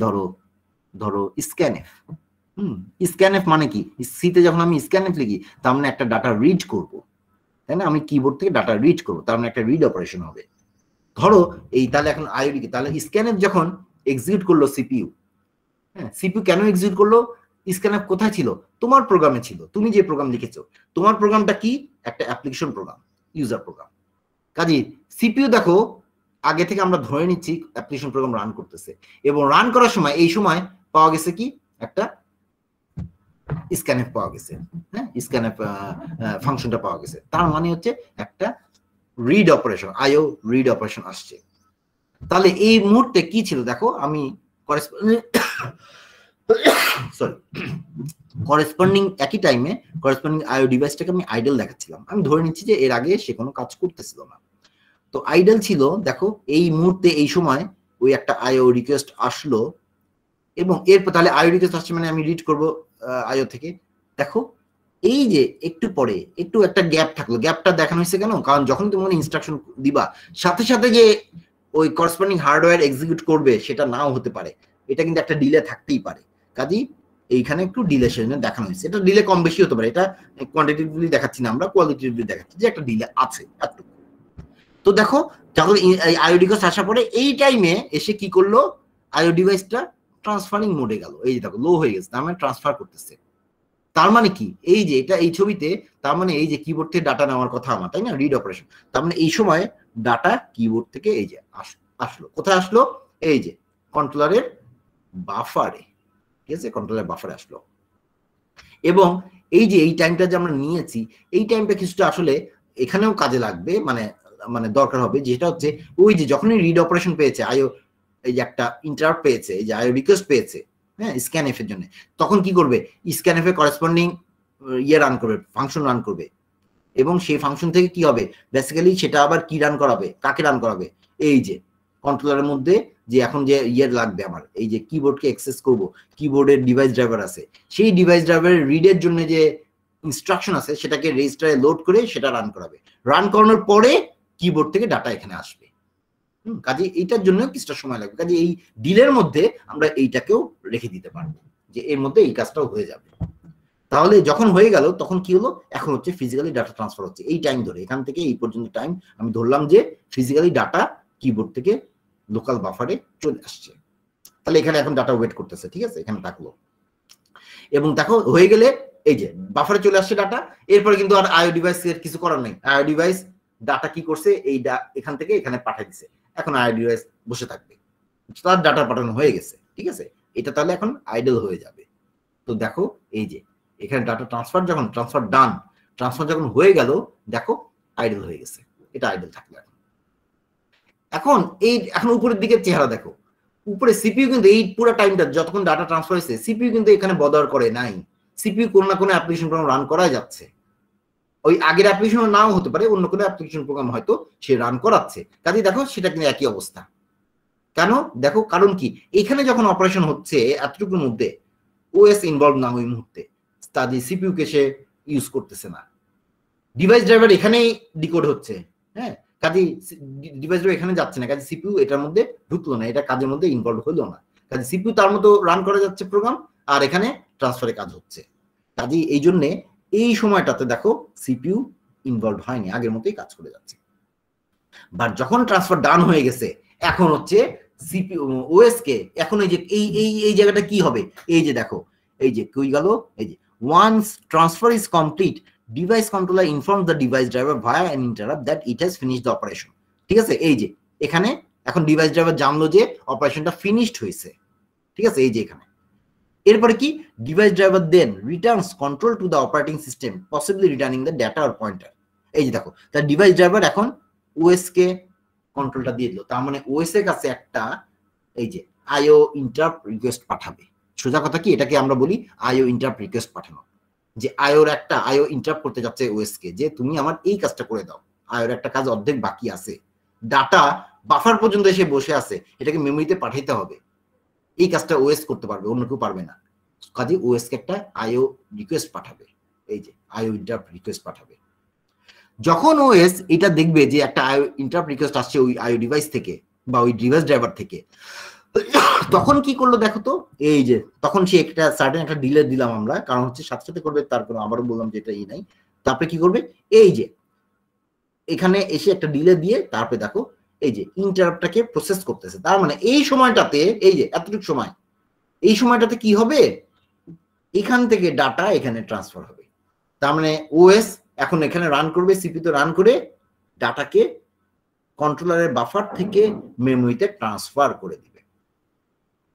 ধরো স্ক্যানএফ। স্ক্যানএফ মানে কি, সিতে যখন আমি স্ক্যানএফ লিখি, তার মানে একটা ডাটা রিড করব, তাই না, আমি কিবোর্ড থেকে ডাটা রিড করবো, তার মানে একটা রিড অপারেশন হবে। ধরো এই, তাহলে এখন আইওডি কি, তাহলে স্ক্যানএফ যখন এক্সিকিউট করলো সিপিইউ, হ্যাঁ, সিপিইউ কেন এক্সিকিউট করলো, স্ক্যানএফ কোথায় ছিল, তোমার প্রোগ্রামে ছিল, তুমি যে প্রোগ্রাম লিখেছো। তোমার প্রোগ্রামটা কি, একটা অ্যাপ্লিকেশন প্রোগ্রাম, ইউজার প্রোগ্রাম। কাজে সিপিইউ দেখো আগে থেকে আমরা ধরে নিচ্ছি অ্যাপ্লিকেশন প্রোগ্রাম রান করতেছে, এবং রান করার সময় এই সময় পাওয়া গেছে কি, একটা স্ক্যানএফ পাওয়া গেছে। হ্যাঁ, স্ক্যানএফ ফাংশনটা পাওয়া গেছে, তার মানে হচ্ছে একটা রিড অপারেশন, আইও রিড অপারেশন আসছে। তাহলে এই মুহূর্তে কি ছিল, দেখো আমি করেসপন্ডিং একই টাইমে করেসপন্ডিং আইও ডিভাইসটাকে আমি আইডল দেখাচ্ছিলাম। আমি ধরে নিচ্ছি যে এর আগে সে কোনো কাজ করতেছিল না, তো আইডল ছিল। দেখো এই মুহূর্তে এই সময় ওই একটা আইও রিকোয়েস্ট আসলো, এবং এরপর তাহলে আইও রিকোয়েস্ট আসছে মানে আমি রিড করবো আইও থেকে। দেখো এই যে একটু পরে একটু একটা গ্যাপ থাকলো, গ্যাপটা দেখানো হয়েছে কেন, কারণ যখন তুমি ইনস্ট্রাকশন দিবা সাথে সাথে যে ওই করেসপন্ডিং হার্ডওয়্যার এক্সিকিউট করবে সেটা নাও হতে পারে, এটা কিন্তু একটা ডিলে থাকতেই পারে। কাজেই এইখানে একটু ডিলে সেজন্য দেখানো হয়েছে। এটা ডিলে কম বেশি হতে পারে, এটা কোয়ান্টিটিভলি দেখাচ্ছি না, আমরা কোয়ালিটিভলি দেখাচ্ছি যে একটা ডিলে আছে এতটুকু। তো দেখো যখন আইও রিকোয়েস্ট আসার পরে এই টাইমে এসে কি করলো, আইও ডিভাইসটা ট্রান্সফারিং মোডে গেল। এই যে দেখো লো হয়ে গেছে, তার মানে ট্রান্সফার করতেছে। তার মানে কি, এই যে এটা এই ছবিতে, তার মানে এই যে কিবোর্ড থেকে ডাটা নেওয়ার কথা আমার, তাই না, রিড অপারেশন। তার মানে এই সময় ডাটা কিবোর্ড থেকে এই যে আসলো, কোথায় আসলো, এই যে কন্ট্রোলারের বাফারে, ঠিক আছে, কন্ট্রোলারের বাফারে আসলো। এবং এই যে এই টাইমটা যে আমরা নিয়েছি, এই টাইমটা কিছুটা আসলে এখানেও কাজে লাগবে, মানে দরকার হবে, যেটা হচ্ছে ওই যে যখনই রিড অপারেশন পেয়েছে আইও, এই যে একটা ইন্টারাপ্ট পেয়েছে, এই যে আইও রিকোয়েস্ট পেয়েছে, হ্যাঁ, স্ক্যানএফ এর জন্য, তখন কি করবে, স্ক্যানএফ এর করেসপন্ডিং ইয়ে রান করবে, ফাংশন রান করবে। এবং সেই ফাংশন থেকে কি হবে, বেসিক্যালি সেটা আবার কি রান করাবে, কাকে রান করাবে, এই যে কন্ট্রোলারের মধ্যে যে এখন যে ইয়ে লাগবে আমার, এই যে কিবোর্ডকে অ্যাক্সেস করব, কিবোর্ডের ডিভাইস ড্রাইভার আছে, সেই ডিভাইস ড্রাইভারের রিডের জন্য যে ইনস্ট্রাকশন আছে সেটাকে রেজিস্টারে লোড করে সেটা রান করাবে। রান করানোর পরে কিবোর্ড থেকে ডাটা এখানে আসবে। কাজে এইটার জন্য কিছুটা সময় লাগবে। কাজে এই ডিলের মধ্যে আমরা এইটাকেও রেখে দিতে পারবো যে এর মধ্যে এই কাজটাও হয়ে যাবে। তাহলে যখন হয়ে গেল তখন কি হলো, এখন হচ্ছে ফিজিক্যালি ডাটা ট্রান্সফার হচ্ছে এই টাইম ধরে, এখান থেকে এই পর্যন্ত টাইম আমি ধরলাম যে ফিজিক্যালি ডাটা কিবোর্ড থেকে লোকাল বাফারে চলে আসছে। তাহলে এখানে এখন ডাটা ওয়েট করতেছে, ঠিক আছে, এখানে থাকলো। এবং দেখো হয়ে গেলে এই যে বাফারে চলে আসছে ডাটা, এরপরে কিন্তু আর আইও ডিভাইসের কিছু করার নেই। আইও ডিভাইস ডাটা কি করছে, এই এখান থেকে এখানে পাঠিয়ে দিছে, এখন আইও ডিভাইস বসে থাকবে, তার ডাটা পাঠানো হয়ে গেছে, ঠিক আছে। এটা তাহলে এখন আইডল হয়ে যাবে। তো দেখো এই যে এখানে ডাটা ট্রান্সফার যখন ট্রান্সফার যখন হয়ে গেল, দেখো আইডল হয়ে গেছে, এটা আইডল থাকলো। এখন এখন উপরের দিকের চেহারা দেখো, উপরে সিপিইউ কিন্তু এই পুরো টাইমটা যতক্ষণ ডাটা ট্রান্সফার হয়েছে সিপিইউ কিন্তু এখানে বদল করে নাই। সিপিইউ কোনো না কোনো অ্যাপ্লিকেশন প্রোগ্রাম রান করা যাচ্ছে, ওই আগের অ্যাপ্লিকেশন নাও হতে পারে, অন্য কোনো অ্যাপ্লিকেশন প্রোগ্রাম হয়তো সে রান করাচ্ছে। কাজে দেখো সেটা কিন্তু একই অবস্থা। কেন দেখো, কারণ কি, এখানে যখন অপারেশন হচ্ছে এতটুকুর মধ্যে ওএস ইনভলভ না ওই মুহূর্তে, তাদের সিপিইউ কে সে ইউজ করতেছে না। ডিভাইস ড্রাইভার এখানেই ডিকোড হচ্ছে, হ্যাঁ, কাজে ডিভাইস ড্রাইভার এখানে যাচ্ছে না, কাজে সিপিইউ এটার মধ্যে ঢুকলো না, এটা কাজের মধ্যে ইনভলভ হলো না। কাজে সিপিইউ তার মতো রান করা যাচ্ছে প্রোগ্রাম, আর এখানে ট্রান্সফারে কাজ হচ্ছে। কাজে এই জন্যে এই সময়টাতে দেখো সিপিইউ ইনভলভ হয়নি, আগের মতোই কাজ করে যাচ্ছে। বাট যখন ট্রান্সফার ডান হয়ে গেছে, এখন হচ্ছে সিপিইউ ওএস কে এখন এই যে এই জায়গাটা কি হবে, এই যে দেখো এই যে কই গেল, এই যে once transfer is complete device controller informs the device driver via an interrupt that it has finished the operation. ঠিক আছে, এই যে এখানে এখন ডিভাইস ড্রাইভার জানলো যে অপারেশনটা ফিনিশড হয়েছে, ঠিক আছে। এই যে এখানে এরপরে কি, device driver then returns control to the operating system possibly returning the data or pointer. এই যে দেখো তার ডিভাইস ড্রাইভার এখন ওএস কে কন্ট্রোলটা দিয়ে দিল, তার মানে ওএস এর কাছে একটা এই যে আইও ইন্টারাপ্ট রিকোয়েস্ট পাঠাবে। সোজা কথা কি, এটাকে আমরা বলি আইও ইন্টারাপ্ট রিকোয়েস্ট পাঠানো, যে আইওর একটা আইও ইন্টারাপ্ট করতে যাচ্ছে ওএস কে, যে তুমি আমার এই কাজটা করে দাও, আইওর একটা কাজ অর্ধেক বাকি আছে, ডাটা বাফার পর্যন্ত এসে বসে আছে, এটাকে মেমোরিতে পাঠাইতে হবে, এই কাজটা ওএস করতে পারবে, অন্য কেউ পারবে না। কাজে ওএস কে একটা আইও রিকোয়েস্ট পাঠাবে, এই যে আইও ইন্টারাপ্ট রিকোয়েস্ট পাঠাবে। যখন ওএস এটা দেখবে যে একটা আইও ইন্টারাপ্ট রিকোয়েস্ট আসছে ওই আইও ডিভাইস থেকে বা ওই ডিভাইস ড্রাইভার থেকে, তখন কি করলো দেখো তো, এই যে তখন সে একটা সার্টেন একটা ডিলে দিলাম আমরা, কারণ হচ্ছে সাথে সাথে করবে তার কোনো, আবারও বললাম যে এটা এই নাই। তারপরে কি করবে, এই যে এখানে এসে একটা ডিলে দিয়ে তারপরে দেখো এই যে ইন্টারাপ্টটাকে প্রসেস করতেছে। তার মানে এই সময়টাতে এই যে এতটুকু সময়, এই সময়টাতে কি হবে, এখান থেকে ডাটা এখানে ট্রান্সফার হবে। তার মানে ওএস এখন এখানে রান করবে, সিপিইউতে রান করে ডাটাকে কন্ট্রোলারের বাফার থেকে মেমোরিতে ট্রান্সফার করে দিবে।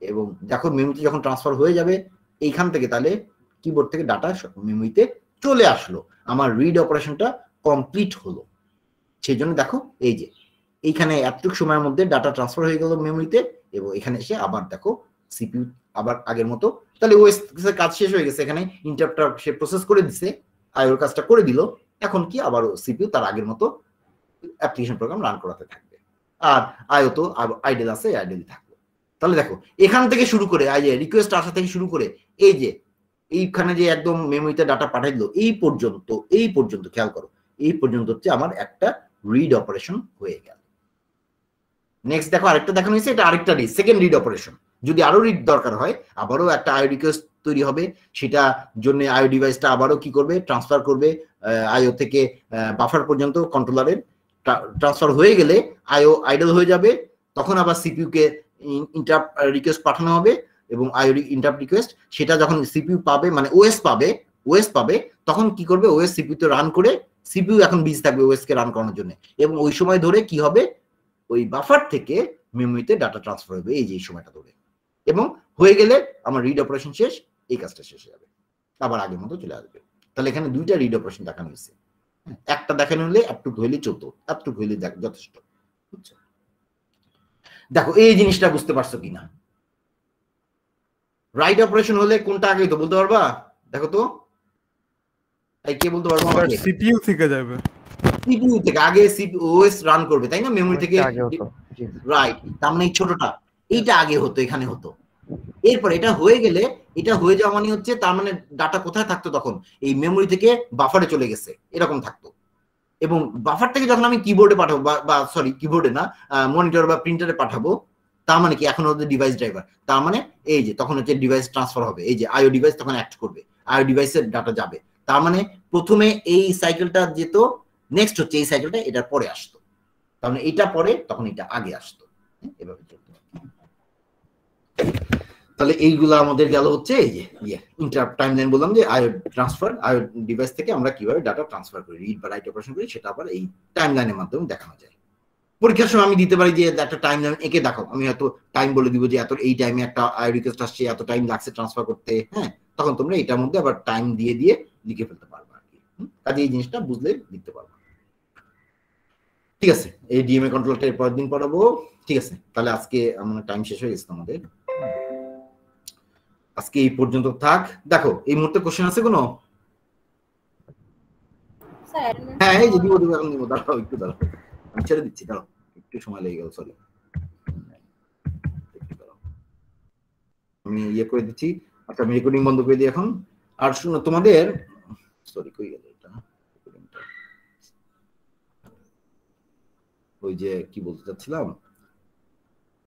এবং দেখো মেমোরিতে যখন ট্রান্সফার হয়ে যাবে এইখান থেকে, তাহলে কিবোর্ড থেকে ডাটা মেমোরিতে চলে আসলো, আমার রিড অপারেশনটা কমপ্লিট হলো। সেই জন্য দেখো এই যে এইখানে এতটুকু সময়ের মধ্যে ডাটা ট্রান্সফার হয়ে গেল মেমোরিতে, এবং এখানে এসে আবার দেখো সিপিইউ আবার আগের মতো, তাহলে ওএস কাজ শেষ হয়ে গেছে, এখানে ইন্টারাপ্টটা সে প্রসেস করে দিছে, আইওর কাজটা করে দিল, এখন কি আবার সিপিইউ তার আগের মতো অ্যাপ্লিকেশন প্রোগ্রাম রান করাতে থাকবে, আর আইও তো আইডল আছে, আইডলই থাকবে। তাহলে দেখো এখান থেকে শুরু করে এই যে রিকোয়েস্ট আসা থেকে শুরু করে এই যে এইখানে যে একদম মেমোরিতে ডাটা পাঠিয়ে দিল, এই পর্যন্ত খেয়াল করো, এই পর্যন্ত হচ্ছে আমার একটা রিড অপারেশন হয়ে গেল। নেক্সট দেখো আরেকটা দেখানো হয়েছে, এটা আরেকটা রিড, সেকেন্ড রিড অপারেশন। যদি আরো রিড দরকার হয় আবারও একটা আইও রিকোয়েস্ট তৈরি হবে, সেটা জন্য আইও ডিভাইসটা আবারও কি করবে, ট্রান্সফার করবে আইও থেকে বাফার পর্যন্ত কন্ট্রোলারের, ট্রান্সফার হয়ে গেলে আইও আইডল হয়ে যাবে, তখন আবার সিপিইউ কে ইন্টারাপ্ট রিকোয়েস্ট পাঠানো হবে, এবং আইও ইন্টারাপ্ট রিকোয়েস্ট সেটা যখন সিপিইউ পাবে, মানে ওএস পাবে, তখন কি করবে, ওএস সিপিইউ তে রান করে, সিপিইউ এখন বিজি থাকবে ওএস কে রান করানোর জন্য, এবং ওই সময় ধরে কি হবে, ওই বাফার থেকে মেমোরিতে ডাটা ট্রান্সফার হবে এই যে এই সময়টা ধরে, এবং হয়ে গেলে আমার রিড অপারেশন শেষ, এই কাজটা শেষ হয়ে যাবে, আবার আগের মতো চলে আসবে। তাহলে এখানে দুইটা রিড অপারেশন দেখানো হয়েছে, একটা দেখানো হলে এতটুকু হইলে চলতো, এতটুকু হইলে যথেষ্ট। বুঝছো? দেখো এই জিনিসটা বুঝতে পারছো কিনা, রাইট অপারেশন হলে কোনটা আগে তো বলতে পারবা, দেখো তো এই কে বলতে পারবো, সিপিইউ থেকে যাবে, সিপিইউ থেকে আগে ওএস রান করবে, তাই না, মেমোরি থেকে, রাইট। তার মানে এই ছোটটা এইটা আগে হতো, এখানে হতো, এরপর এটা হয়ে গেলে, এটা হয়ে যাওয়া মানে হচ্ছে তার মানে ডাটা কোথায় থাকতো তখন, এই মেমোরি থেকে বাফারে চলে গেছে, এরকম থাকতো। এবং বাফারটাকে যখন আমি কিবোর্ডে পাঠাবো বা সরি কিবোর্ডে না মনিটর বা প্রিন্টারে পাঠাবো, তার মানে কি এখন হচ্ছে ডিভাইস ড্রাইভার, তার মানে এই যে তখন হচ্ছে ডিভাইস ট্রান্সফার হবে, এই যে আইও ডিভাইস তখন অ্যাক্ট করবে, আইও ডিভাইসের ডাটা যাবে। তার মানে প্রথমে এই সাইকেলটা যেত, নেক্সট হচ্ছে এই সাইকেলটা এটার পরে আসতো, তার মানে এটা পরে তখন এটা আগে আসতো, এভাবে চলতো। তাহলে এইগুলো আমাদের গেল হচ্ছে এই যে ইন্টারাপ্ট টাইমলাইন, বললাম যে আইও ট্রান্সফার, আইও ডিভাইস থেকে আমরা কিভাবে ডাটা ট্রান্সফার করি, রিড বা রাইট অপারেশন করি, সেটা আবার এই টাইমলাইনের মাধ্যমে দেখানো যায়। পরীক্ষার সময় আমি দিতে পারি যে একটা টাইম লাইন এঁকে দেখাও, আমি হয়তো টাইম বলে দিব যে এত এই টাইমে একটা আইও রিকোয়েস্ট আসছে, এত টাইম লাগছে ট্রান্সফার করতে, হ্যাঁ, তখন তোমরা এটার মধ্যে আবার টাইম দিয়ে দিয়ে লিখে ফেলতে পারবে আর কি। কাজে এই জিনিসটা বুঝলে লিখতে পারবে। ঠিক আছে, এই ডিএমএ কন্ট্রোলারটা এর পরের দিন পড়াবো। ঠিক আছে, তাহলে আজকে আমার টাইম শেষ হয়ে গেছে আমাদের, আজকে এই পর্যন্ত থাক। দেখো এই মুহূর্তে কোশ্চেন আছে কোনো? হ্যাঁ এই যে দিব এখন দিব, দাঁড়াও একটু দাঁড়াও, আমি ছেড়ে দিচ্ছি, দাঁড়াও একটু সময় লেগে গেল, সরি আমি ইয়ে করে দিচ্ছি। আচ্ছা আমি রেকর্ডিং বন্ধ করে দিই এখন। আর শুনো তোমাদের, সরি কই গেল এটা, ওই যে কি বলতে চাচ্ছিলাম,